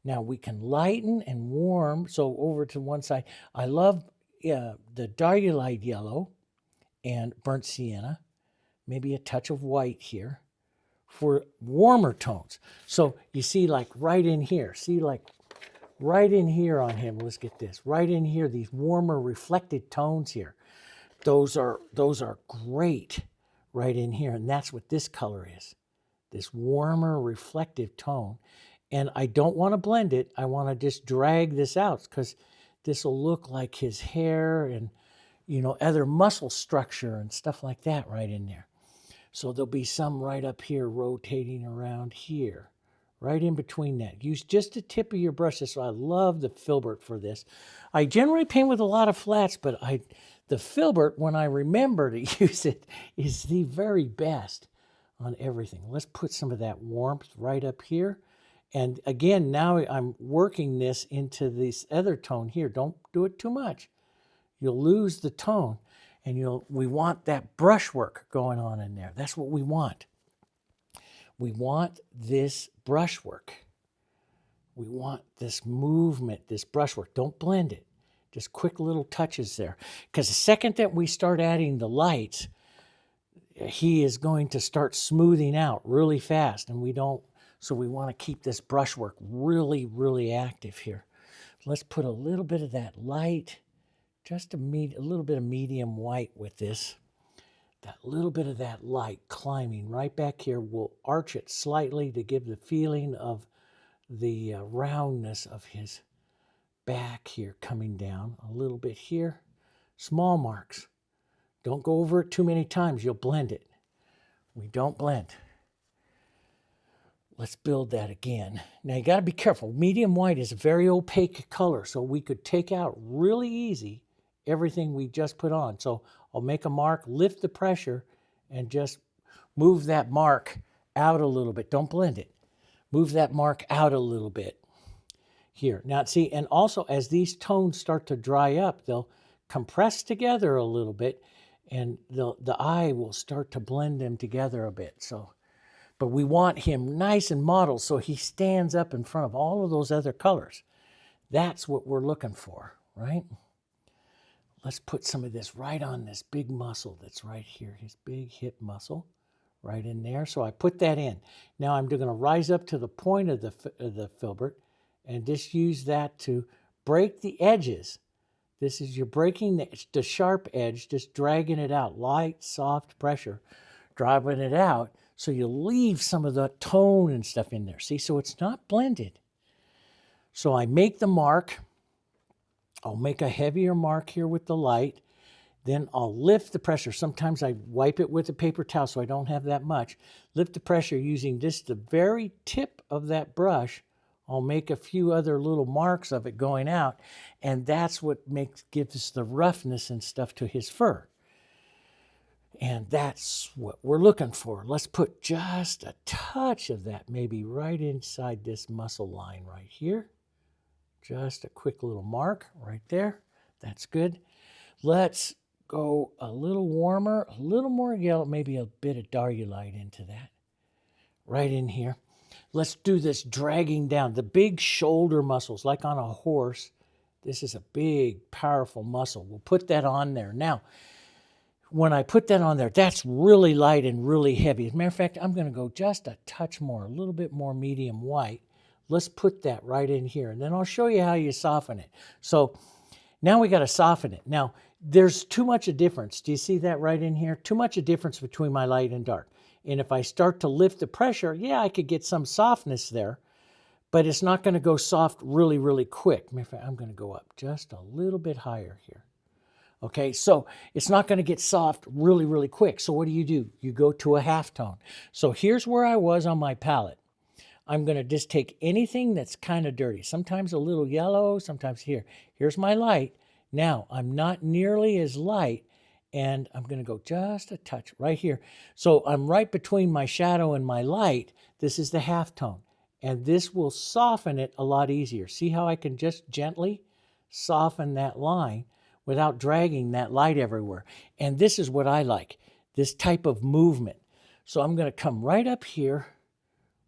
Now we can lighten and warm. So over to one side, I love the Diarylide Yellow and burnt sienna. Maybe a touch of white here for warmer tones. So you see, like right in here, right in here on him, let's get this, right in here, these warmer reflected tones here. Those are great right in here, and that's what this color is, this warmer reflective tone. And I don't want to blend it. I want to just drag this out, because this will look like his hair and, other muscle structure and stuff like that right in there. So there'll be some right up here rotating around here, right in between that. Use just the tip of your brush. So I love the filbert for this. I generally paint with a lot of flats, but the filbert, when I remember to use it, is the very best on everything. Let's put some of that warmth right up here. And again, now I'm working this into this other tone here. Don't do it too much. You'll lose the tone, and we want that brushwork going on in there. That's what we want. We want this brushwork. We want this movement, this brushwork. Don't blend it. Just quick little touches there. Because the second that we start adding the lights, he is going to start smoothing out really fast, and we don't. So we want to keep this brushwork really, really active here. Let's put a little bit of that light, just a little bit of medium white with this. That little bit of that light climbing right back here. We'll arch it slightly to give the feeling of the roundness of his back here coming down. A little bit here. Small marks. Don't go over it too many times. You'll blend it. We don't blend. Let's build that again. Now you got to be careful. Medium white is a very opaque color, so we could take out really easy everything we just put on. So I'll make a mark, lift the pressure, and just move that mark out a little bit. Don't blend it. Move that mark out a little bit here. Now see, and also as these tones start to dry up, they'll compress together a little bit, and the eye will start to blend them together a bit. So, but we want him nice and mottled so he stands up in front of all of those other colors. That's what we're looking for, right? Let's put some of this right on this big muscle that's right here, his big hip muscle, right in there. So I put that in. Now I'm going to rise up to the point of the filbert and just use that to break the edges. This is, you're breaking the sharp edge, just dragging it out, light, soft pressure, driving it out, so you leave some of the tone and stuff in there. See, so it's not blended. So I make the mark. I'll make a heavier mark here with the light. Then I'll lift the pressure. Sometimes I wipe it with a paper towel so I don't have that much. Lift the pressure using just the very tip of that brush. I'll make a few other little marks of it going out, and that's what gives the roughness and stuff to his fur. And that's what we're looking for. Let's put just a touch of that maybe right inside this muscle line right here. Just a quick little mark right there. That's good. Let's go a little warmer, a little more yellow, maybe a bit of Diarylide into that. Right in here. Let's do this dragging down the big shoulder muscles, like on a horse. This is a big, powerful muscle. We'll put that on there. Now, when I put that on there, that's really light and really heavy. As a matter of fact, I'm going to go just a touch more, a little bit more medium white. Let's put that right in here, and then I'll show you how you soften it. So Now we got to soften it. Now, there's too much a difference. Do you see that right in here? Too much a difference between my light and dark. And if I start to lift the pressure, yeah, I could get some softness there, but it's not going to go soft really, really quick. Matter of fact, I'm going to go up just a little bit higher here. Okay, so it's not going to get soft really, really quick. So what do? You go to a halftone. So here's where I was on my palette. I'm going to just take anything that's kind of dirty. Sometimes a little yellow, sometimes here. Here's my light. Now, I'm not nearly as light, and I'm going to go just a touch right here. So I'm right between my shadow and my light. This is the halftone, and this will soften it a lot easier. See how I can just gently soften that line without dragging that light everywhere. And this is what I like, this type of movement. So I'm going to come right up here.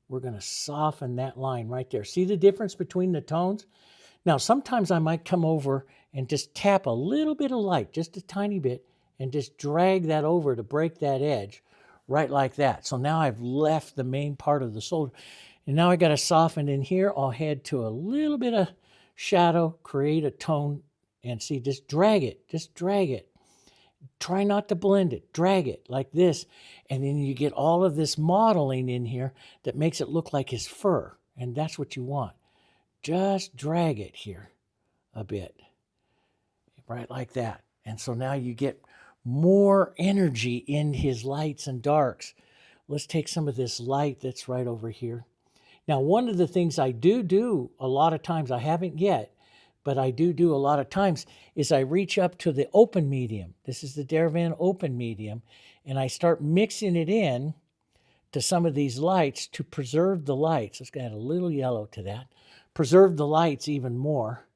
We're going to soften that line right there. See the difference between the tones? Now, sometimes I might come over and just tap a little bit of light, just a tiny bit, and just drag that over to break that edge, right like that. So now I've left the main part of the shoulder. And now I got to soften in here. I'll head to a little bit of shadow, create a tone, and see, just drag it. Just drag it. Try not to blend it. Drag it like this. And then you get all of this modeling in here that makes it look like his fur. And that's what you want. Just drag it here a bit. Right like that. And so now you get more energy in his lights and darks. Let's take some of this light that's right over here. Now, one of the things I do a lot of times, I haven't yet, but I do a lot of times, is I reach up to the open medium. This is the Deravan open medium, and I start mixing it in to some of these lights to preserve the lights. Let's add a little yellow to that. Preserve the lights even more.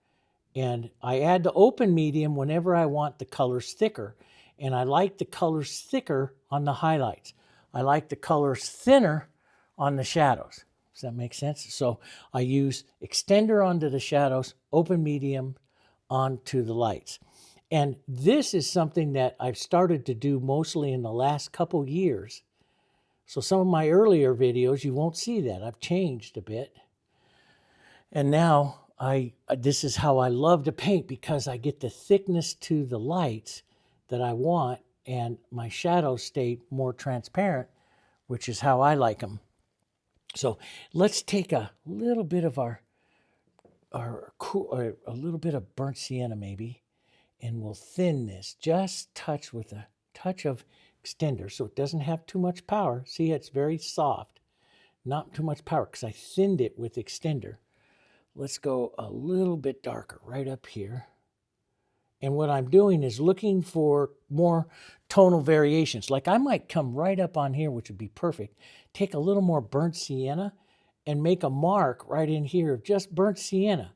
And I add the open medium whenever I want the colors thicker. And I like the colors thicker on the highlights. I like the colors thinner on the shadows. Does that make sense? So I use extender onto the shadows, open medium onto the lights. And this is something that I've started to do mostly in the last couple years. So some of my earlier videos, you won't see that. I've changed a bit. And now this is how I love to paint, because I get the thickness to the lights that I want, and my shadows stay more transparent, which is how I like them. So let's take a little bit of a little bit of burnt sienna maybe, and we'll thin this, just touch with a touch of extender so it doesn't have too much power. See, it's very soft, not too much power because I thinned it with extender. Let's go a little bit darker right up here. And what I'm doing is looking for more tonal variations. Like I might come right up on here, which would be perfect. Take a little more burnt sienna and make a mark right in here of just burnt sienna.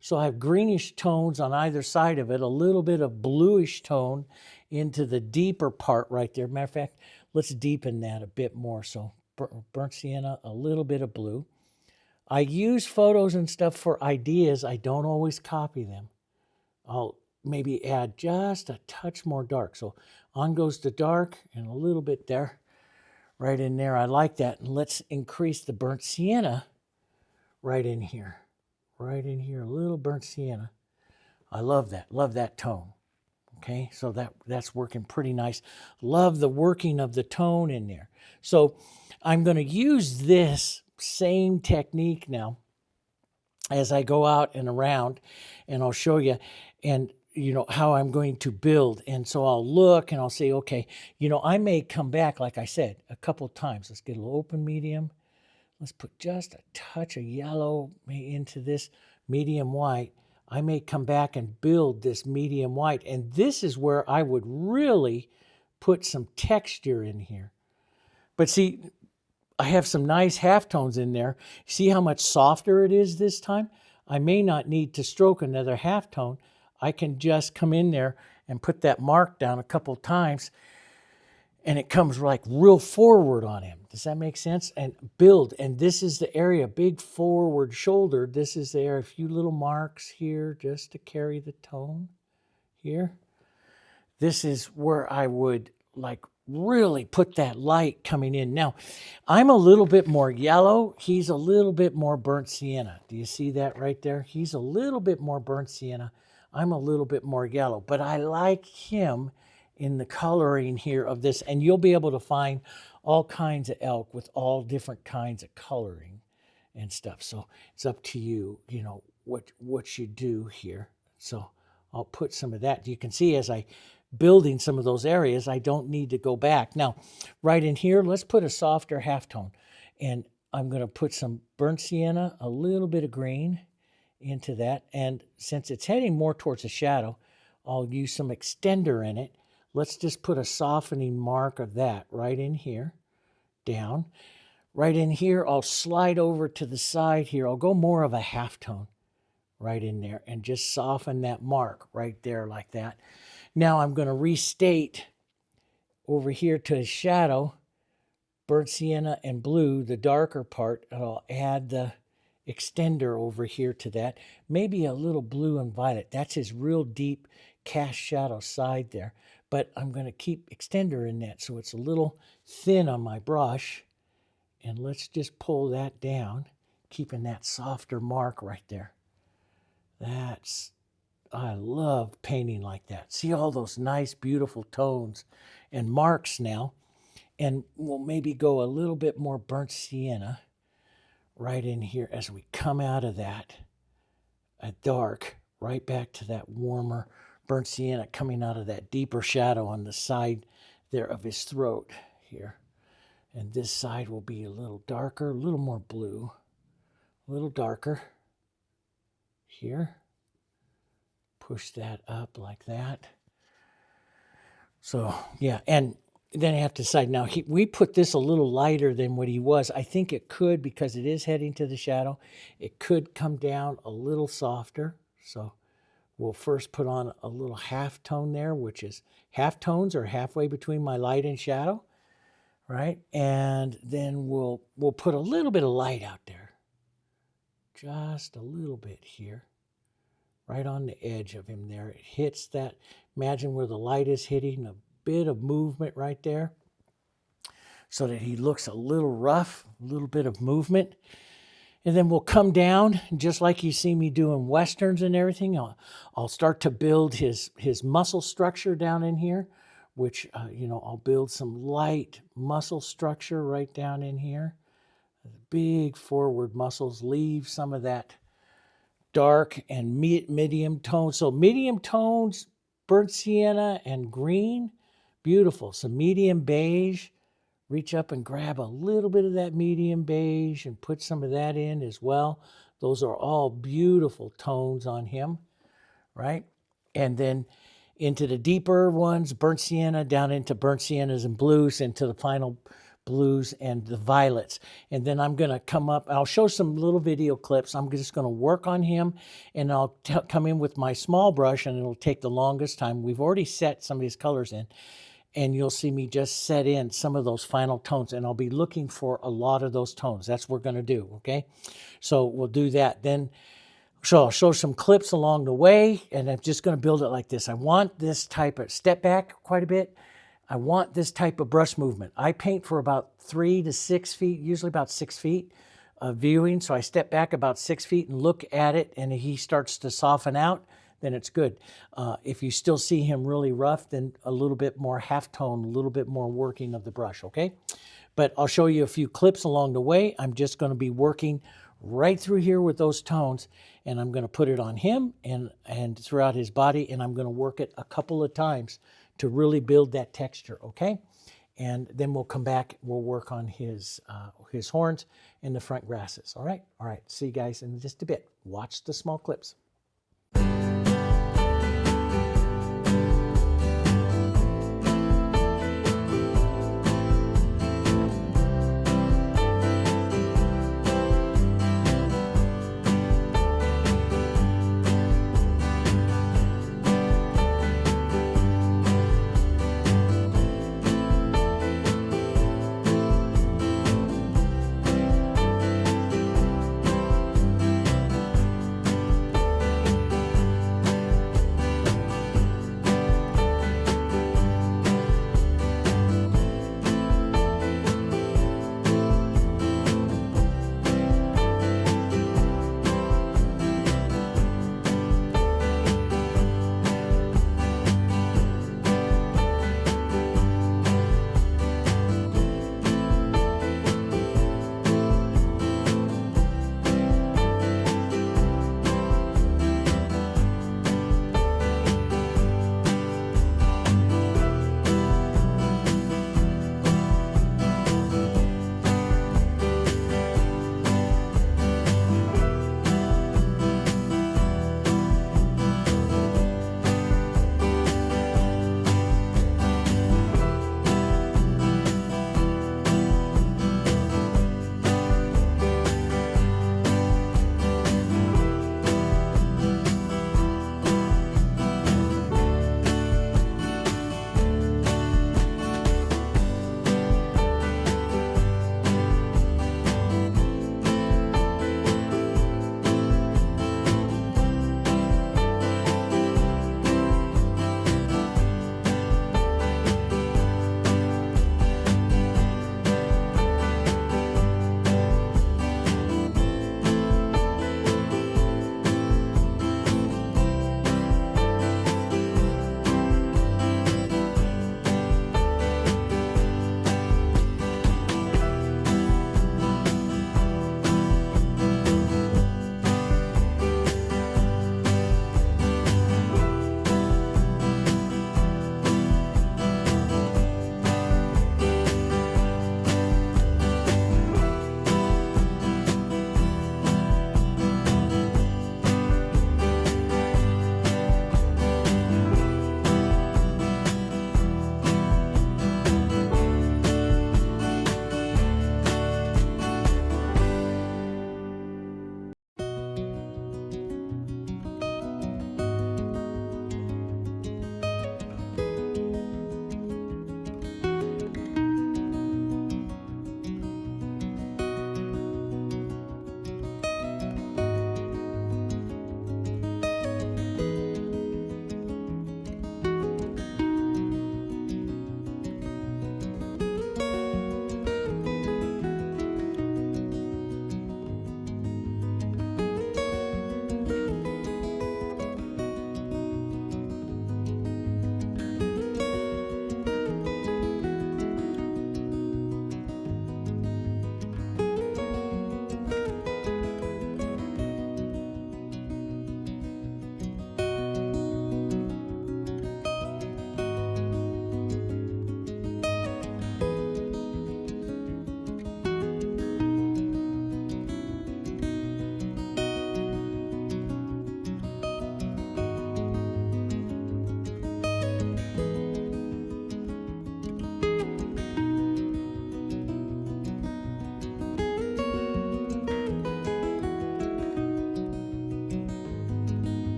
So I have greenish tones on either side of it, a little bit of bluish tone into the deeper part right there. Matter of fact, let's deepen that a bit more. So burnt sienna, a little bit of blue. I use photos and stuff for ideas. I don't always copy them. I'll maybe add just a touch more dark. So on goes the dark and a little bit there, right in there. I like that. And let's increase the burnt sienna right in here. Right in here, a little burnt sienna. I love that tone. Okay, so that's working pretty nice. Love the working of the tone in there. So I'm going to use this same technique now as I go out and around, and I'll show you, and you know how I'm going to build. And so I'll look and I'll say, okay, you know, I may come back, like I said, a couple times. Let's get a little open medium. Let's put just a touch of yellow into this medium white. I may come back and build this medium white. And this is where I would really put some texture in here. But see, I have some nice halftones in there. See how much softer it is this time? I may not need to stroke another halftone. I can just come in there and put that mark down a couple times, and it comes like real forward on him. Does that make sense? And build. And this is the area, big forward shoulder. This is there, a few little marks here just to carry the tone here. This is where I would like really put that light coming in. Now, I'm a little bit more yellow. He's a little bit more burnt sienna. Do you see that right there? He's a little bit more burnt sienna. I'm a little bit more yellow, but I like him in the coloring here of this, and you'll be able to find all kinds of elk with all different kinds of coloring and stuff. So it's up to you, you know, what you do here. So I'll put some of that. You can see as I building some of those areas, I don't need to go back. Now, right in here, let's put a softer halftone. And I'm going to put some burnt sienna, a little bit of green into that. And since it's heading more towards the shadow, I'll use some extender in it. Let's just put a softening mark of that right in here, down. Right in here, I'll slide over to the side here. I'll go more of a halftone right in there and just soften that mark right there like that. Now I'm going to restate over here to his shadow, burnt sienna and blue, the darker part, and I'll add the extender over here to that. Maybe a little blue and violet. That's his real deep cast shadow side there. But I'm going to keep extender in that so it's a little thin on my brush. And let's just pull that down, keeping that softer mark right there. I love painting like that. See all those nice, beautiful tones and marks now. And we'll maybe go a little bit more burnt sienna right in here as we come out of that dark, right back to that warmer burnt sienna coming out of that deeper shadow on the side there of his throat here. And this side will be a little darker, a little more blue, a little darker here. Push that up like that. So, yeah, and then I have to decide. Now, we put this a little lighter than what he was. I think it could, because it is heading to the shadow, it could come down a little softer. So we'll first put on a little halftone there, which is halftones are halfway between my light and shadow, right? And then we'll put a little bit of light out there. Just a little bit here. Right on the edge of him there. It hits that, imagine where the light is hitting, a bit of movement right there so that he looks a little rough, a little bit of movement. And then we'll come down, just like you see me doing westerns and everything. I'll start to build his muscle structure down in here, which, I'll build some light muscle structure right down in here. The big forward muscles, leave some of that dark and medium tones. So medium tones, burnt sienna and green, beautiful. Some medium beige, reach up and grab a little bit of that medium beige and put some of that in as well. Those are all beautiful tones on him, right? And then into the deeper ones, burnt sienna, down into burnt siennas and blues, into the final blues and the violets. And then I'm going to come up, I'll show some little video clips. I'm just going to work on him, and I'll come in with my small brush, and it'll take the longest time. We've already set some of these colors in, and you'll see me just set in some of those final tones, and I'll be looking for a lot of those tones. That's what we're going to do, okay? So we'll do that. Then, so I'll show some clips along the way, and I'm just going to build it like this. I want this type of step back quite a bit. I want this type of brush movement. I paint for about 3 to 6 feet, usually about 6 feet of viewing. So I step back about 6 feet and look at it, and he starts to soften out, then it's good. If you still see him really rough, then a little bit more halftone, a little bit more working of the brush, okay? But I'll show you a few clips along the way. I'm just going to be working right through here with those tones, and I'm going to put it on him and throughout his body, and I'm going to work it a couple of times to really build that texture, okay? And then we'll come back, we'll work on his horns and the front grasses, all right? All right, see you guys in just a bit. Watch the small clips.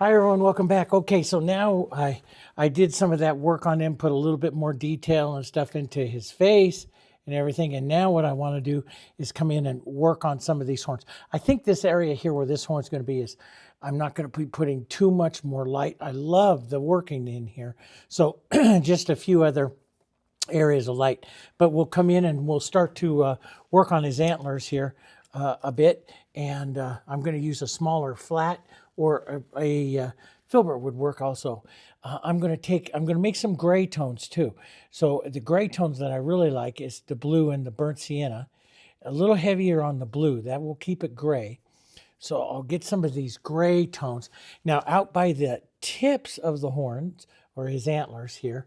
Hi everyone, welcome back. Okay, so now I did some of that work on him, put a little bit more detail and stuff into his face and everything. And now what I want to do is come in and work on some of these horns. I think this area here where this horn's going to be is, I'm not going to be putting too much more light. I love the working in here. So just a few other areas of light, but we'll come in and we'll start to work on his antlers here a bit. And I'm going to use a smaller flat, or a filbert would work also. I'm going to make some gray tones too. So the gray tones that I really like is the blue and the burnt sienna. A little heavier on the blue, that will keep it gray. So I'll get some of these gray tones. Now out by the tips of the horns, or his antlers here,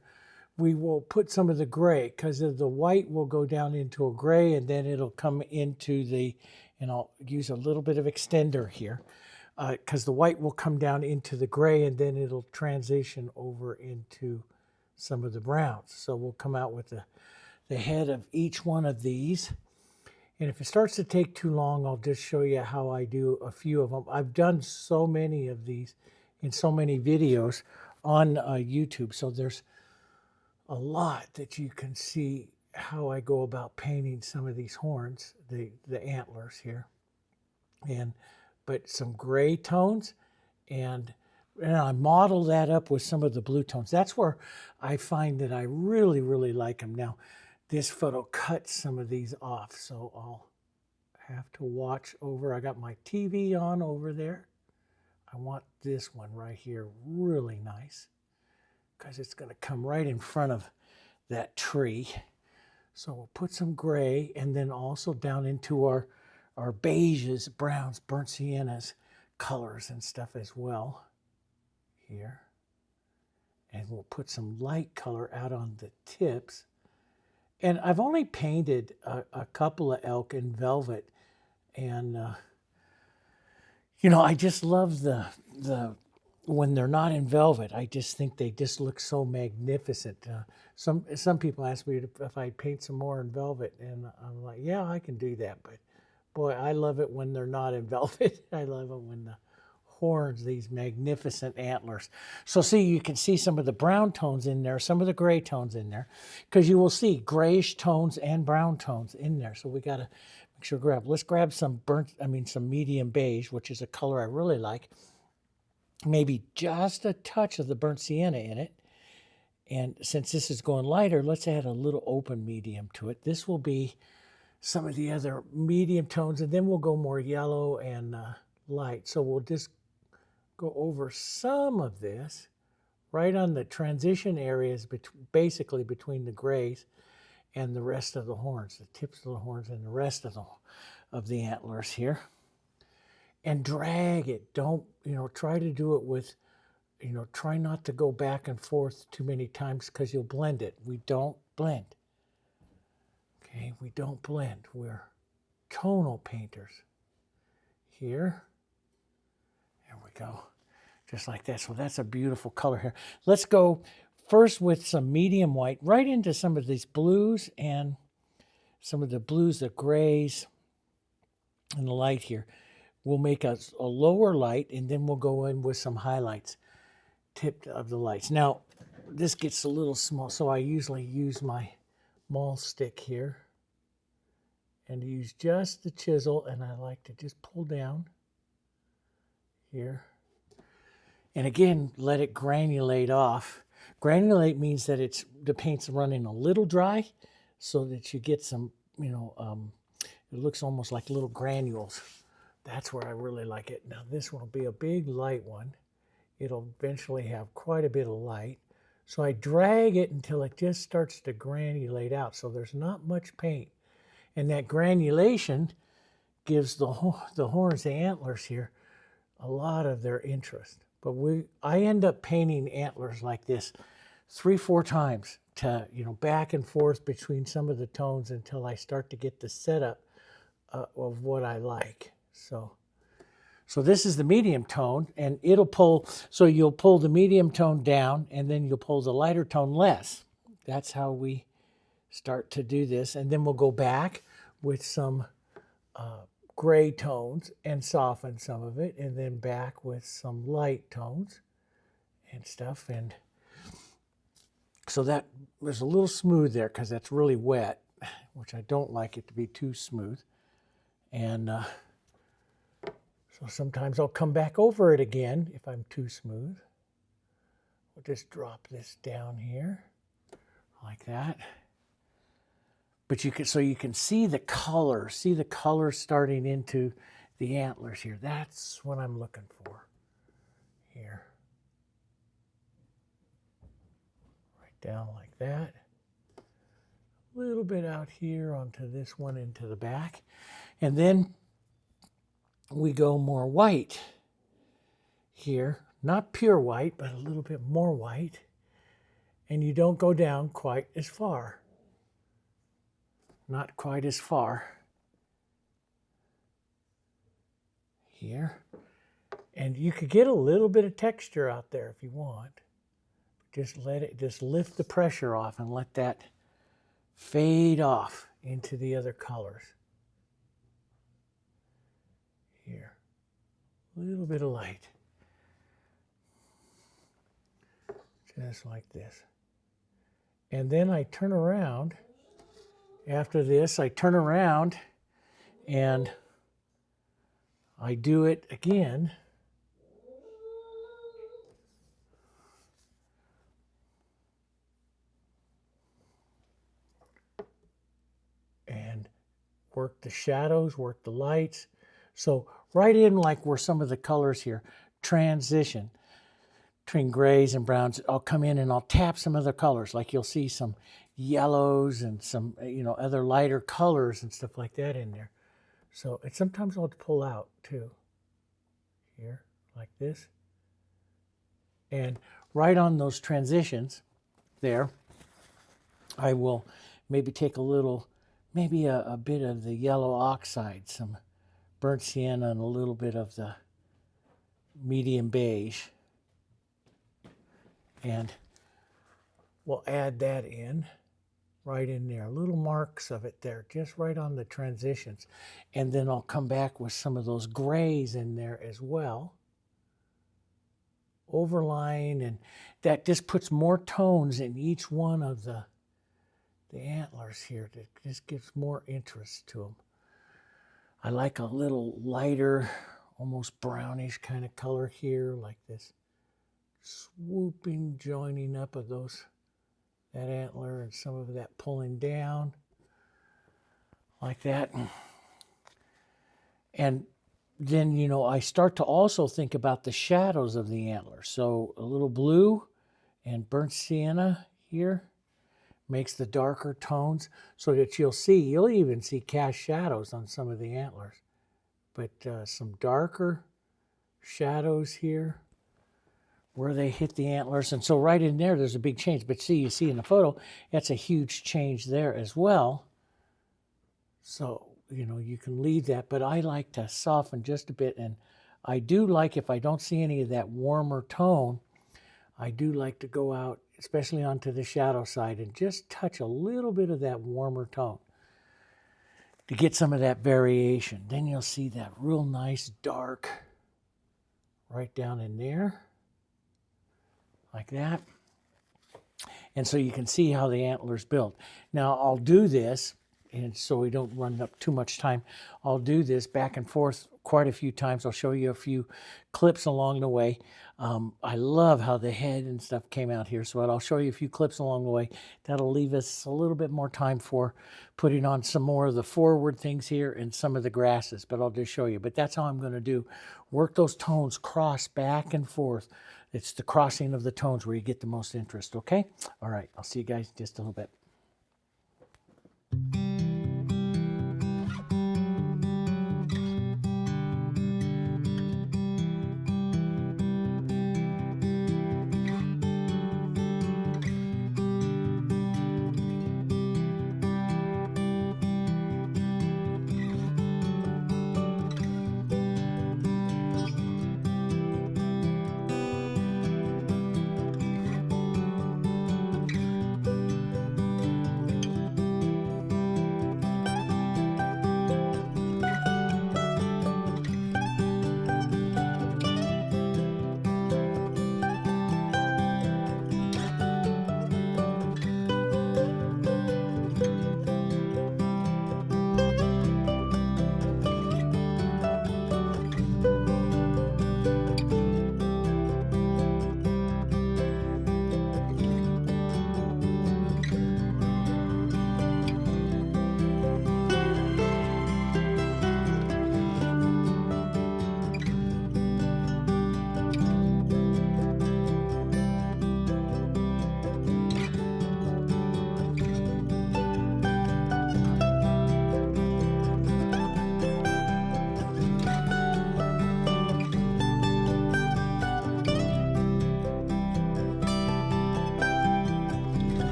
we will put some of the gray, because the white will go down into a gray, and then it'll come into the, and I'll use a little bit of extender here, because the white will come down into the gray, and then it'll transition over into some of the browns. So we'll come out with the head of each one of these. And if it starts to take too long, I'll just show you how I do a few of them. I've done so many of these in so many videos on YouTube. So there's a lot that you can see how I go about painting some of these horns, the antlers here. But some gray tones, and I model that up with some of the blue tones. That's where I find that I really, really like them. Now, this photo cuts some of these off, so I'll have to watch over. I got my TV on over there. I want this one right here really nice, because it's going to come right in front of that tree. So we'll put some gray, and then also down into our beiges, browns, burnt siennas, colors and stuff as well here. And we'll put some light color out on the tips. And I've only painted a couple of elk in velvet, and I just love the when they're not in velvet. I just think they just look so magnificent. Some people ask me if I paint some more in velvet, and I'm like, yeah, I can do that, but boy, I love it when they're not in velvet. I love it when the horns, these magnificent antlers. So see, you can see some of the brown tones in there, some of the gray tones in there, because you will see grayish tones and brown tones in there. So we got to make sure let's grab some some medium beige, which is a color I really like. Maybe just a touch of the burnt sienna in it. And since this is going lighter, let's add a little open medium to it. This will be some of the other medium tones, and then we'll go more yellow and light. So we'll just go over some of this right on the transition areas, basically between the grays and the rest of the horns, the tips of the horns and the rest of the antlers here. And drag it. Don't, try to do it with, try not to go back and forth too many times, because you'll blend it. We don't blend. Okay, we don't blend. We're tonal painters. Here. There we go. Just like that. So that's a beautiful color here. Let's go first with some medium white right into some of these blues and some of the blues, the grays, and the light here. We'll make a lower light, and then we'll go in with some highlights, tipped of the lights. Now, this gets a little small, so I usually use my maul stick here and use just the chisel, and I like to just pull down here. And again, let it granulate off. Granulate means that the paint's running a little dry, so that you get some, it looks almost like little granules. That's where I really like it. Now this one will be a big light one. It'll eventually have quite a bit of light. So I drag it until it just starts to granulate out. So there's not much paint. And that granulation gives the horns, the antlers here, a lot of their interest. But I end up painting antlers like this 3-4 times to, back and forth between some of the tones until I start to get the setup of what I like. So this is the medium tone, and it'll pull, so you'll pull the medium tone down, and then you'll pull the lighter tone less. That's how we start to do this. And then we'll go back with some gray tones and soften some of it, and then back with some light tones and stuff. And so that was a little smooth there because that's really wet, which I don't like it to be too smooth. And so sometimes I'll come back over it again if I'm too smooth. We'll just drop this down here like that. But you can, so you can see the color starting into the antlers here. That's what I'm looking for here. Right down like that. A little bit out here onto this one into the back. And then we go more white here. Not pure white, but a little bit more white. And you don't go down quite as far. Not quite as far here. And you could get a little bit of texture out there if you want. Just let it, just lift the pressure off and let that fade off into the other colors. Here, a little bit of light. Just like this. And then I turn around. After this, I turn around and I do it again. And work the shadows, work the lights. So right in like where some of the colors here transition between grays and browns, I'll come in and I'll tap some other colors. Like you'll see some yellows and some, other lighter colors and stuff like that in there. So and sometimes I'll pull out too. Here, like this. And right on those transitions there, I will maybe take a little, maybe a bit of the yellow oxide, some burnt sienna, and a little bit of the medium beige. And we'll add that in, right in there, little marks of it there, just right on the transitions. And then I'll come back with some of those grays in there as well, overlying, and that just puts more tones in each one of the antlers here. That just gives more interest to them. I like a little lighter, almost brownish kind of color here, like this swooping joining up of that antler and some of that pulling down like that. And then, I start to also think about the shadows of the antler. So a little blue and burnt sienna here makes the darker tones so that you'll even see cast shadows on some of the antlers. But some darker shadows here where they hit the antlers. And so right in there's a big change. But you see in the photo, that's a huge change there as well. So, you can leave that. But I like to soften just a bit. And I do like, if I don't see any of that warmer tone, I do like to go out, especially onto the shadow side, and just touch a little bit of that warmer tone to get some of that variation. Then you'll see that real nice dark right down in there. Like that. And so you can see how the antler's built. Now I'll do this, and so we don't run up too much time, I'll do this back and forth quite a few times. I'll show you a few clips along the way. I love how the head and stuff came out here, so I'll show you a few clips along the way. That'll leave us a little bit more time for putting on some more of the forward things here and some of the grasses, but I'll just show you. But that's how I'm going to do. Work those tones, cross back and forth. It's the crossing of the tones where you get the most interest, okay? All right, I'll see you guys in just a little bit.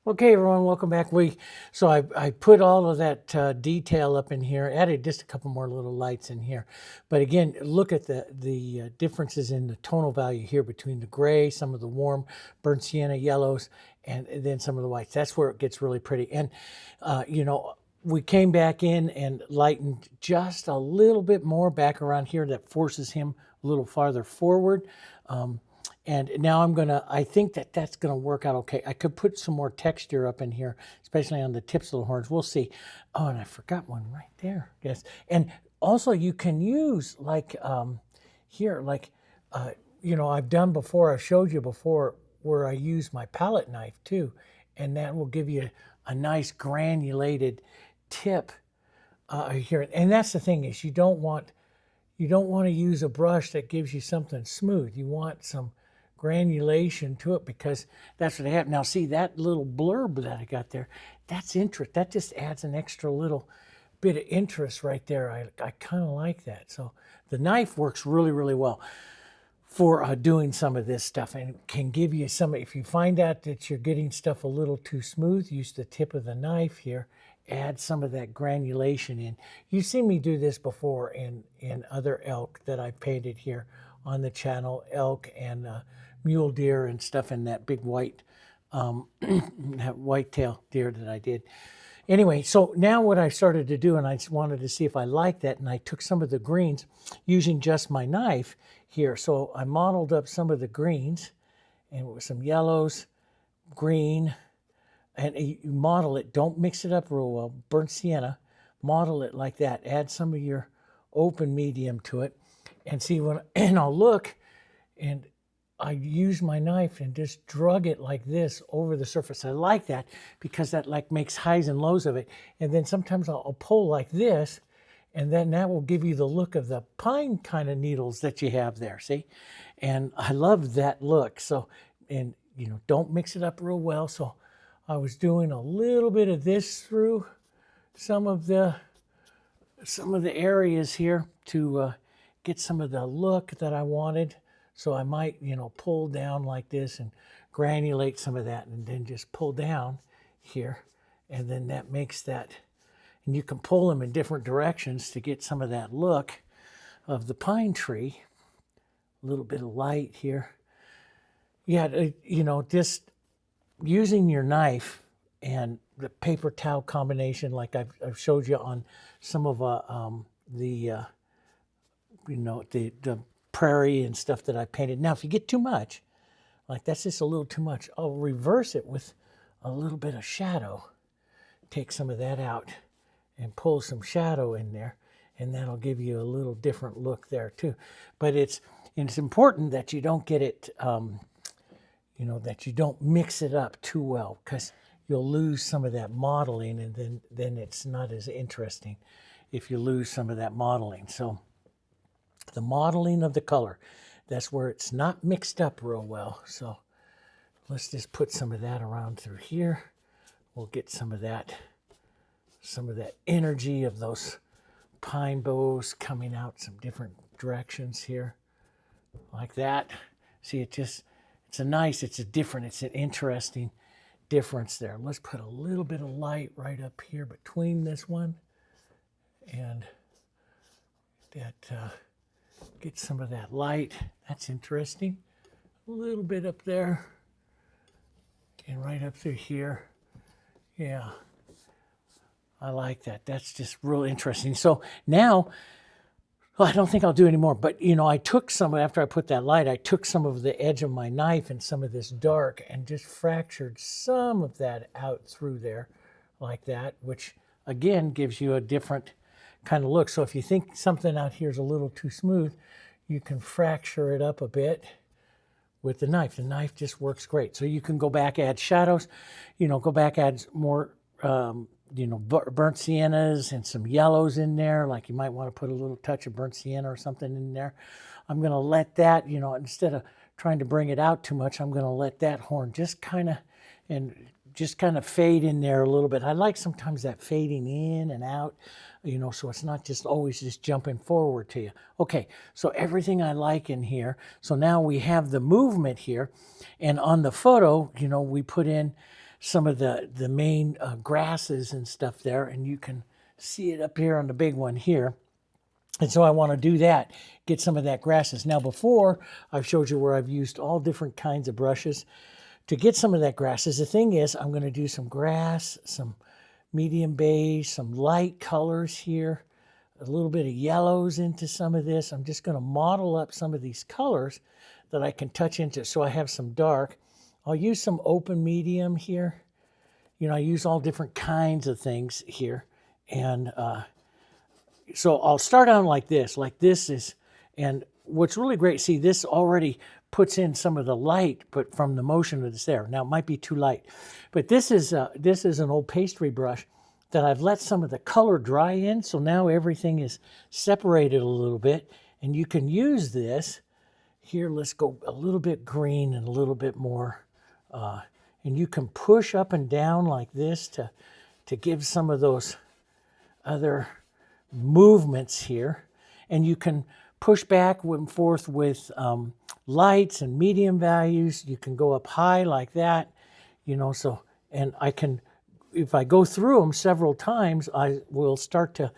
Okay, everyone, welcome back. So I put all of that detail up in here, added just a couple more little lights in here. But again, look at the differences in the tonal value here between the gray, some of the warm burnt sienna yellows, and then some of the whites. That's where it gets really pretty. And, you know, we came back in and lightened just a little bit more back around here. That forces him a little farther forward. And now I think that's gonna work out okay. I could put some more texture up in here, especially on the tips of the horns. We'll see. Oh, and I forgot one right there. Yes. And also you can use like here, like, you know, I've done before, I've showed you before where I use my palette knife too. And that will give you a nice granulated tip here. And that's the thing is you don't want to use a brush that gives you something smooth. You want some granulation to it because that's what I have. Now see that little blurb that I got there, that's interest. That just adds an extra little bit of interest right there. I kind of like that. So the knife works really, really well for doing some of this stuff and can give you some, if you find out that you're getting stuff a little too smooth, use the tip of the knife here, add some of that granulation in. You've seen me do this before in other elk that I painted here on the channel, elk and mule deer and stuff in that big white, that whitetail deer that I did. Anyway, so now what I started to do, and I just wanted to see if I liked that, and I took some of the greens using just my knife here. So I modeled up some of the greens and with some yellows, green, and you model it. Don't mix it up real well. Burnt sienna, model it like that. Add some of your open medium to it, and see when. And I'll look, and I use my knife and just drug it like this over the surface. I like that because that like makes highs and lows of it. And then sometimes I'll pull like this, and then that will give you the look of the pine kind of needles that you have there. See, and I love that look. So, and you know, don't mix it up real well. So I was doing a little bit of this through some of the areas here to get some of the look that I wanted. So I might, you know, pull down like this and granulate some of that and then just pull down here. And then that makes that, and you can pull them in different directions to get some of that look of the pine tree. A little bit of light here. Yeah, you know, just using your knife and the paper towel combination, like I've showed you on some of the prairie and stuff that I painted. Now, if you get too much, like that's just a little too much, I'll reverse it with a little bit of shadow. Take some of that out and pull some shadow in there, and that'll give you a little different look there too. But it's important that you don't get it, you know, that you don't mix it up too well, because you'll lose some of that modeling, and then it's not as interesting if you lose some of that modeling. So the modeling of the color, that's where it's not mixed up real well. So let's just put some of that around through here. We'll get some of that energy of those pine boughs coming out some different directions here, like that. See, it's an interesting difference there. Let's put a little bit of light right up here between this one and that, get some of that light. That's interesting. A little bit up there and right up through here. Yeah, I like that. That's just real interesting. So now, well, I don't think I'll do any more, but you know, I took some, after I put that light, I took some of the edge of my knife and some of this dark and just fractured some of that out through there like that, which again gives you a different kind of look. So if you think something out here is a little too smooth, you can fracture it up a bit with the knife. The knife just works great. So you can go back, add shadows, you know, go back, add more, you know, burnt siennas and some yellows in there. Like you might want to put a little touch of burnt sienna or something in there. I'm going to let that, you know, instead of trying to bring it out too much, I'm going to let that horn just kind of fade in there a little bit. I like sometimes that fading in and out, you know, so it's not just always just jumping forward to you. Okay, so everything I like in here. So now we have the movement here, and on the photo, you know, we put in some of the main grasses and stuff there, and you can see it up here on the big one here. And so I want to do that, get some of that grasses. Now before, I've showed you where I've used all different kinds of brushes to get some of that grasses. The thing is, I'm going to do some grass, some medium beige, some light colors here, a little bit of yellows into some of this. I'm just going to model up some of these colors that I can touch into. So I have some dark. I'll use some open medium here. You know, I use all different kinds of things here. And so I'll start out like this is, and what's really great, see, this already puts in some of the light, but from the motion that's there. Now, it might be too light, but this is an old pastry brush that I've let some of the color dry in, so now everything is separated a little bit, and you can use this. Here, let's go a little bit green and a little bit more, and you can push up and down like this to give some of those other movements here, and you can push back and forth with lights and medium values. You can go up high like that, you know, so, and I can, if I go through them several times, I will start to,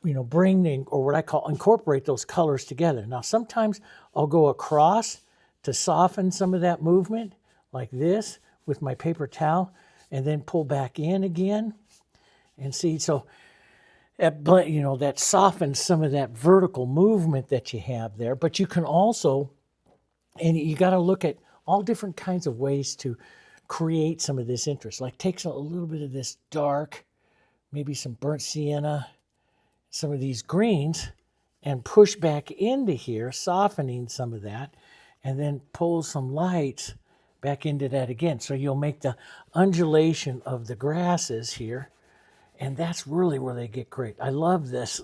you know, bring, or what I call incorporate those colors together. Now, sometimes I'll go across to soften some of that movement like this with my paper towel, and then pull back in again, and see, so you know, that softens some of that vertical movement that you have there. But you can also, and you got to look at all different kinds of ways to create some of this interest. Like take a little bit of this dark, maybe some burnt sienna, some of these greens, and push back into here, softening some of that, and then pull some lights back into that again. So you'll make the undulation of the grasses here. And that's really where they get great. I love this,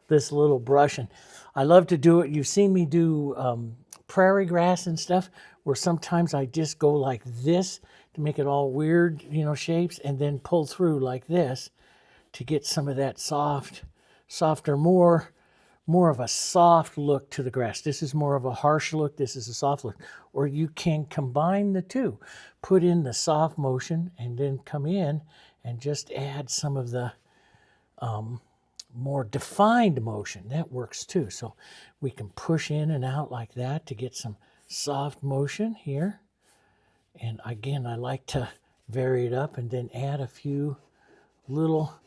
this little brush. And I love to do it. You've seen me do prairie grass and stuff, where sometimes I just go like this to make it all weird, you know, shapes, and then pull through like this to get some of that softer, more of a soft look to the grass. This is more of a harsh look. This is a soft look. Or you can combine the two. Put in the soft motion and then come in and just add some of the more defined motion. That works too. So we can push in and out like that to get some soft motion here. And again, I like to vary it up and then add a few little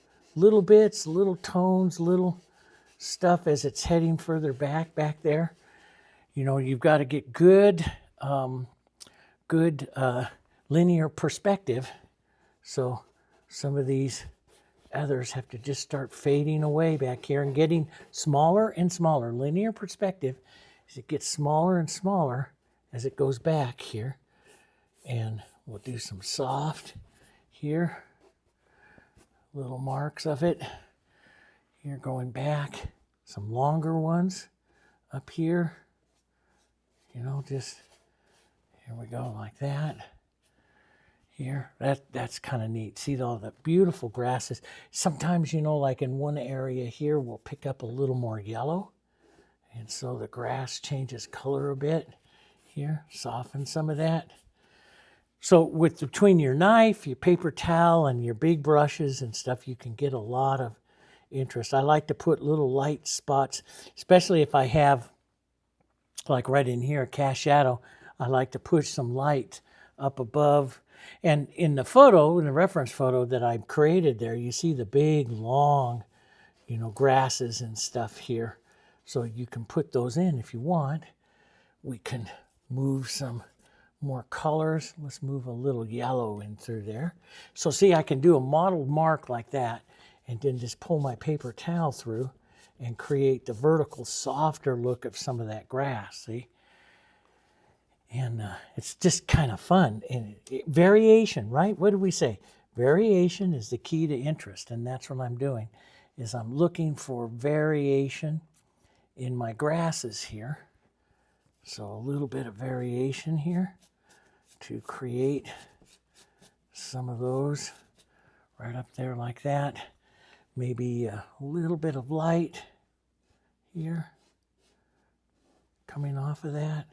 bits, little tones, little stuff as it's heading further back there. You know, you've got to get good linear perspective. So some of these others have to just start fading away back here and getting smaller and smaller. Linear perspective as it gets smaller and smaller as it goes back here. And we'll do some soft here. Little marks of it. Here going back. Some longer ones up here. You know, just, here we go, like that. Here, that's kind of neat. See all the beautiful grasses. Sometimes, you know, like in one area here, we'll pick up a little more yellow. And so the grass changes color a bit. Here, soften some of that. So between your knife, your paper towel, and your big brushes and stuff, you can get a lot of interest. I like to put little light spots, especially if I have, like right in here, a cast shadow. I like to push some light up above. And in the photo, in the reference photo that I created there, you see the big, long, you know, grasses and stuff here. So you can put those in if you want. We can move some more colors. Let's move a little yellow in through there. So see, I can do a mottled mark like that, and then just pull my paper towel through and create the vertical, softer look of some of that grass, see? And it's just kind of fun. And variation, right? What do we say? Variation is the key to interest, and that's what I'm doing, is I'm looking for variation in my grasses here. So a little bit of variation here to create some of those right up there like that. Maybe a little bit of light here coming off of that.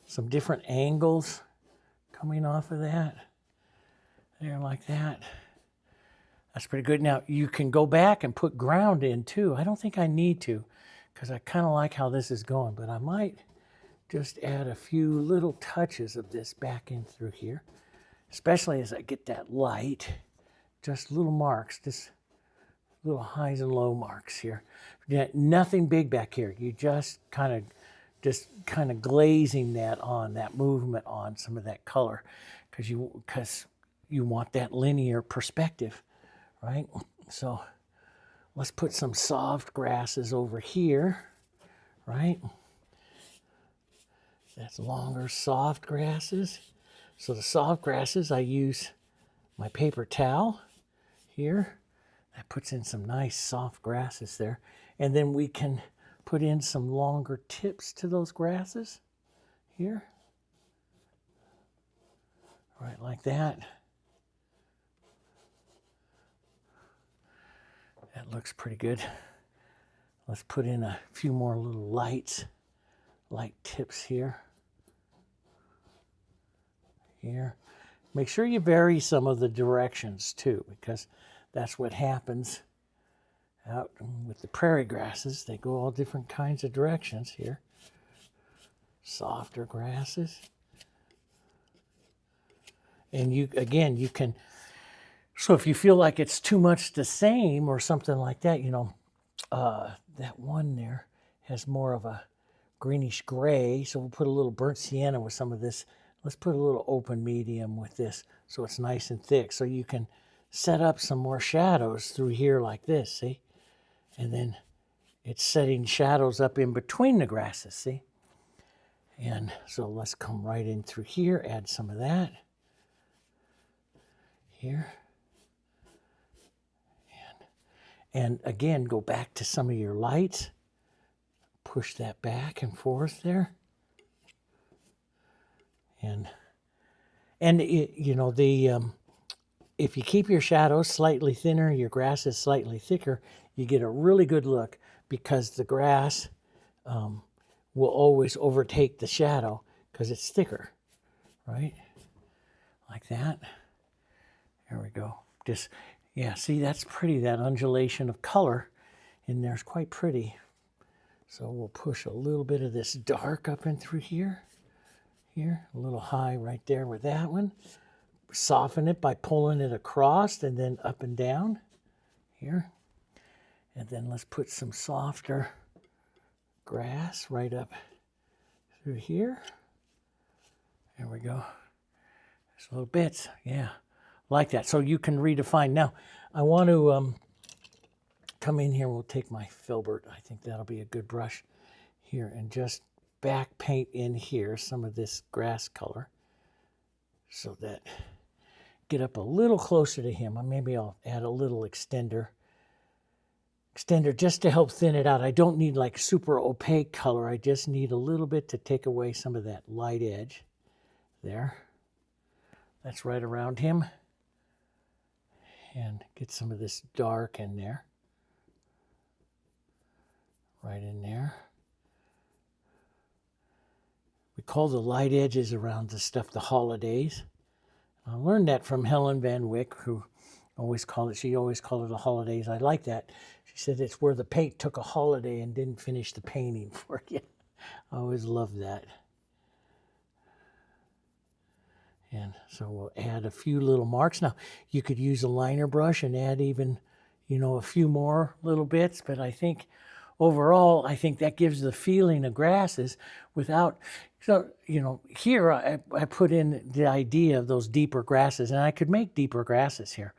Some different angles coming off of that. there like that. That's pretty good. Now you can go back and put ground in too. I don't think I need to because I kind of like how this is going, but I might just add a few little touches of this back in through here, especially as I get that light. Just little marks, just little highs and low marks here. Yeah, nothing big back here. You just kind of glazing that on, that movement on some of that color, because you want that linear perspective, right? So let's put some soft grasses over here, right? That's longer soft grasses. So the soft grasses, I use my paper towel here. That puts in some nice soft grasses there. And then we can put in some longer tips to those grasses here. Right, like that. That looks pretty good. Let's put in a few more little light tips here. Here. Make sure you vary some of the directions too, because that's what happens out with the prairie grasses. They go all different kinds of directions here. Softer grasses. And you can, so if you feel like it's too much the same or something like that, that one there has more of a greenish gray. So we'll put a little burnt sienna with some of this. Let's put a little open medium with this so it's nice and thick. So you can set up some more shadows through here like this, see? And then it's setting shadows up in between the grasses, see? And so let's come right in through here, add some of that. Here. And again, go back to some of your lights. Push that back and forth there. And if you keep your shadows slightly thinner, your grass is slightly thicker, you get a really good look, because the grass will always overtake the shadow because it's thicker, right? Like that. There we go. Just, yeah, see, that's pretty. That undulation of color in there is quite pretty. So we'll push a little bit of this dark up in through here. Here, a little high right there with that one. Soften it by pulling it across and then up and down here. And then let's put some softer grass right up through here. There we go. Just little bits, yeah, like that. So you can redefine. Now, I want to come in here. We'll take my filbert. I think that'll be a good brush here, and just back paint in here some of this grass color, so that get up a little closer to him. Maybe I'll add a little extender just to help thin it out. I don't need like super opaque color. I just need a little bit to take away some of that light edge there. That's right around him. And get some of this dark in there. Right in there. We call the light edges around the stuff the holidays. I learned that from Helen Van Wyck, who she always called it the holidays. I like that. She said it's where the paint took a holiday and didn't finish the painting for you. I always loved that. And so we'll add a few little marks. Now, you could use a liner brush and add even, a few more little bits, but I think overall, I think that gives the feeling of grasses without, here I put in the idea of those deeper grasses, and I could make deeper grasses here.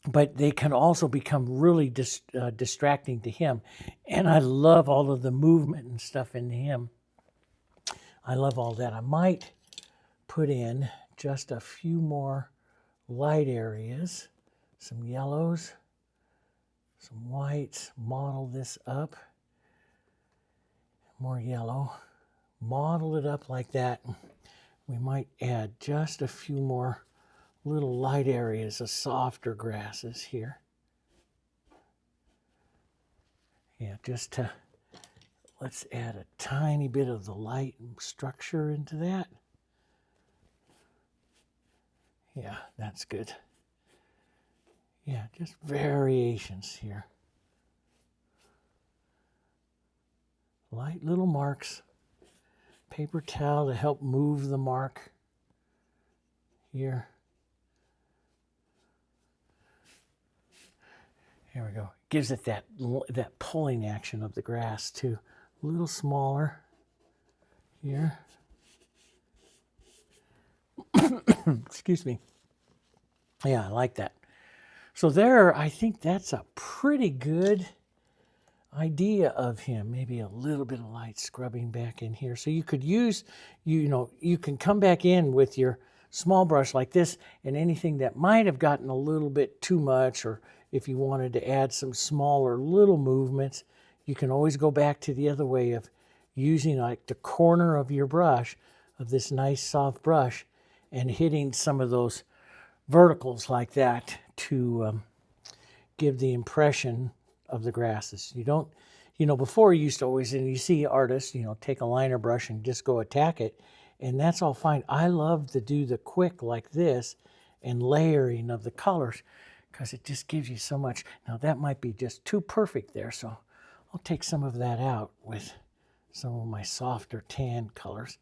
But they can also become really distracting to him. And I love all of the movement and stuff in him. I love all that. I might put in just a few more light areas, some yellows, some whites, model this up, more yellow, model it up like that. We might add just a few more little light areas of softer grasses here. Yeah, let's add a tiny bit of the light structure into that. Yeah, that's good. Yeah, just variations here. Light little marks. Paper towel to help move the mark here. There we go. Gives it that pulling action of the grass too. A little smaller here. Excuse me. Yeah, I like that. So there, I think that's a pretty good idea of him. Maybe a little bit of light scrubbing back in here. So you could use, you can come back in with your small brush like this, and anything that might have gotten a little bit too much, or if you wanted to add some smaller little movements, you can always go back to the other way of using like the corner of your brush, of this nice soft brush, and hitting some of those verticals like that to give the impression of the grasses. You don't, before you used to always, and you see artists, take a liner brush and just go attack it, and that's all fine. I love to do the quick like this and layering of the colors, because it just gives you so much. Now that might be just too perfect there, so I'll take some of that out with some of my softer tan colors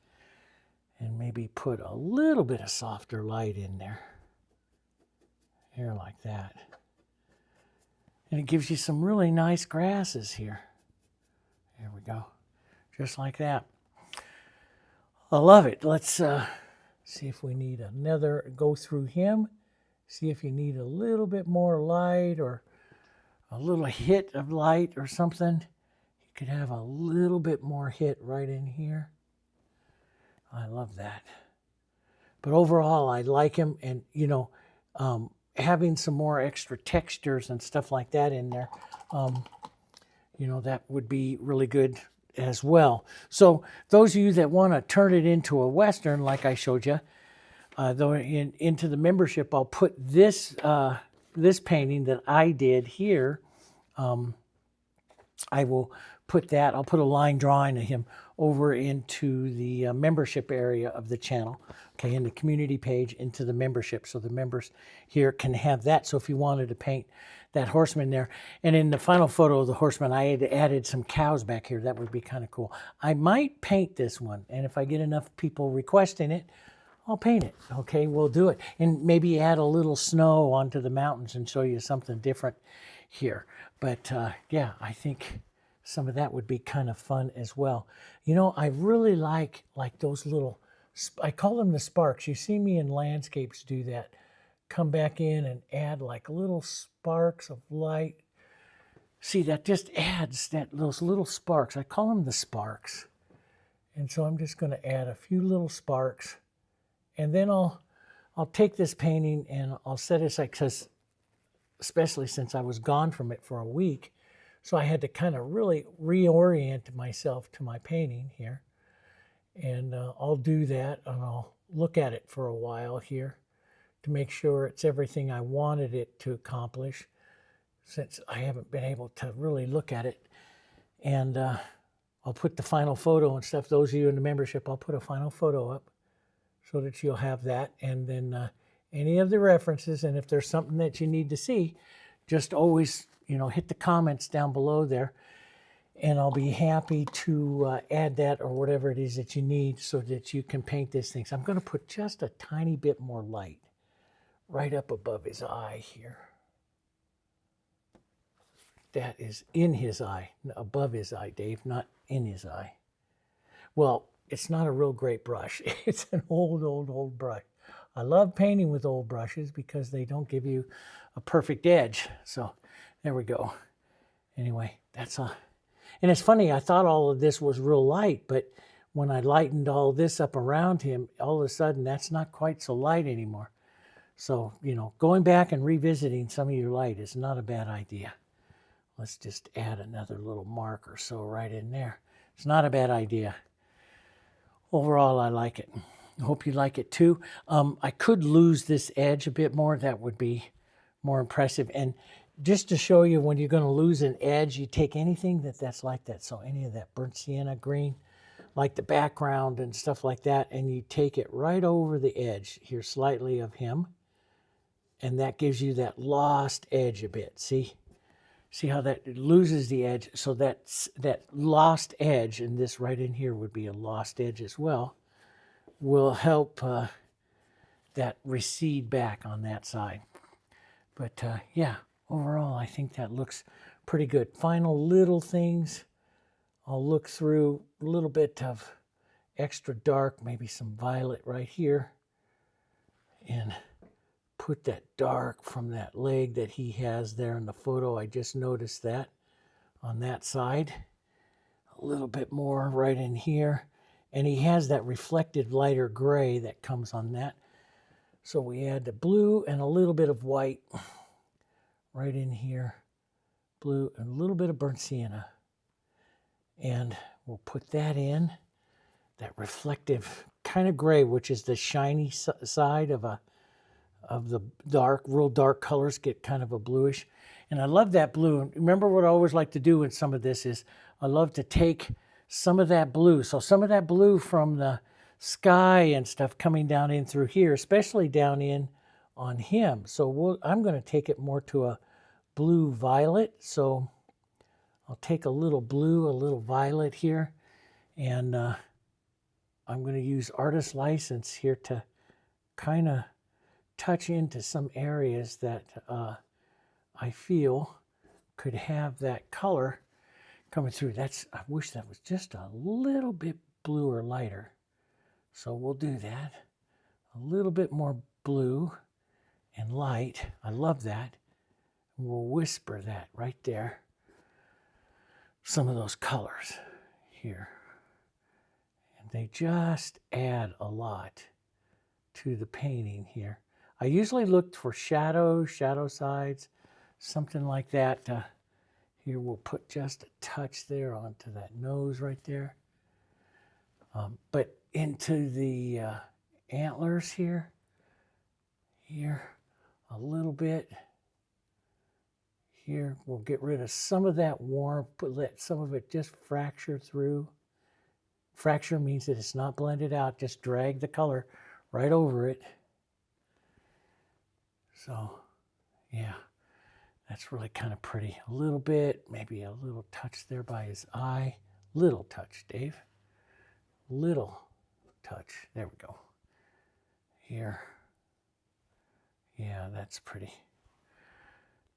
and maybe put a little bit of softer light in there. Here like that. And it gives you some really nice grasses here. There we go. Just like that. I love it. Let's see if we need another, go through him. See if you need a little bit more light or a little hit of light or something. You could have a little bit more hit right in here. I love that. But overall, I like him. And, having some more extra textures and stuff like that in there, that would be really good as well. So those of you that want to turn it into a Western, like I showed you, into the membership, I'll put this this painting that I did here. I will put that, I'll put a line drawing of him over into the membership area of the channel, okay, in the community page, into the membership, so the members here can have that. So if you wanted to paint that horseman there, and in the final photo of the horseman, I had added some cows back here. That would be kind of cool. I might paint this one, and if I get enough people requesting it, I'll paint it. Okay, we'll do it. And maybe add a little snow onto the mountains and show you something different here. But yeah, I think some of that would be kind of fun as well. I really like those little, I call them the sparks. You see me in landscapes do that. Come back in and add like little sparks of light. See, that just adds those little sparks. I call them the sparks. And so I'm just going to add a few little sparks. And then I'll take this painting and I'll set it aside, because especially since I was gone from it for a week, so I had to kind of really reorient myself to my painting here. And I'll do that, and I'll look at it for a while here to make sure it's everything I wanted it to accomplish, since I haven't been able to really look at it. And I'll put the final photo and stuff. Those of you in the membership, I'll put a final photo up so that you'll have that. And then any of the references, and if there's something that you need to see, just always, hit the comments down below there, and I'll be happy to add that or whatever it is that you need so that you can paint this thing. So I'm going to put just a tiny bit more light right up above his eye here. That is in his eye, above his eye, Dave, not in his eye. Well, it's not a real great brush. It's an old brush. I love painting with old brushes because they don't give you a perfect edge. So there we go. Anyway, that's a... And it's funny, I thought all of this was real light, but when I lightened all this up around him, all of a sudden that's not quite so light anymore. So, going back and revisiting some of your light is not a bad idea. Let's just add another little mark or so right in there. It's not a bad idea. Overall, I like it. I hope you like it too. I could lose this edge a bit more. That would be more impressive. And just to show you, when you're going to lose an edge, you take anything that's like that. So any of that burnt sienna green, like the background and stuff like that, and you take it right over the edge here slightly of him. And that gives you that lost edge a bit. See how that loses the edge? So that lost edge, and this right in here would be a lost edge as well, will help that recede back on that side. But yeah, overall, I think that looks pretty good. Final little things, I'll look through a little bit of extra dark, maybe some violet right here, and put that dark from that leg that he has there in the photo. I just noticed that on that side. A little bit more right in here. And he has that reflected lighter gray that comes on that. So we add the blue and a little bit of white right in here. Blue and a little bit of burnt sienna. And we'll put that in. That reflective kind of gray, which is the shiny side of the dark, real dark colors get kind of a bluish. And I love that blue. Remember what I always like to do in some of this is I love to take some of that blue. So some of that blue from the sky and stuff coming down in through here, especially down in on him. So I'm going to take it more to a blue violet. So I'll take a little blue, a little violet here. And I'm going to use artist license here to kind of touch into some areas that I feel could have that color coming through. I wish that was just a little bit bluer lighter. So we'll do that. A little bit more blue and light. I love that. And we'll whisper that right there. Some of those colors here. And they just add a lot to the painting here. I usually look for shadows, shadow sides, something like that. Here we'll put just a touch there onto that nose right there. But into the antlers here, a little bit. Here we'll get rid of some of that warmth, let some of it just fracture through. Fracture means that it's not blended out, just drag the color right over it. So, yeah, that's really kind of pretty. A little bit, maybe a little touch there by his eye. Little touch, Dave. Little touch. There we go. Here. Yeah, that's pretty.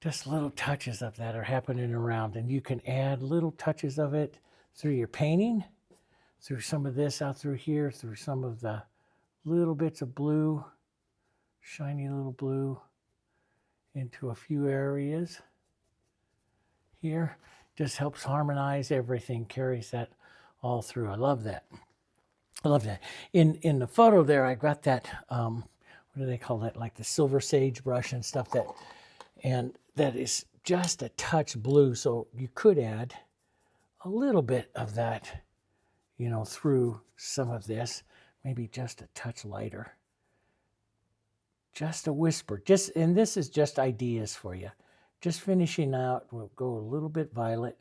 Just little touches of that are happening around. And you can add little touches of it through your painting, through some of this out through here, through some of the little bits of blue, shiny little blue, into a few areas here. Just helps harmonize everything, carries that all through. I love that. I love that. In the photo there, I got that, what do they call that? Like the silver sage brush and stuff and that is just a touch blue. So you could add a little bit of that, you know, through some of this, maybe just a touch lighter. Just a whisper, and this is just ideas for you. Just finishing out, we'll go a little bit violet.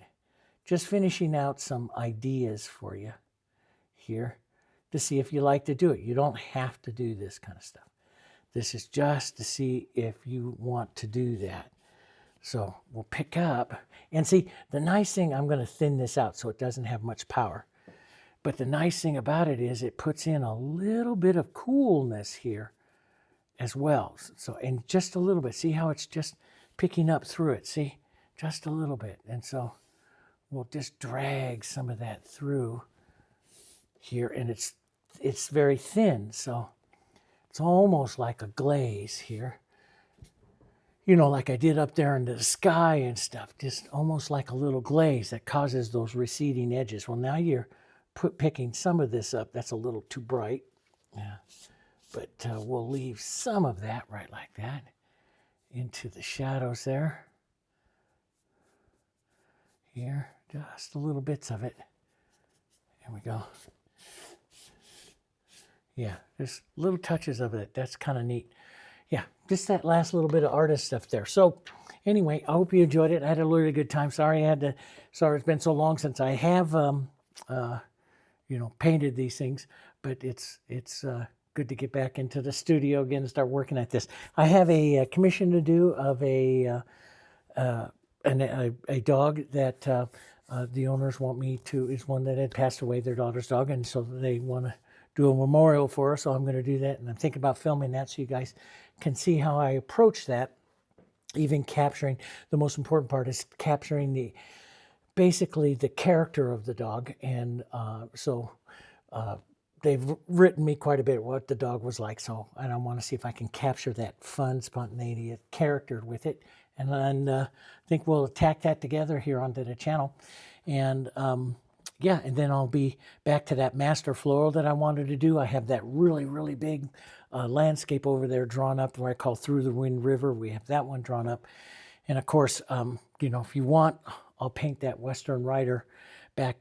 Just finishing out some ideas for you here to see if you like to do it. You don't have to do this kind of stuff. This is just to see if you want to do that. So we'll pick up, and see, the nice thing, I'm going to thin this out so it doesn't have much power. But the nice thing about it is it puts in a little bit of coolness here as well. So, and just a little bit. See how it's just picking up through it? See? Just a little bit. And so we'll just drag some of that through here. And it's very thin. So it's almost like a glaze here. You know, like I did up there in the sky and stuff. Just almost like a little glaze that causes those receding edges. Well, now you're picking some of this up. That's a little too bright. Yeah. But we'll leave some of that right like that into the shadows there. Here, just a little bits of it. There we go. Yeah, just little touches of it. That's kind of neat. Yeah, just that last little bit of artist stuff there. So anyway, I hope you enjoyed it. I had a really good time. Sorry it's been so long since I have, you know, painted these things. But it's good to get back into the studio again and start working at this. I have a commission to do of a dog that the owners want me to, is one that had passed away, their daughter's dog, and so they want to do a memorial for her, so I'm going to do that, and I'm thinking about filming that so you guys can see how I approach that, even capturing, the most important part is capturing basically the character of the dog, and they've written me quite a bit what the dog was like, so and I want to see if I can capture that fun, spontaneity character with it, and then I think we'll attack that together here onto the channel, and yeah, and then I'll be back to that master floral that I wanted to do. I have that really big landscape over there drawn up where I call Through the Wind River. We have that one drawn up, and of course, you know, if you want, I'll paint that Western Rider back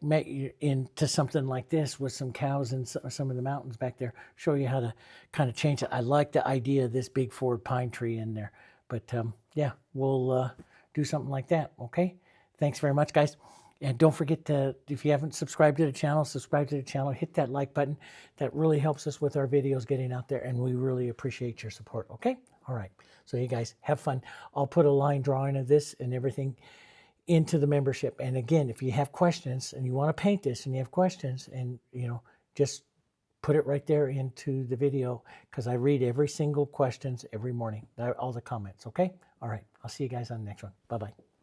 into something like this with some cows and some of the mountains back there. Show you how to kind of change it. I like the idea of this big forward pine tree in there. But yeah, we'll do something like that, okay? Thanks very much, guys. And don't forget to, if you haven't subscribed to the channel, subscribe to the channel, hit that like button. That really helps us with our videos getting out there, and we really appreciate your support, okay? All right, so you guys have fun. I'll put a line drawing of this and everything into the membership. And again, if you have questions and you want to paint this and you have questions, and you know, just put it right there into the video, because I read every single questions every morning, all the comments, okay? All right, I'll see you guys on the next one. Bye-bye.